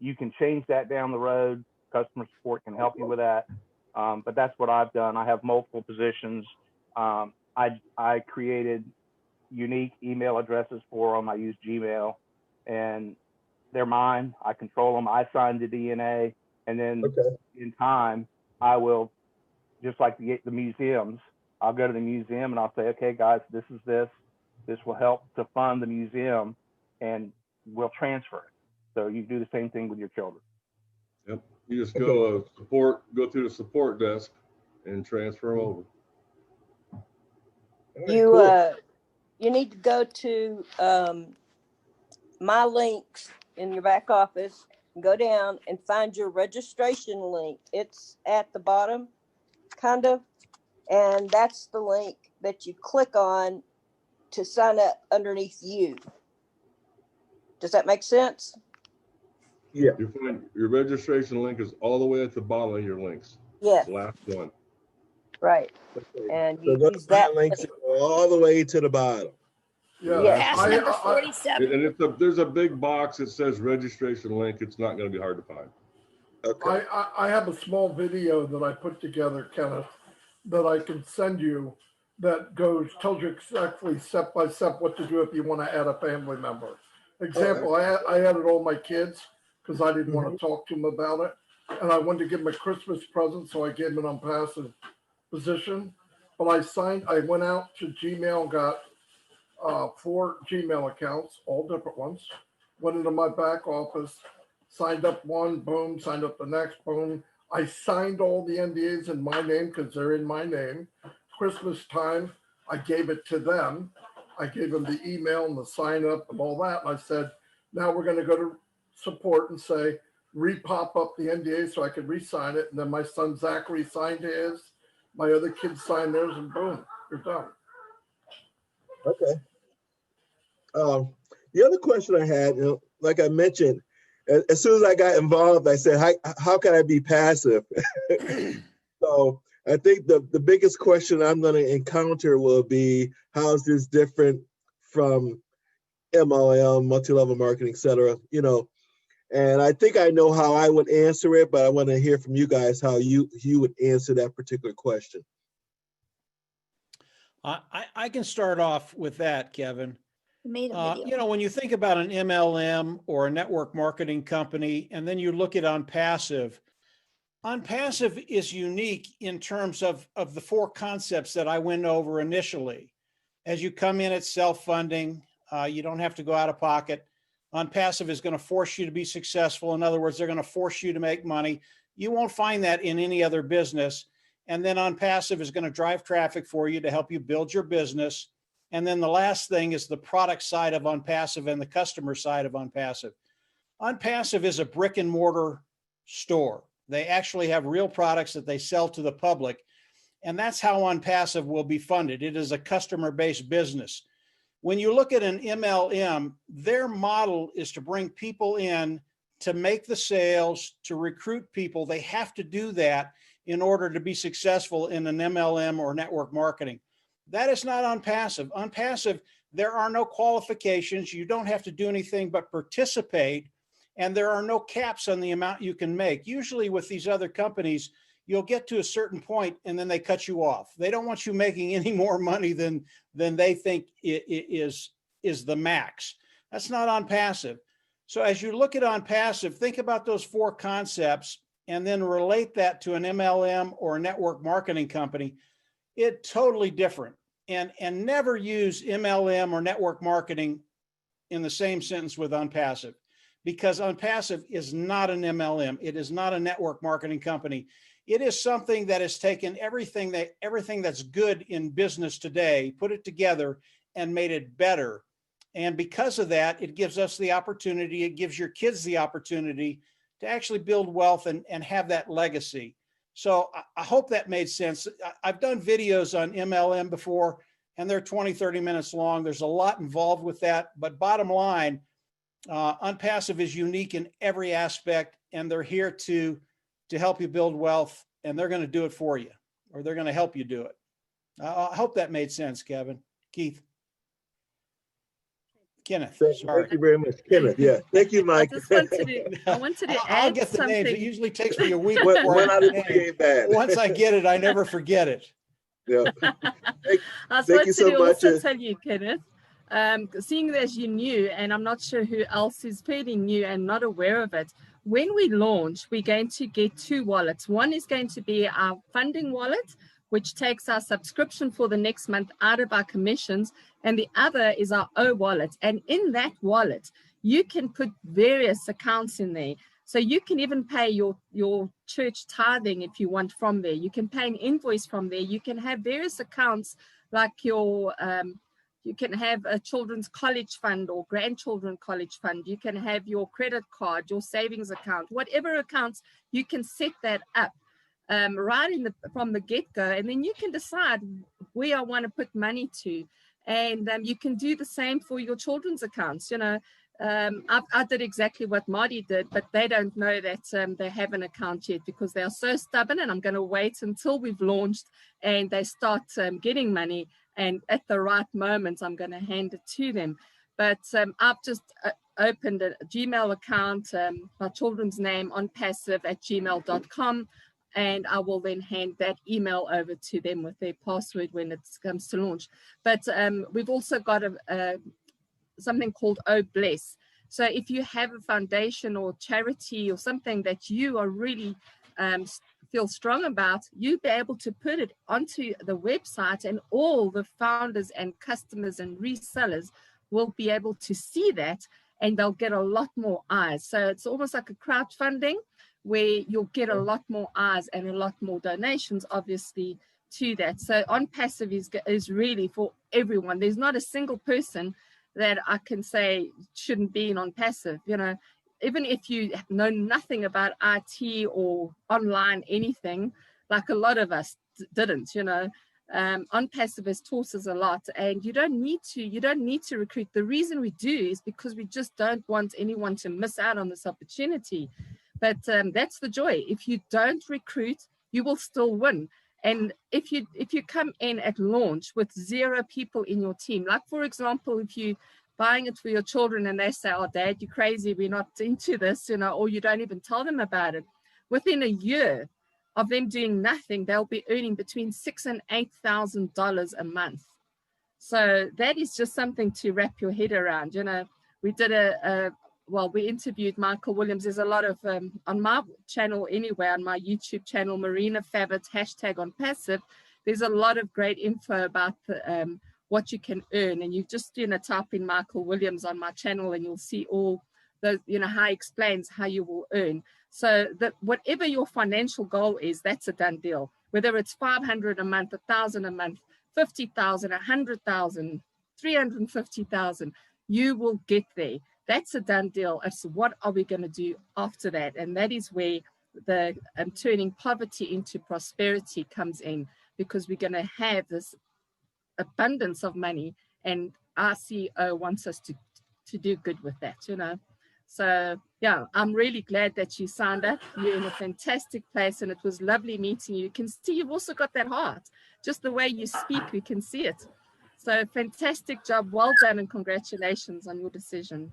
You can change that down the road. Customer support can help you with that. But that's what I've done. I have multiple positions. I created unique email addresses for them. I use Gmail, and they're mine. I control them. I sign the DNA, and then in time, I will, just like the museums, I'll go to the museum and I'll say, okay, guys, this is this. This will help to fund the museum, and we'll transfer it. So you do the same thing with your children. Yep. You just go through the support desk and transfer them over. You need to go to my links in your back office, go down and find your registration link. It's at the bottom, kind of, and that's the link that you click on to sign up underneath you. Does that make sense? Yeah. Your registration link is all the way at the bottom of your links. Yes. Last one. Right. And So you go use to my that links and go all the way to the bottom. Yes. And there's a big box that says registration link. It's not going to be hard to find. Okay. I have a small video that I put together, Kenneth, that I can send you that tells you exactly step by step what to do if you want to add a family member. Example, I added all my kids because I didn't want to talk to them about it. And I wanted to give them a Christmas present, so I gave them an Onpassive position. But I went out to Gmail, got 4 Gmail accounts, all different ones. Went into my back office, signed up one, boom, signed up the next, boom. I signed all the NDAs in my name because they're in my name. Christmas time, I gave it to them. I gave them the email and the sign up and all that. And I said, now we're going to go to support and say, re-pop up the NDA so I could re-sign it. And then my son Zachary signed his, my other kids signed theirs, and boom, you're done. Okay. The other question I had, like I mentioned, as soon as I got involved, I said, how can I be passive? So I think the biggest question I'm going to encounter will be, how is this different from MLM, multi-level marketing, et cetera, and I think I know how I would answer it, but I want to hear from you guys how you would answer that particular question. I can start off with that, Kevin. Made a video. When you think about an MLM or a network marketing company, and then you look at Onpassive, Onpassive is unique in terms of the 4 concepts that I went over initially. As you come in, it's self-funding. You don't have to go out of pocket. Onpassive is going to force you to be successful. In other words, they're going to force you to make money. You won't find that in any other business. And then Onpassive is going to drive traffic for you to help you build your business. And then the last thing is the product side of Onpassive and the customer side of Onpassive. Onpassive is a brick and mortar store. They actually have real products that they sell to the public. And that's how Onpassive will be funded. It is a customer-based business. When you look at an MLM, their model is to bring people in to make the sales, to recruit people. They have to do that in order to be successful in an MLM or network marketing. That is not Onpassive. Onpassive, there are no qualifications. You don't have to do anything but participate, and there are no caps on the amount you can make. Usually with these other companies, you'll get to a certain point and then they cut you off. They don't want you making any more money than they think is the max. That's not Onpassive. So as you look at Onpassive, think about those 4 concepts and then relate that to an MLM or a network marketing company. It's totally different. And never use MLM or network marketing in the same sentence with Onpassive, because Onpassive is not an MLM. It is not a network marketing company. It is something that has taken everything that's good in business today, put it together and made it better. And because of that, it gives us the opportunity, it gives your kids the opportunity to actually build wealth and have that legacy. So I hope that made sense. I've done videos on MLM before, and they're 20, 30 minutes long. There's a lot involved with that. But bottom line, Onpassive is unique in every aspect, and they're here to help you build wealth, and they're going to do it for you, or they're going to help you do it. I hope that made sense, Keith. Kenneth, sorry. Thank you very much, Kenneth. Yeah, thank you, Mike. I wanted to I'll add get the something. names. It usually takes me a week. One before I out get of the 3 name. ain't bad. Once I get it, I never forget it. Yeah. I was Thank you so to much. also tell you, Kenneth, seeing as you're new, and I'm not sure who else is fairly new and not aware of it, when we launch, we're going to get 2 wallets. One is going to be our funding wallet, which takes our subscription for the next month out of our commissions, and the other is our O wallet. And in that wallet, you can put various accounts in there. So you can even pay your church tithing if you want from there. You can pay an invoice from there. You can have various accounts like your, you can have a children's college fund or grandchildren college fund. You can have your credit card, your savings account, whatever accounts, you can set that up right from the get-go. And then you can decide where I want to put money to. And you can do the same for your children's accounts. You know, I did exactly what Marty did, but they don't know that they have an account yet because they are so stubborn, and I'm going to wait until we've launched and they start getting money, and at the right moment I'm going to hand it to them. But I've just opened a Gmail account, my children's name, onpassive@gmail.com, and I will then hand that email over to them with their password when it comes to launch. But we've also got something called Oh Bless. So if you have a foundation or charity or something that you are really feel strong about, you'll be able to put it onto the website, and all the founders and customers and resellers will be able to see that, and they'll get a lot more eyes. So it's almost like a crowdfunding where you'll get a lot more eyes and a lot more donations, obviously, to that. So Onpassive is really for everyone. There's not a single person that I can say shouldn't be in Onpassive. You know, even if you know nothing about IT or online anything, like a lot of us didn't, you know, Onpassive has taught us a lot, and you don't need to recruit. The reason we do is because we just don't want anyone to miss out on this opportunity. But that's the joy. If you don't recruit, you will still win. And if you come in at launch with 0 people in your team, like for example, if you're buying it for your children and they say, "Oh, Dad, you're crazy, we're not into this," you know, or you don't even tell them about it, within a year of them doing nothing, they'll be earning between $6,000 and $8,000 a month. So that is just something to wrap your head around. You know, we did we interviewed Michael Williams. There's a lot of, on my channel anyway, on my YouTube channel, Marina Favit, #Onpassive, there's a lot of great info about what you can earn. And you just, you know, type in Michael Williams on my channel and you'll see all the, you know, how he explains how you will earn. So that whatever your financial goal is, that's a done deal. Whether it's 500 a month, 1,000 a month, 50,000, 100,000, 350,000, you will get there. That's a done deal. It's what are we going to do after that? And that is where the turning poverty into prosperity comes in, because we're going to have this abundance of money, and our CEO wants us to do good with that, you know. So yeah, I'm really glad that you signed up. You're in a fantastic place, and it was lovely meeting you. You can see you've also got that heart. Just the way you speak, we can see it. So fantastic job. Well done, and congratulations on your decision.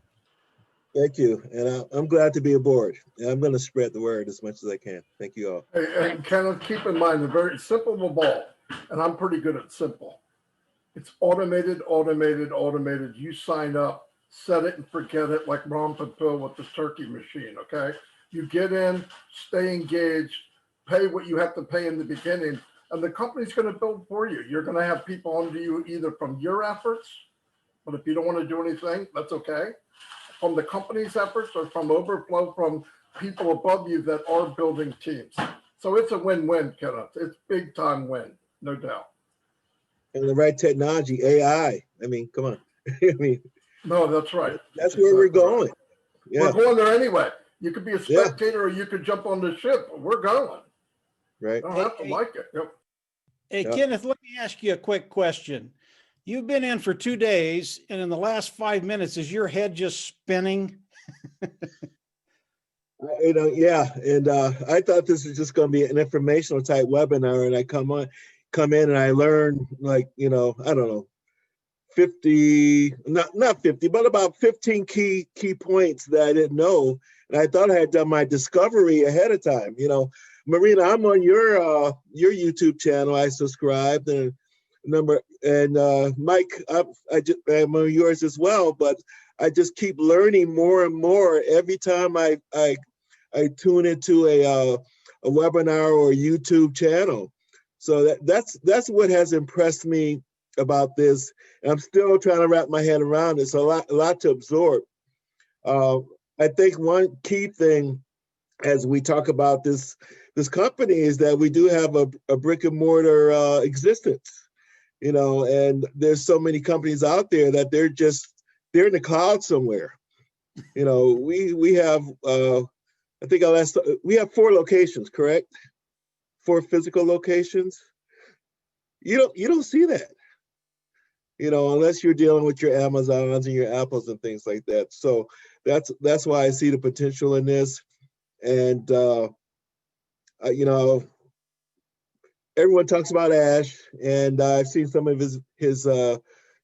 Thank you. And I'm glad to be aboard. And I'm going to spread the word as much as I can. Thank you all. Hey, and Kenneth, keep in mind, the very simple of all, and I'm pretty good at simple. It's automated, automated, automated. You sign up, set it and forget it, like Ron Patil with the turkey machine, okay? You get in, stay engaged, pay what you have to pay in the beginning, and the company's going to build for you. You're going to have people under you either from your efforts, but if you don't want to do anything, that's okay, from the company's efforts or from overflow from people above you that are building teams. So it's a win-win, Kenneth. It's big time win, no doubt. And the right technology, AI. I mean, come on. I mean, no, that's right. That's where we're going. Yeah. We're going there anyway. You could be a spectator or you could jump on the ship. We're going. right? I have to like it. Yep. Hey, Yep. Kenneth, let me ask you a quick question. You've been in for 2 days, and in the last 5 minutes, is your head just spinning? You know, yeah, and I thought this was just going to be an informational type webinar, and I come in, and I learn, like, you know, I don't know, 50, not 50, but about 15 key points that I didn't know, and I thought I had done my discovery ahead of time. You know, Marina, I'm on your YouTube channel. I subscribed, and Mike, I'm on yours as well, but I just keep learning more and more every time I tune into a webinar or a YouTube channel. So that's what has impressed me about this. And I'm still trying to wrap my head around it. It's a lot to absorb. I think one key thing as we talk about this company is that we do have a brick and mortar existence, you know, and there's so many companies out there that they're in the cloud somewhere. You know, we have I think we have 4 locations, correct? 4 physical locations. You don't see that, you know, unless you're dealing with your Amazons and your Apples and things like that. So that's why I see the potential in this. And you know, everyone talks about Ash, and I've seen some of his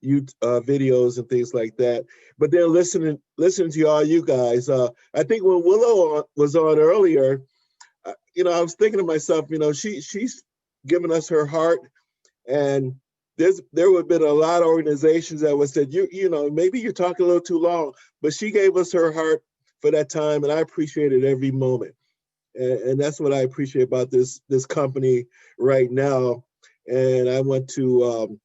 videos and things like that. But then listening to all you guys, I think when Willow was on earlier, you know, I was thinking to myself, you know, she's given us her heart, and there would have been a lot of organizations that would said, you know, maybe you're talking a little too long, but she gave us her heart for that time, and I appreciated every moment. And that's what I appreciate about this company right now. And I want to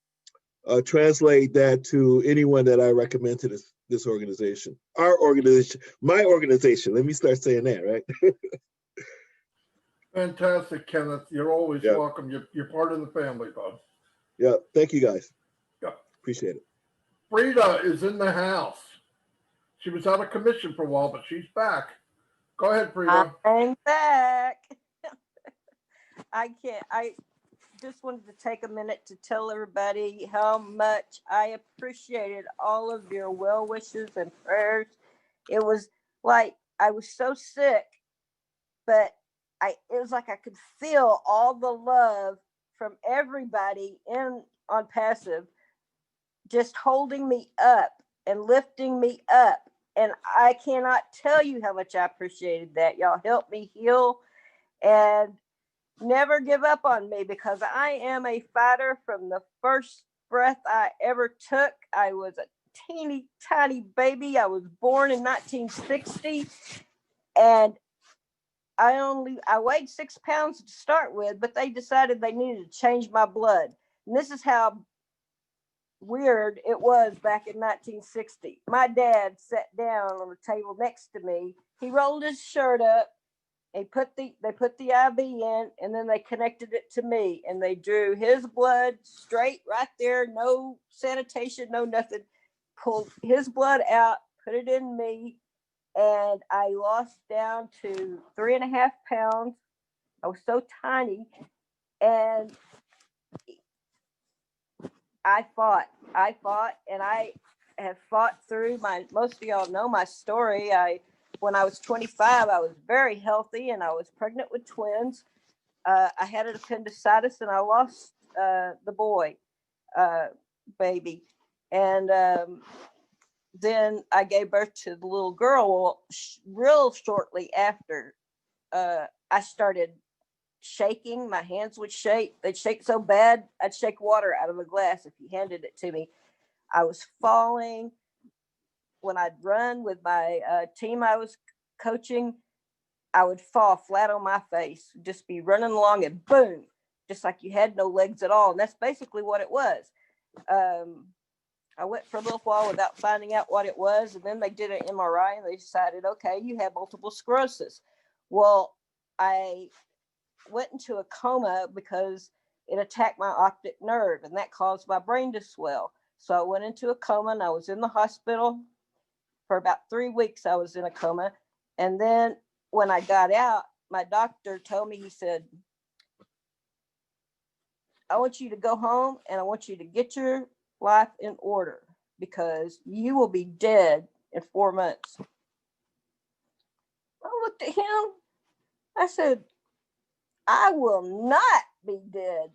translate that to anyone that I recommend to this organization. Our organization, my organization. Let me start saying that, right? Fantastic, Kenneth. You're always Yeah. welcome. You're part of the family, bud. Yeah, thank you guys. Yeah. Appreciate it. Frida is in the house. She was out of commission for a while, but she's back. Go ahead, Frida. I'm back. I just wanted to take a minute to tell everybody how much I appreciated all of your well wishes and prayers. It was like I was so sick, but it was like I could feel all the love from everybody on Passive, just holding me up and lifting me up. And I cannot tell you how much I appreciated that. Y'all helped me heal and never give up on me, because I am a fighter from the first breath I ever took. I was a teeny tiny baby. I was born in 1960, and I weighed 6 pounds to start with, but they decided they needed to change my blood. And this is how weird it was back in 1960. My dad sat down on the table next to me. He rolled his shirt up. They put the IV in, and then they connected it to me, and they drew his blood straight right there, no sanitation, no nothing. Pulled his blood out, put it in me, and I lost down to 3.5 pounds. I was so tiny, and I fought, and I have fought through most of y'all know my story. When I was 25, I was very healthy, and I was pregnant with twins. I had an appendicitis, and I lost the baby. And then I gave birth to the little girl. Well, real shortly after, I started shaking. My hands would shake. They'd shake so bad, I'd shake water out of a glass if you handed it to me. I was falling. When I'd run with my team I was coaching, I would fall flat on my face, just be running along, and boom, just like you had no legs at all. And that's basically what it was. I went for a little while without finding out what it was, and then they did an MRI, and they decided, okay, you have multiple sclerosis. Well, I went into a coma because it attacked my optic nerve, and that caused my brain to swell. So I went into a coma, and I was in the hospital for about 3 weeks. I was in a coma. And then when I got out, my doctor told me, he said, I want you to go home and I want you to get your life in order because you will be dead in 4 months. I looked at him. I said, I will not be dead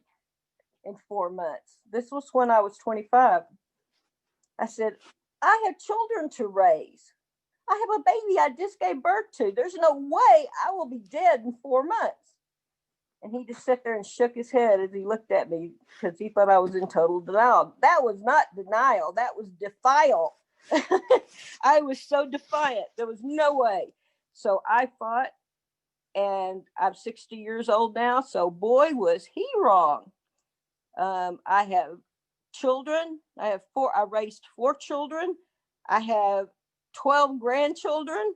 in 4 months. This was when I was 25. I said, I have children to raise. I have a baby I just gave birth to. There's no way I will be dead in 4 months. And he just sat there and shook his head as he looked at me because he thought I was in total denial. That was not denial. That was defial. I was so defiant. There was no way. So I fought, and I'm 60 years old now. So boy, was he wrong. I have children. I have 4. I raised 4 children. I have 12 grandchildren.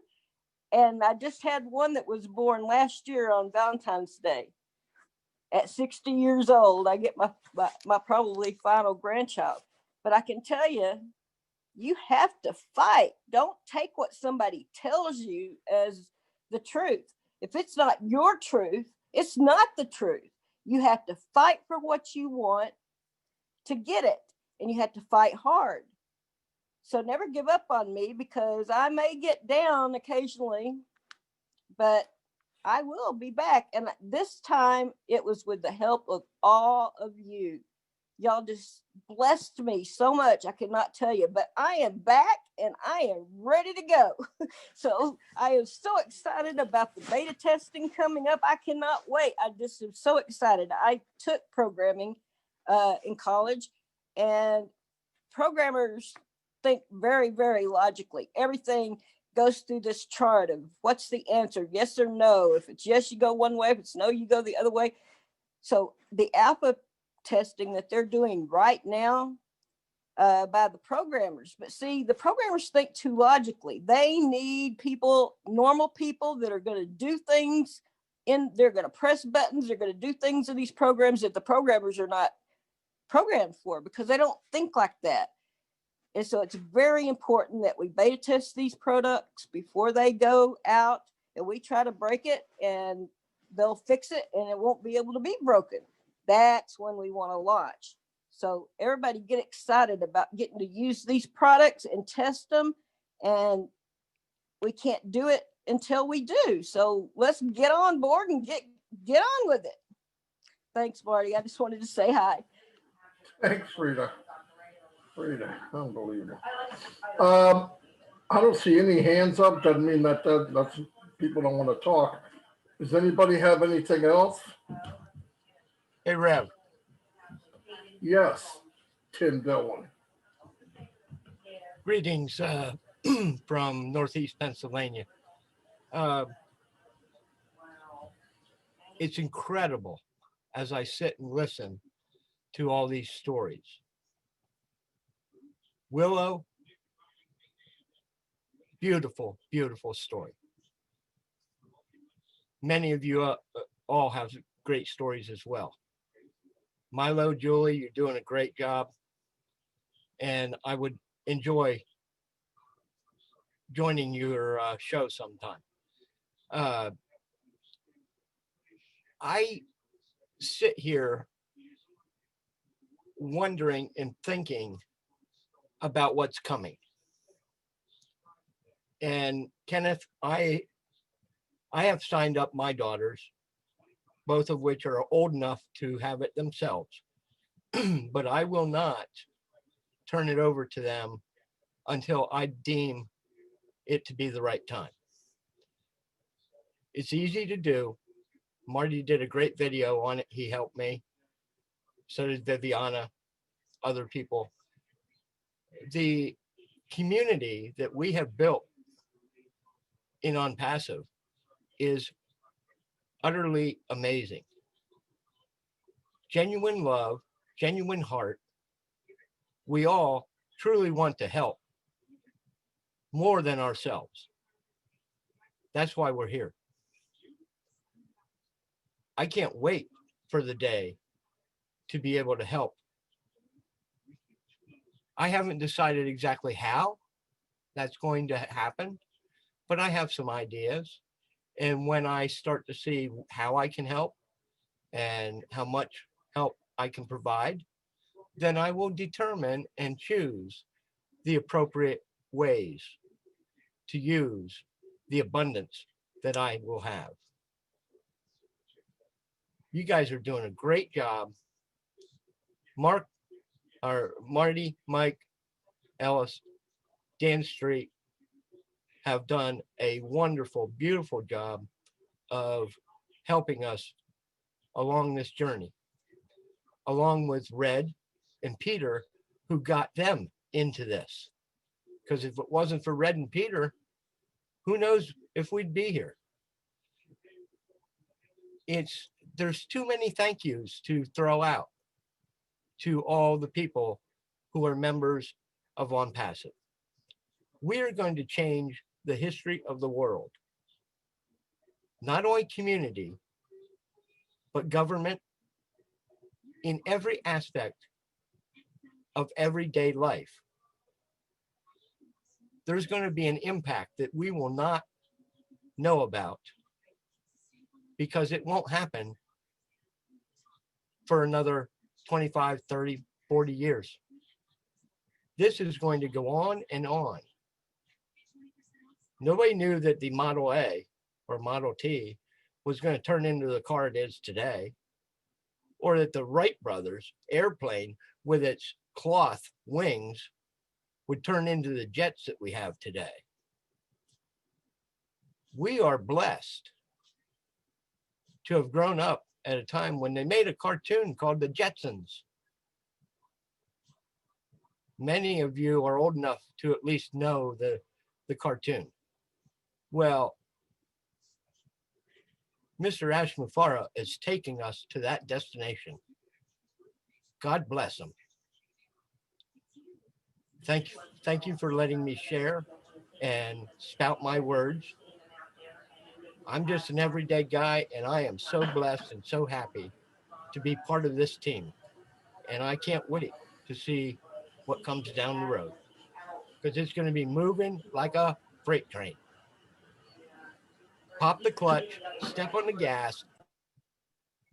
And I just had one that was born last year on Valentine's Day. At 60 years old, I get my probably final grandchild. But I can tell you, you have to fight. Don't take what somebody tells you as the truth. If it's not your truth, it's not the truth. You have to fight for what you want to get it. And you have to fight hard. So never give up on me because I may get down occasionally, but I will be back. And this time it was with the help of all of you. Y'all just blessed me so much. I cannot tell you, but I am back and I am ready to go. So I am so excited about the beta testing coming up. I cannot wait. I just am so excited. I took programming in college, and programmers think very, very logically. Everything goes through this chart of what's the answer, yes or no. If it's yes, you go one way. If it's no, you go the other way. So the alpha testing that they're doing right now by the programmers. But see, the programmers think too logically. They need people, normal people that are going to do things they're going to press buttons. They're going to do things in these programs that the programmers are not programmed for because they don't think like that. And so it's very important that we beta test these products before they go out, and we try to break it, and they'll fix it and it won't be able to be broken. That's when we want to launch. So everybody get excited about getting to use these products and test them. And we can't do it until we do. So let's get on board and get on with it. Thanks, Marty. I just wanted to say hi. Thanks, Frida. Unbelievable. I don't see any hands up. Doesn't mean that's people don't want to talk. Does anybody have anything else? Hey, Rev. Yes, Tim Dillon. Greetings from Northeast Pennsylvania. It's incredible as I sit and listen to all these stories. Willow, beautiful, beautiful story. Many of you all have great stories as well. Milo, Julie, you're doing a great job. And I would enjoy joining your show sometime. I sit here wondering and thinking about what's coming. And Kenneth, I have signed up my daughters, both of which are old enough to have it themselves, but I will not turn it over to them until I deem it to be the right time. It's easy to do. Marty did a great video on it. He helped me. So did Viviana, other people. The community that we have built in Onpassive is utterly amazing. Genuine love, genuine heart. We all truly want to help more than ourselves. That's why we're here. I can't wait for the day to be able to help. I haven't decided exactly how that's going to happen, but I have some ideas. And when I start to see how I can help and how much help I can provide, then I will determine and choose the appropriate ways to use the abundance that I will have. You guys are doing a great job. Marty, Mike, Ellis, Dan Street have done a wonderful, beautiful job of helping us along this journey, along with Red and Peter, who got them into this. Because if it wasn't for Red and Peter, who knows if we'd be here. There's too many thank yous to throw out to all the people who are members of Onpassive. We are going to change the history of the world. Not only community, but government, in every aspect of everyday life. There's going to be an impact that we will not know about because it won't happen for another 25, 30, 40 years. This is going to go on and on. Nobody knew that the Model A or Model T was going to turn into the car it is today, or that the Wright brothers airplane with its cloth wings would turn into the jets that we have today. We are blessed to have grown up at a time when they made a cartoon called The Jetsons. Many of you are old enough to at least know the cartoon. Well, Mr. Ash Mufareh is taking us to that destination. God bless him. Thank you for letting me share and spout my words. I'm just an everyday guy, and I am so blessed and so happy to be part of this team. And I can't wait to see what comes down the road, because it's going to be moving like a freight train. Pop the clutch, step on the gas.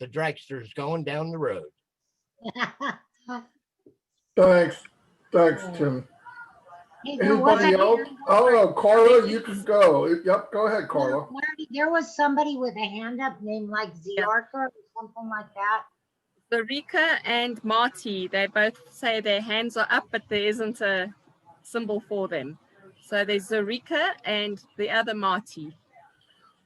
The dragster's going down the road. Thanks, Tim. Hey, there was Anybody else? Oh, Carla, you can go. Yep, go ahead, Carla. Marty, there was somebody with a hand up named like Ziarka or something like that. Zarika and Marty, they both say their hands are up, but there isn't a symbol for them. So there's Zarika and the other Marty.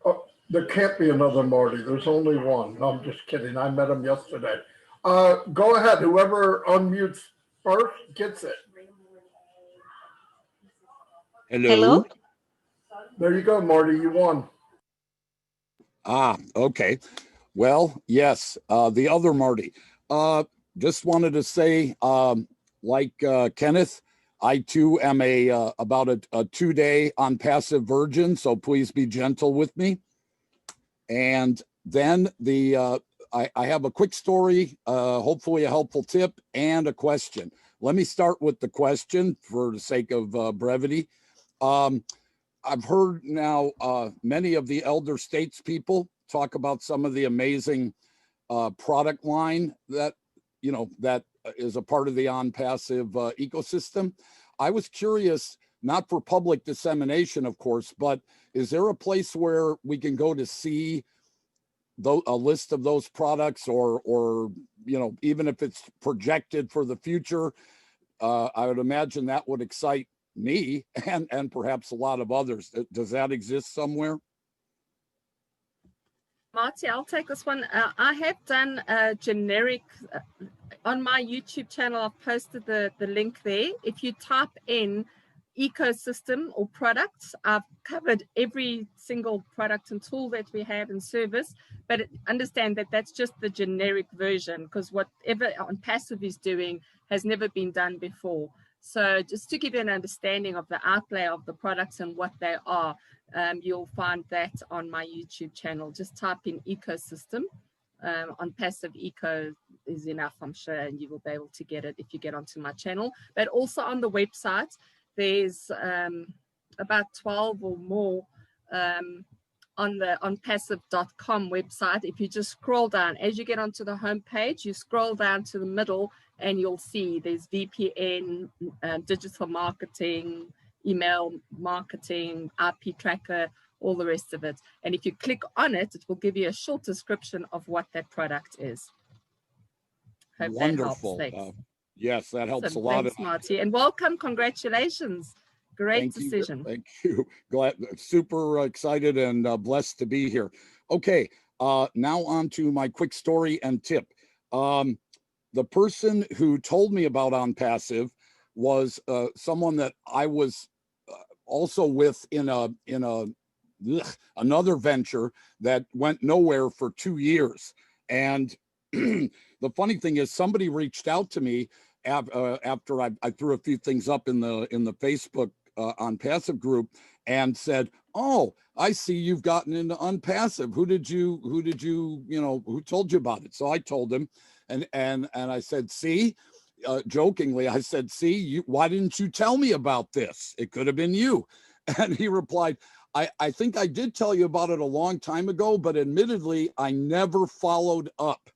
Oh, there can't be another Marty. There's only one. No, I'm just kidding. I met him yesterday. Go ahead. Whoever unmutes first gets it. Hello. There you go, Marty. You won. Okay. Well, yes, the other Marty. Just wanted to say, like Kenneth, I too am about a 2-day Onpassive virgin, so please be gentle with me. And then I have a quick story, hopefully a helpful tip, and a question. Let me start with the question for the sake of brevity. I've heard now many of the elder statespeople talk about some of the amazing product line that is a part of the Onpassive ecosystem. I was curious, not for public dissemination, of course, but is there a place where we can go to see a list of those products, or even if it's projected for the future? I would imagine that would excite me and perhaps a lot of others. Does that exist somewhere? Marty, I'll take this one. I have done a generic, on my YouTube channel, I've posted the link there. If you type in ecosystem or products, I've covered every single product and tool that we have and service, but understand that that's just the generic version, because whatever Onpassive is doing has never been done before. So just to give you an understanding of the outlay of the products and what they are, you'll find that on my YouTube channel. Just type in ecosystem. Onpassive eco is enough, I'm sure, and you will be able to get it if you get onto my channel. But also on the website, there's about 12 or more on the onpassive.com website. If you just scroll down, as you get onto the homepage, you scroll down to the middle and you'll see there's VPN, digital marketing, email marketing, IP tracker, all the rest of it. And if you click on it, it will give you a short description of what that product is. Hope Wonderful. That helps. Yes, that helps Awesome. a lot. Thanks, Marty. And welcome. Congratulations. Great Thank decision. You. Thank you. Glad, super excited and blessed to be here. Okay, now on to my quick story and tip. The person who told me about Onpassive was someone that I was also with in another venture that went nowhere for 2 years. And the funny thing is, somebody reached out to me after I threw a few things up in the Facebook Onpassive group and said, "Oh, I see you've gotten into Onpassive. Who told you about it?" So I told him, and I said, "See," jokingly, I said, "See, why didn't you tell me about this? It could have been you." And he replied, I think I did tell you about it a long time ago, but admittedly, I never followed up.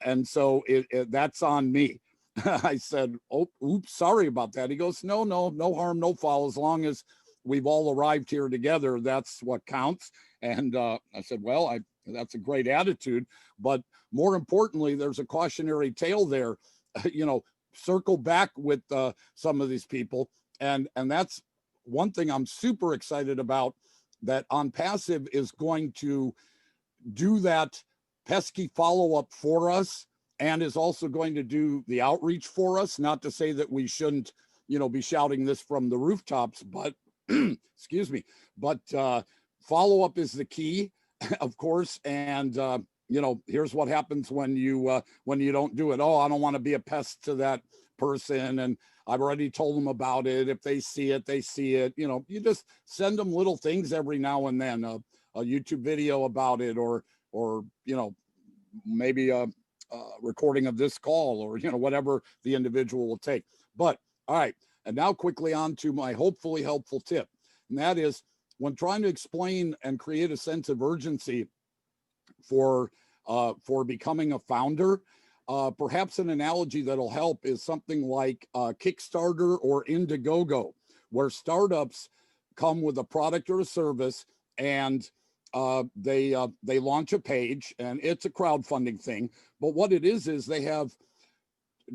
And so that's on me." I said, "Oh, oops, sorry about that." He goes, no harm, no foul. As long as we've all arrived here together, that's what counts. And I said, well, that's a great attitude. But more importantly, there's a cautionary tale there. Circle back with some of these people. And that's one thing I'm super excited about, that Onpassive is going to do that pesky follow-up for us, and is also going to do the outreach for us. Not to say that we shouldn't, be shouting this from the rooftops, but excuse me, but follow-up is the key, of course. And here's what happens when you don't do it. "Oh, I don't want to be a pest to that person, and I've already told them about it. If they see it, they see it." You just send them little things every now and then, a YouTube video about it, or maybe a recording of this call, or whatever the individual will take. But all right, and now quickly on to my hopefully helpful tip, and that is, when trying to explain and create a sense of urgency for becoming a founder, perhaps an analogy that'll help is something like Kickstarter or Indiegogo, where startups come with a product or a service, and they launch a page, and it's a crowdfunding thing. But what it is they have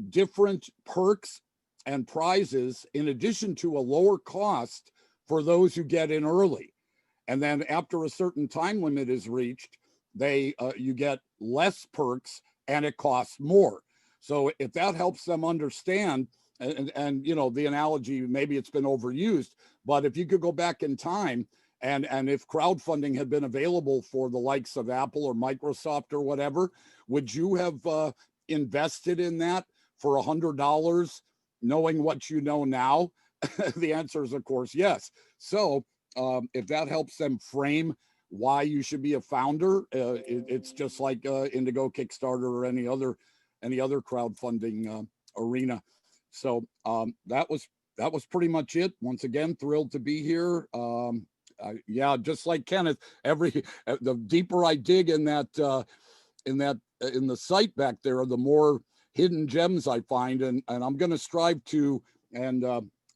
different perks and prizes in addition to a lower cost for those who get in early. And then after a certain time limit is reached, you get less perks and it costs more. So if that helps them understand, and the analogy, maybe it's been overused, but if you could go back in time, and if crowdfunding had been available for the likes of Apple or Microsoft or whatever, would you have invested in that for $100, knowing what you know now? The answer is, of course, yes. So if that helps them frame why you should be a founder, it's just like Indigo, Kickstarter, or any other crowdfunding arena. So that was pretty much it. Once again, thrilled to be here. Yeah, just like Kenneth, the deeper I dig in the site back there, the more hidden gems I find, and I'm going to strive to, and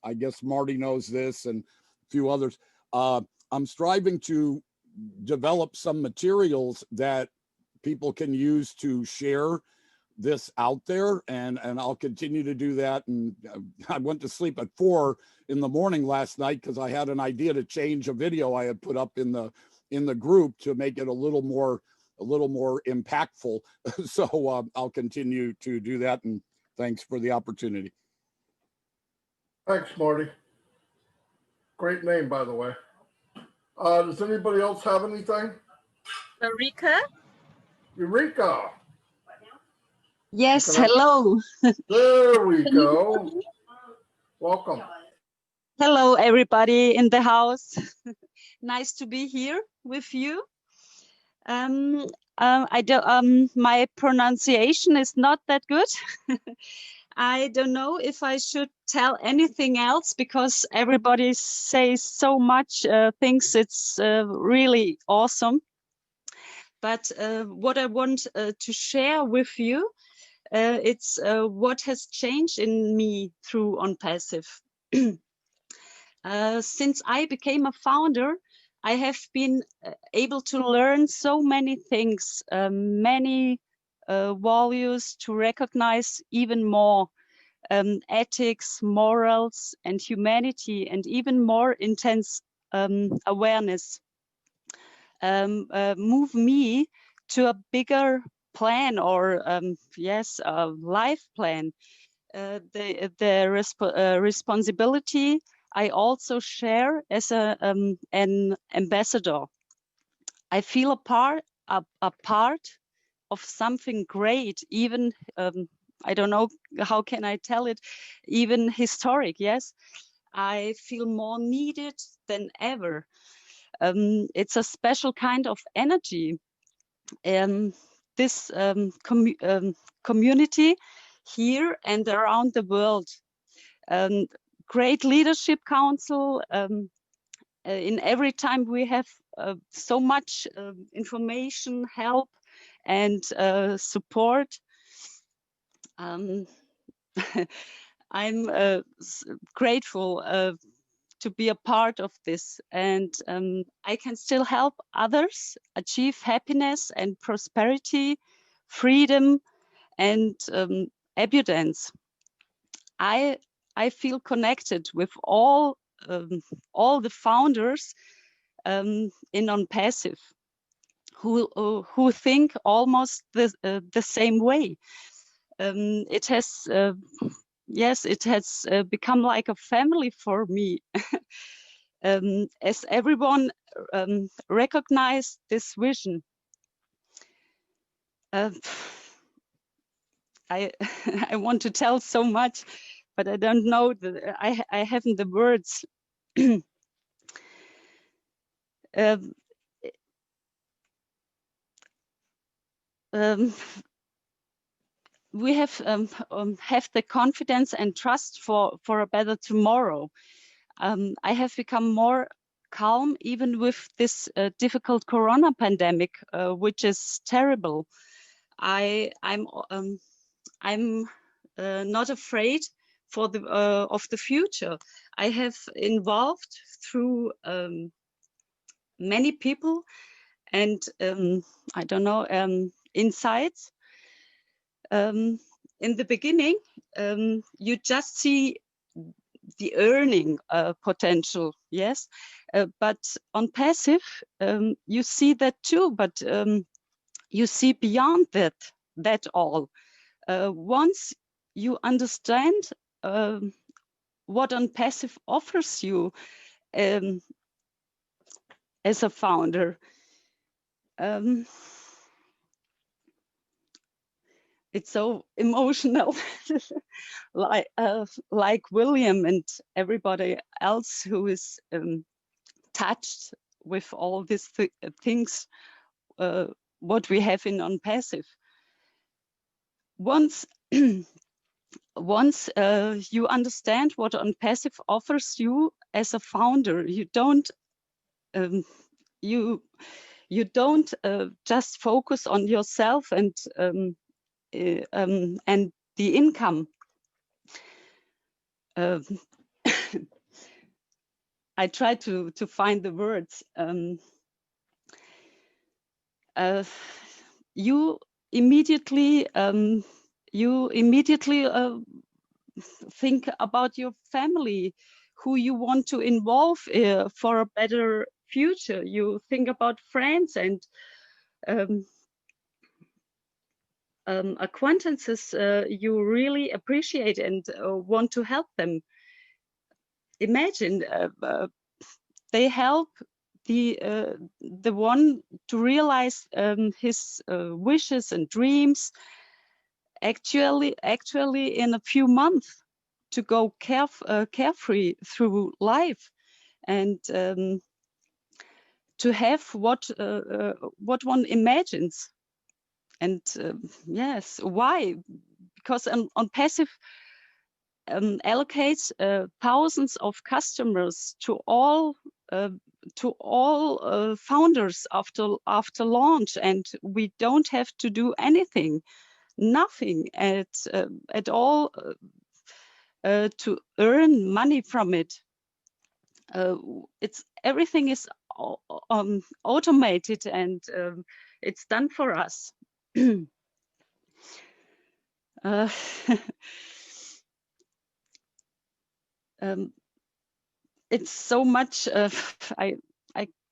I guess Marty knows this and a few others. I'm striving to develop some materials that people can use to share this out there, and I'll continue to do that. And I went to sleep at 4 in the morning last night because I had an idea to change a video I had put up in the group to make it a little more impactful. So I'll continue to do that, and thanks for the opportunity. Thanks, Marty. Great name, by the way. Does anybody else have anything? Eureka. Yes, hello. There we go. Welcome. Hello, everybody in the house. Nice to be here with you. My pronunciation is not that good. I don't know if I should tell anything else because everybody says so much, thinks it's really awesome. But what I want to share with you, it's what has changed in me through Onpassive. Since I became a founder, I have been able to learn so many things, many values to recognize even more ethics, morals, and humanity, and even more intense awareness. Move me to a bigger plan, or yes, a life plan. The responsibility I also share as an ambassador. I feel a part of something great, even I don't know how can I tell it, even historic. Yes, I feel more needed than ever. It's a special kind of energy. This community here and around the world. Great leadership council. In every time we have so much information, help, and support. I'm grateful to be a part of this, and I can still help others achieve happiness and prosperity, freedom, and abundance. I feel connected with all the founders in Onpassive who think almost the same way. It has yes, it has become like a family for me. As everyone recognized this vision. I I want to tell so much, but I don't know I haven't the words. We have the confidence and trust for a better tomorrow. I have become more calm even with this difficult corona pandemic, which is terrible. I'm not afraid for the of the future. I have involved through many people and I don't know insights. In the beginning, you just see the earning potential, yes, but Onpassive, you see that too, but you see beyond that all. Once you understand what Onpassive offers you as a founder, it's so emotional, like William and everybody else who is touched with all these things, what we have in Onpassive. Once you understand what Onpassive offers you as a founder, you don't just focus on yourself and the income. I try to find the words. You immediately think about your family, who you want to involve for a better future. You think about friends and acquaintances you really appreciate and want to help them. Imagine they help the one to realize his wishes and dreams actually in a few months, to go carefree through life and to have what one imagines. And yes, why? Because Onpassive allocate thousands of customers to all founders after launch, and we don't have to do anything, nothing at all to earn money from it. Everything is automated, and it's done for us. It's so much. I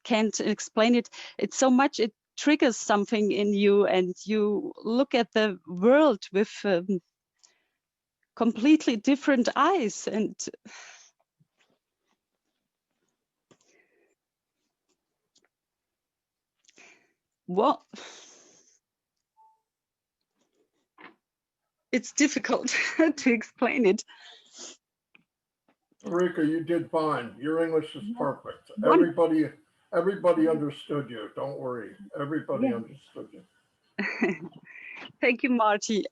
can't explain it. It's so much. It triggers something in you, and you look at the world with completely different eyes. And well, it's difficult to explain it. Rika, you did fine. Your English is perfect. Everybody understood you. Don't worry. Everybody understood you. Thank you, Marty.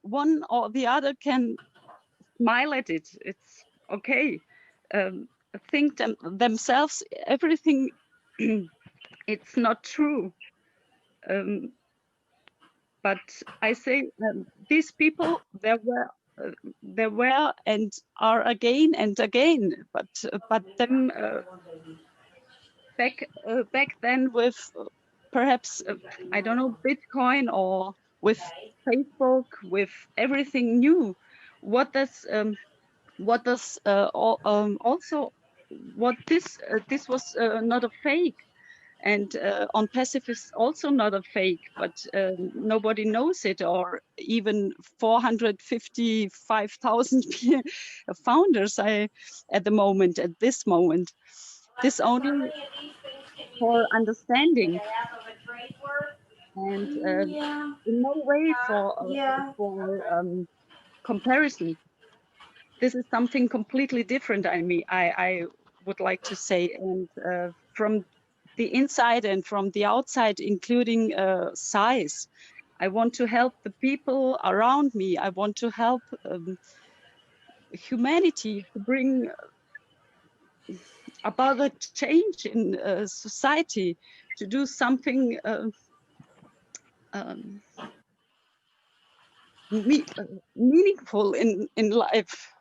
One or the other can smile at it. It's okay. Think themselves everything. It's not true. But I say these people, there were and are again and again. But them back then with perhaps I don't know, Bitcoin, or with Facebook, with everything new. What does also what this was not a fake, and Onpassive is also not a fake, but nobody knows it, or even 455,000 founders at this moment. This only for understanding, and in no way for comparison. This is something completely different. I would like to say, and from the inside and from the outside, including size. I want to help the people around me. I want to help humanity to bring about a change in society, to do something meaningful in life.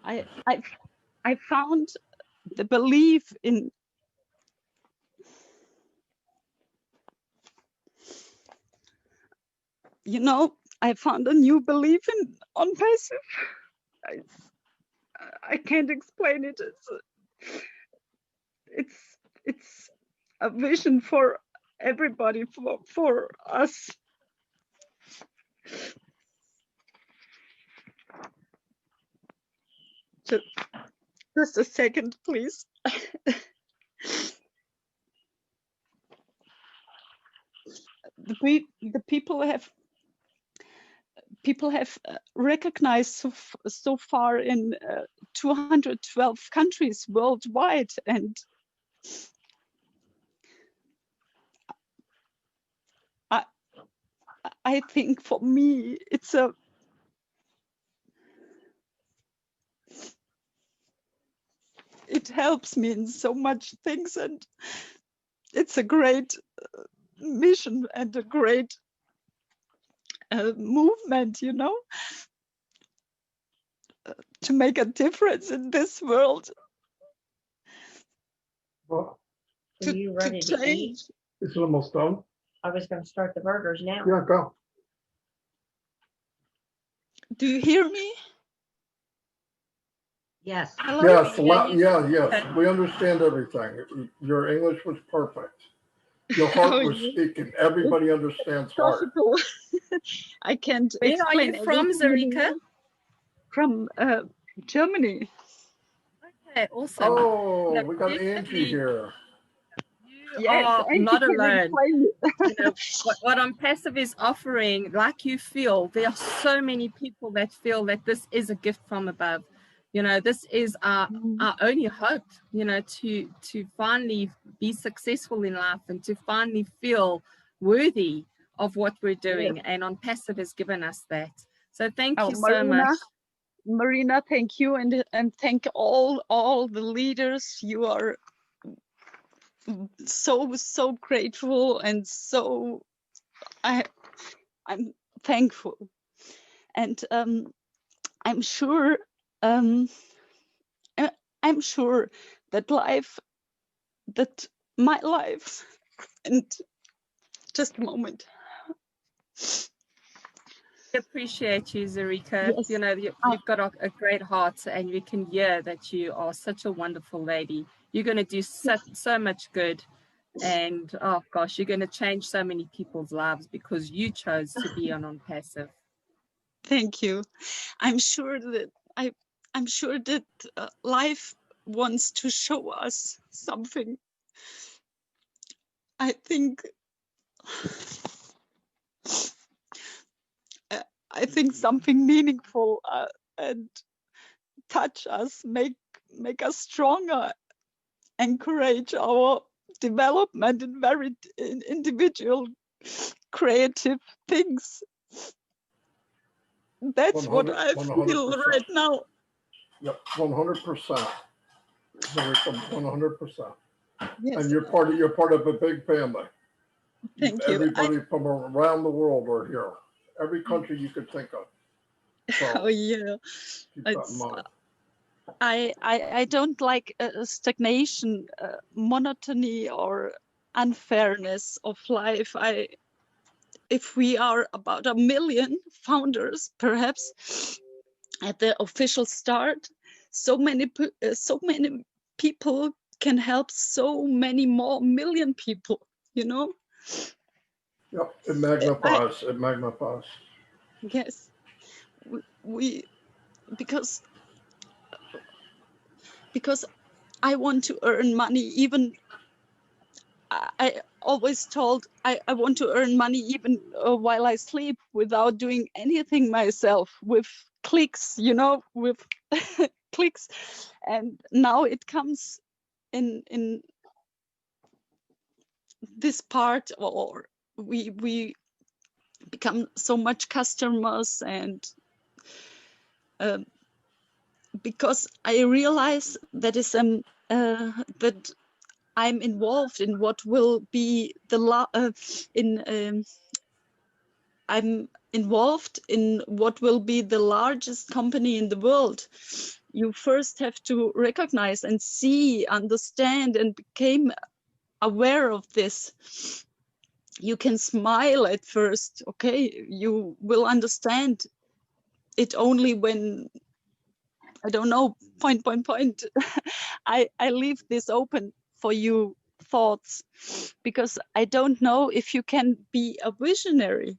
I found the belief in I found a new belief in Onpassive. I can't explain it. It's a vision for everybody, for us. Just a second, please. The people have recognized so far in 212 countries worldwide, and I think for me it helps me in so much things, and it's a great mission and a great movement, to make a difference in this world. Well, Are you ready to eat? It's almost done. I was going to start the burgers now. Yeah, go. Do you hear me? Yes. Hello? Yes. We understand everything. Your English was perfect. Your heart was speaking. Everybody understands heart. I can't Where explain. are you from, Zarika? From Germany. Okay, awesome. Oh, we got Angie here. You Yes, are Angie not can alone. explain it. What Onpassive is offering, like you feel, there are so many people that feel that this is a gift from above. This is our only hope, to finally be successful in life and to finally feel worthy of what we're doing, and Onpassive has given us that. So thank Oh, you so much. Marina, thank you, and thank all the leaders. You are so grateful, and so I'm thankful, and I'm sure I'm sure that my life, and just a moment. We appreciate you, Zarika. Yes. You know, you've got a great heart, and we can hear that you are such a wonderful lady. You're going to do so much good. And oh gosh, you're going to change so many people's lives because you chose to be on Onpassive. Thank you. I'm sure that life wants to show us something. I think something meaningful and touch us, make us stronger, encourage our development in very individual creative things. That's what I feel right now. Yep, 100%. 100%. Yes. And you're part of a big family. Thank you. Everybody from around the world are here. Every country you could think of. So oh yeah. keep that in mind. I don't like stagnation, monotony, or unfairness of life. If we are about 1 million founders, perhaps at the official start, so many people can help so many more million people. You know. Yep, it magnifies. It magnifies. Yes, we because I want to earn money. Even I always told I want to earn money even while I sleep, without doing anything myself, with clicks, you know, with clicks. And now it comes in this part, or we become so much customers, and because I realize that that I'm involved in what will be I'm involved in what will be the largest company in the world. You first have to recognize and see, understand, and become aware of this. You can smile at first, okay? You will understand it only when, I don't know, point. I leave this open for you thoughts, because I don't know if you can be a visionary.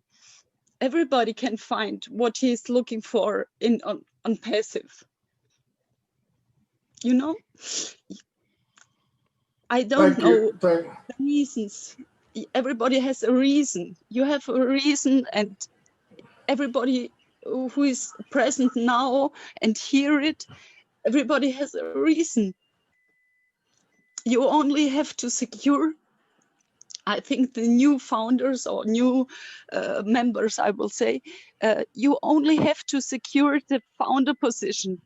Everybody can find what he's looking for in Onpassive. You know, I don't know the reasons. Everybody has a reason. You have a reason, and everybody who is present now and hear it, everybody has a reason. You only have to secure, I think, the new founders or new members, I will say, you only have to secure the founder position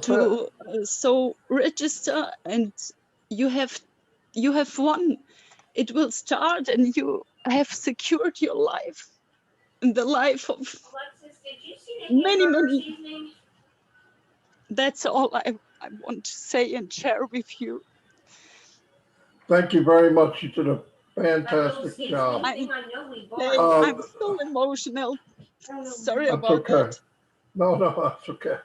to so register, and you have won. It will start, and you have secured your life and the life of many. That's all I want to say and share with you. Thank you very much. You did a fantastic job. I'm so emotional. Sorry about that. No, that's okay.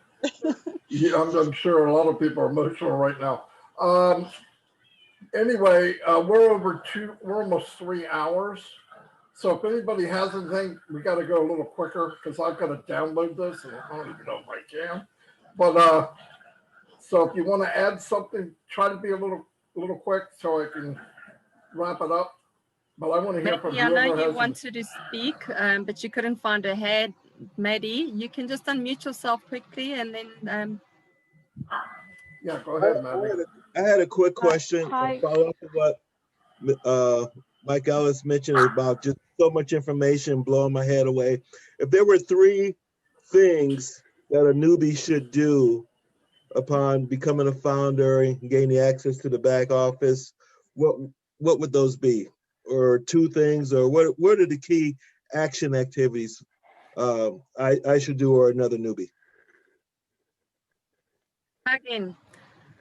Yeah, I'm sure a lot of people are emotional right now. Anyway, we're almost 3 hours. So if anybody has anything, we got to go a little quicker because I've got to download this, and I don't even know if I can. But so if you want to add something, try to be a little quick so I can wrap it up. But I want to hear from Maddie, whoever I know you has wanted to speak, but you couldn't find a head. Maddie, you can just unmute yourself quickly, and then. Yeah, go ahead, Maddie. I had a quick question. Hi. Follow up with what Mike Ellis mentioned about just so much information blowing my head away. If there were 3 things that a newbie should do upon becoming a founder and gaining access to the back office, what would those be? Or 2 things, or what are the key action activities I should do, or another newbie? Again,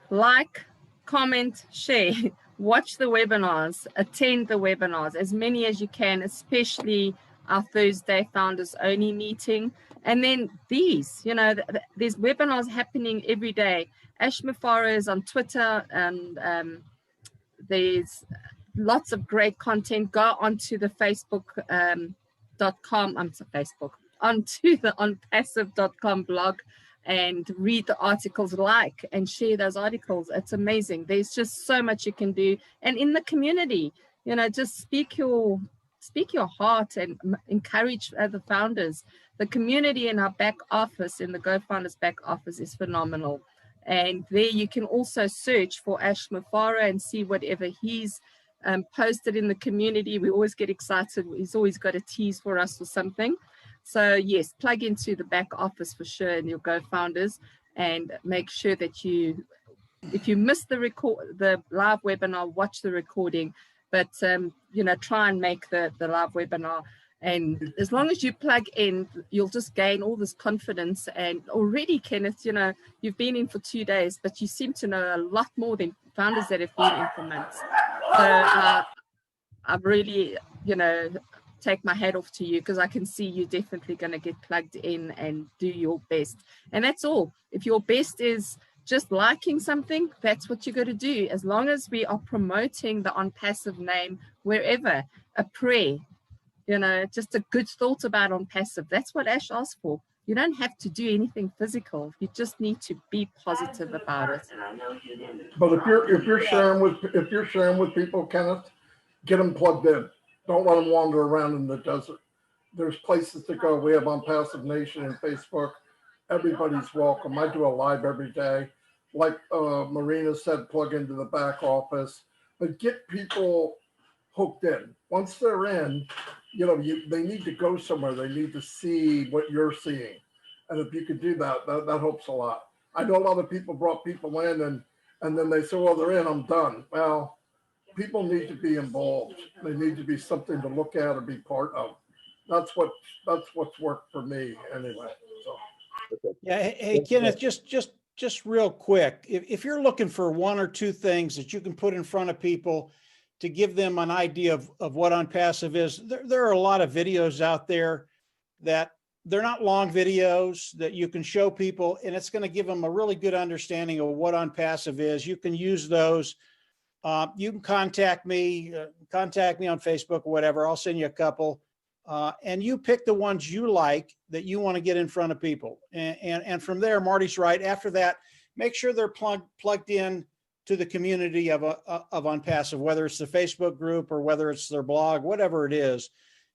like, comment, share, watch the webinars, attend the webinars, as many as you can, especially our Thursday Founders Only meeting. And then these, you know, there's webinars happening every day. Ash Mufareh is on Twitter, and there's lots of great content. Go onto the Facebook onto the onpassive.com blog and read the articles, like and share those articles. It's amazing. There's just so much you can do. And in the community, you know, just speak your heart and encourage other founders. The community in our back office, in the Gofounders back office, is phenomenal. And there you can also search for Ash Mufareh and see whatever he's posted in the community. We always get excited. He's always got a tease for us or something. So yes, plug into the back office for sure in your Gofounders, and make sure that if you miss the live webinar, watch the recording. But you know, try and make the live webinar. And as long as you plug in, you'll just gain all this confidence. And already, Kenneth, you know, you've been in for 2 days, but you seem to know a lot more than founders that have been in for months. So I really, you know, take my hat off to you, because I can see you're definitely going to get plugged in and do your best. And that's all. If your best is just liking something, that's what you got to do. As long as we are promoting the Onpassive name wherever, a prayer, you know, just a good thought about Onpassive. That's what Ash asked for. You don't have to do anything physical. You just need to be positive about it. But if you're sharing with people, Kenneth, get them plugged in. Don't let them wander around in the desert. There's places to go. We have Onpassive Nation and Facebook. Everybody's welcome. I do a live every day. Like Marina said, plug into the back office, but get people hooked in. Once they're in, you know, they need to go somewhere. They need to see what you're seeing. And if you could do that, that helps a lot. I know a lot of people brought people in and then they say, well, they're in, I'm done. Well, people need to be involved. They need to be something to look at or be part of. That's what's worked for me anyway. So. Yeah. Hey, Kenneth, just real quick, if you're looking for 1 or 2 things that you can put in front of people to give them an idea of what Onpassive is, there are a lot of videos out there that they're not long videos that you can show people, and it's going to give them a really good understanding of what Onpassive is. You can use those. You can contact me on Facebook or whatever. I'll send you a couple. And you pick the ones you like that you want to get in front of people. And from there, Marty's right. After that, make sure they're plugged in to the community of Onpassive, whether it's the Facebook group or whether it's their blog, whatever it is.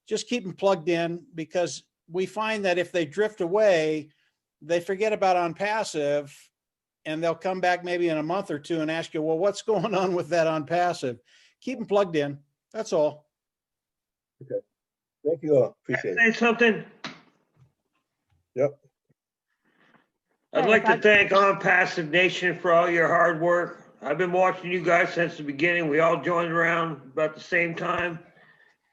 Just keep them plugged in, because we find that if they drift away, they forget about Onpassive, and they'll come back maybe in a month or 2 and ask you, well, what's going on with that Onpassive? Keep them plugged in. That's all. Okay. Thank you all. Appreciate it. Say something. Yep. I'd like to thank Onpassive Nation for all your hard work. I've been watching you guys since the beginning. We all joined around about the same time.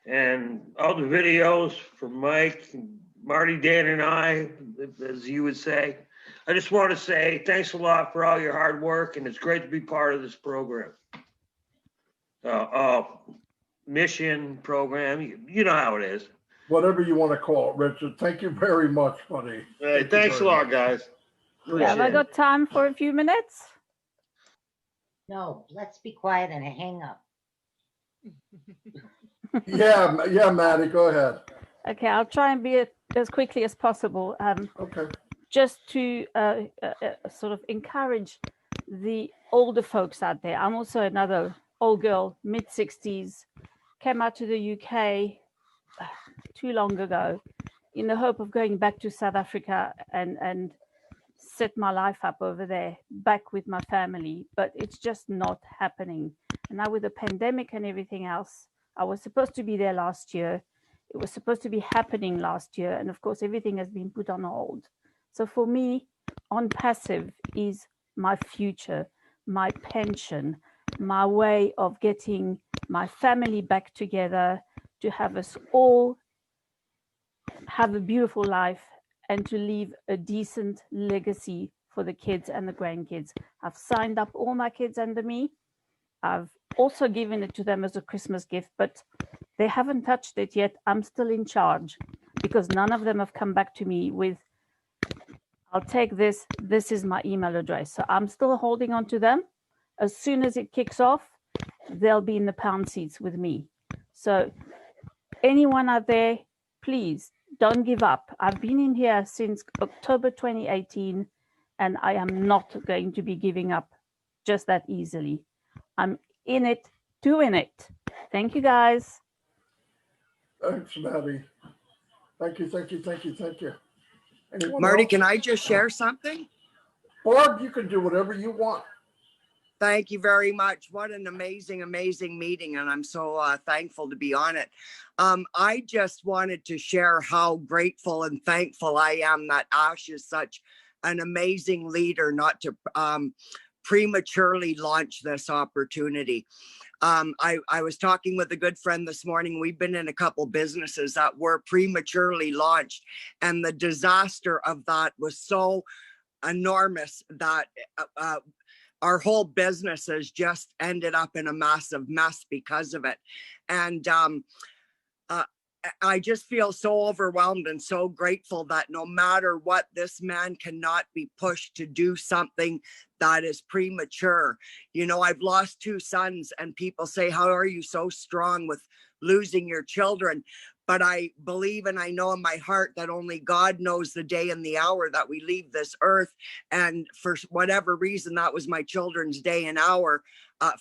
And all the videos from Mike, and Marty, Dan, and I, as you would say. I just want to say thanks a lot for all your hard work, and it's great to be part of this program. Mission program, you know how it is. Whatever you want to call it, Richard. Thank you very much, buddy. Hey, thanks a lot, guys. Have I got time for a few minutes? No, let's be quiet and hang up. Yeah, Maddie, go ahead. Okay, I'll try and be as quickly as possible. Okay. Just to sort of encourage the older folks out there. I'm also another old girl, mid-60s, came out to the UK too long ago in the hope of going back to South Africa and set my life up over there, back with my family, but it's just not happening. And now with the pandemic and everything else, I was supposed to be there last year. It was supposed to be happening last year. And of course, everything has been put on hold. So for me, Onpassive is my future, my pension, my way of getting my family back together, to have us all have a beautiful life and to leave a decent legacy for the kids and the grandkids. I've signed up all my kids under me. I've also given it to them as a Christmas gift, but they haven't touched it yet. I'm still in charge because none of them have come back to me with, I'll take this. This is my email address. So I'm still holding on to them. As soon as it kicks off, they'll be in the pound seats with me. So anyone out there, please don't give up. I've been in here since October 2018, and I am not going to be giving up just that easily. I'm in it, doing it. Thank you, guys. Thanks, Maddie. Thank you, thank you, thank you, thank you. Anyone Marty, else? can I just share something? Barb, you can do whatever you want. Thank you very much. What an amazing, amazing meeting. And I'm so thankful to be on it. I just wanted to share how grateful and thankful I am that Ash is such an amazing leader, not to prematurely launch this opportunity. I was talking with a good friend this morning. We've been in a couple businesses that were prematurely launched, and the disaster of that was so enormous that our whole business has just ended up in a massive mess because of it. And I just feel so overwhelmed and so grateful that no matter what, this man cannot be pushed to do something that is premature. You know, I've lost 2 sons, and people say, how are you so strong with losing your children? But I believe and I know in my heart that only God knows the day and the hour that we leave this earth. And for whatever reason, that was my children's day and hour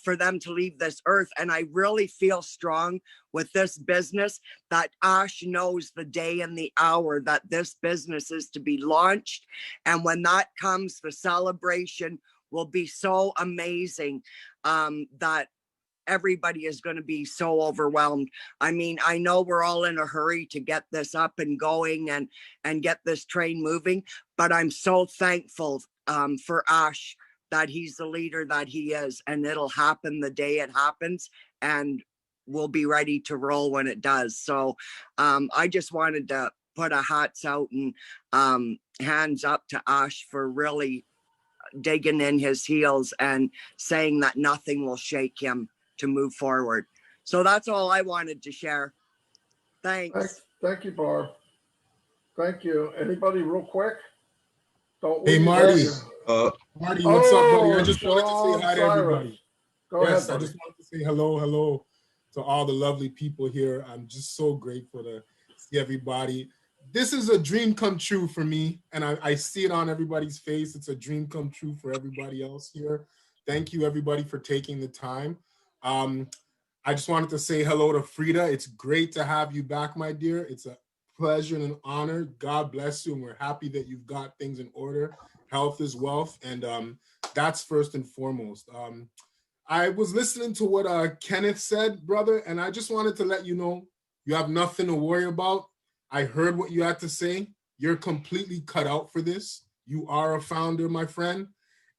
for them to leave this earth. And I really feel strong with this business that Ash knows the day and the hour that this business is to be launched. And when that comes, the celebration will be so amazing that everybody is going to be so overwhelmed. I mean, I know we're all in a hurry to get this up and going and get this train moving, but I'm so thankful for Ash that he's the leader that he is, and it'll happen the day it happens, and we'll be ready to roll when it does. So I just wanted to put a hats out and hands up to Ash for really digging in his heels and saying that nothing will shake him to move forward. So that's all I wanted to share. Thanks. Thank you, Barb. Thank you. Anybody real quick? Hey, Marty. Marty, what's up, buddy? I just wanted to Sean say hi to Cyrus. everybody. Go Yes, ahead, I buddy. just wanted to say hello to all the lovely people here. I'm just so grateful to see everybody. This is a dream come true for me, and I see it on everybody's face. It's a dream come true for everybody else here. Thank you, everybody, for taking the time. I just wanted to say hello to Frida. It's great to have you back, my dear. It's a pleasure and an honor. God bless you, and we're happy that you've got things in order. Health is wealth, and that's first and foremost. I was listening to what Kenneth said, brother, and I just wanted to let you know you have nothing to worry about. I heard what you had to say. You're completely cut out for this. You are a founder, my friend,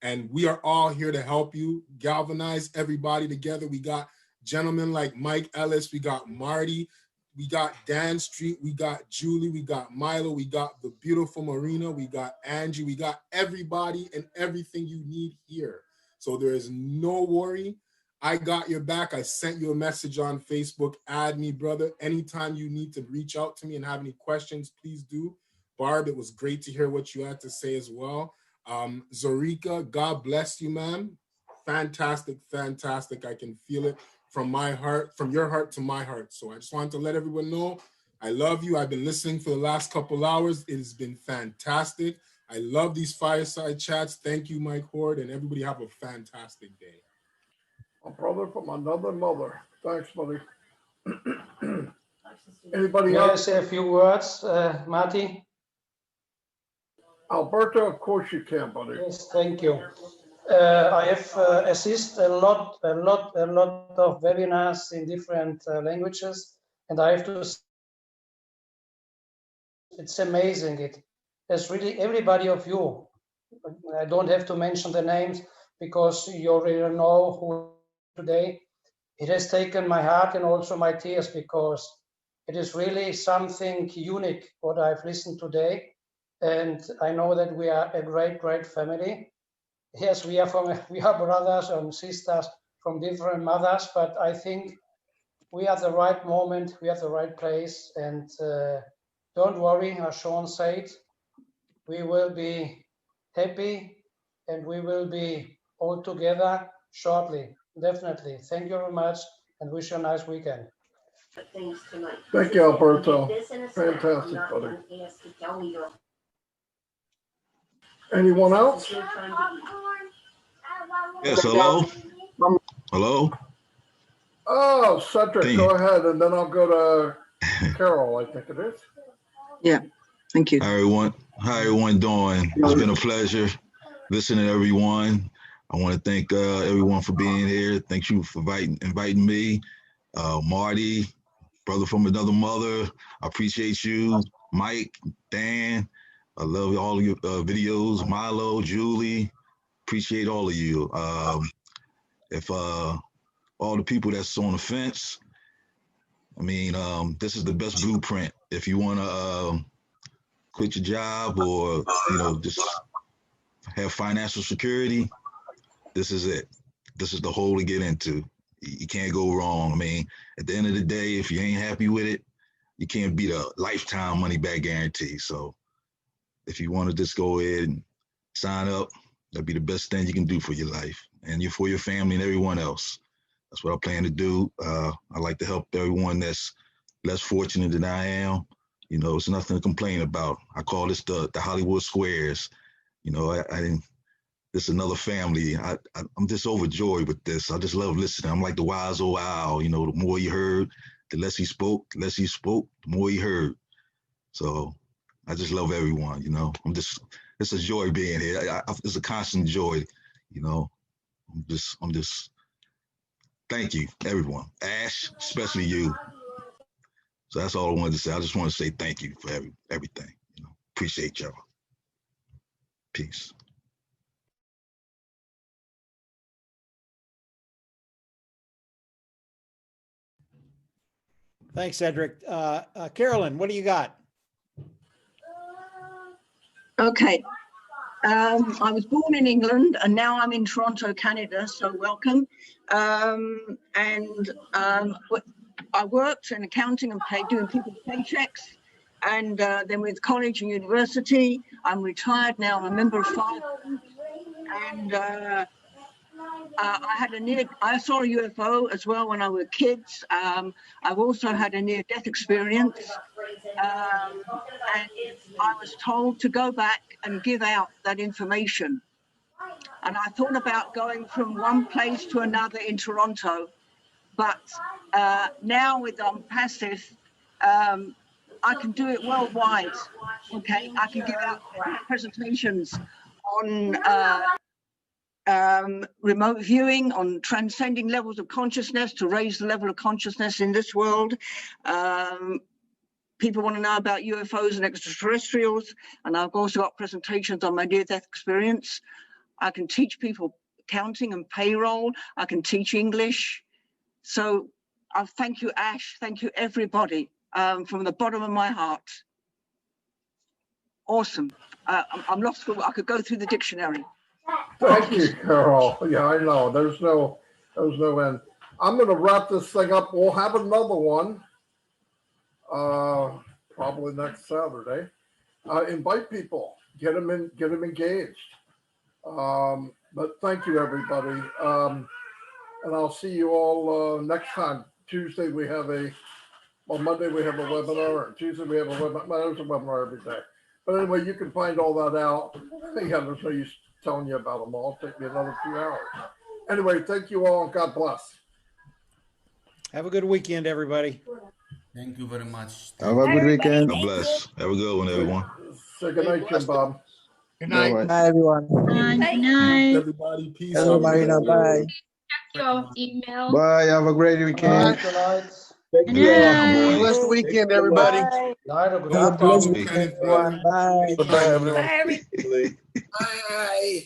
and we are all here to help you galvanize everybody together. We got gentlemen like Mike Ellis, we got Marty, we got Dan Street, we got Julie, we got Milo, we got the beautiful Marina, we got Angie, we got everybody and everything you need here. So there is no worry. I got your back. I sent you a message on Facebook. Add me, brother. Anytime you need to reach out to me and have any questions, please do. Barb, it was great to hear what you had to say as well. Zorika, God bless you, man. Fantastic, fantastic. I can feel it from my heart, from your heart to my heart. So I just wanted to let everyone know I love you. I've been listening for the last couple hours. It has been fantastic. I love these fireside chats. Thank you, Mike Horde, and everybody have a fantastic day. A brother from another mother. Thanks, buddy. Anybody May I else? say a few words, Marty? Alberto, of course you can, buddy. Yes, thank you. I have assist a lot of webinars in different languages, and I have to. It's amazing. There's really everybody of you. I don't have to mention the names because you already know who today. It has taken my heart and also my tears because it is really something unique what I've listened today. And I know that we are a great family. Yes, we are brothers and sisters from different mothers, but I think we are at the right moment, we are at the right place, and don't worry, as Sean said, we will be happy and we will be all together shortly, definitely. Thank you very much and wish you a nice weekend. Thank you, Alberto. Fantastic, buddy. Anyone else? Yes, hello? Hello? Oh, Cedric, go ahead, and then I'll go to Carol, I think it is. Yeah, thank you. How everyone doing? It's been a pleasure listening to everyone. I want to thank everyone for being here. Thank you for inviting me. Marty, brother from another mother, I appreciate you. Mike, Dan, I love all of your videos. Milo, Julie, appreciate all of you. If all the people that's on the fence, I mean, this is the best blueprint. If you want to quit your job or, just have financial security, this is it. This is the hole to get into. You can't go wrong. I mean, at the end of the day, if you ain't happy with it, you can't beat a lifetime money back guarantee. So if you want to just go ahead and sign up, that'd be the best thing you can do for your life and for your family and everyone else. That's what I plan to do. I like to help everyone that's less fortunate than I am. It's nothing to complain about. I call this the Hollywood Squares. This is another family. I'm just overjoyed with this. I just love listening. I'm like the wise old owl. The more he heard, the less he spoke. The less he spoke, the more he heard. So I just love everyone. It's a joy being here. It's a constant joy. I'm just. Thank you, everyone. Ash, especially you. So that's all I wanted to say. I just want to say thank you for everything. Appreciate y'all. Peace. Thanks, Cedric. Carolyn, what do you got? Okay. I was born in England and now I'm in Toronto, Canada, so welcome. I worked in accounting and doing people's paychecks, and then with college and university. I'm retired now. I'm a member of FIRE, and I saw a UFO as well when I was kids. I've also had a near-death experience, and I was told to go back and give out that information. And I thought about going from one place to another in Toronto, but now with Onpassive, I can do it worldwide. Okay, I can give out presentations on remote viewing, on transcending levels of consciousness to raise the level of consciousness in this world. People want to know about UFOs and extraterrestrials, and I've also got presentations on my near-death experience. I can teach people accounting and payroll. I can teach English. So I thank you, Ash. Thank you, everybody, from the bottom of my heart. Awesome. I'm lost for, I could go through the dictionary. Thank you, Carol. Yeah, I know. There's no end. I'm going to wrap this thing up. We'll have another one probably next Saturday. Invite people, get them engaged. But thank you, everybody. And I'll see you all next time. Tuesday we have Monday we have a webinar, and Tuesday we have a webinar. There's a webinar every day. But anyway, you can find all that out. Yeah, there's no use telling you about them all. It'll take me another 2 hours. Anyway, thank you all, and God bless. Have a good weekend, everybody. Thank you very much. Have a good weekend. God bless. Have a good one, everyone. Say good night, Jim Bob. Good night. Bye, everyone. Good night. Everybody, peace Hello, out. Marina. Bye. Your email. Bye. Have a great weekend. Good night. Thank you. Yeah, Blessed boys. weekend, everybody. Night or good No afternoon. problem, Kenneth, brother. Bye. Anytime, man. Bye, everybody. Bye. Bye.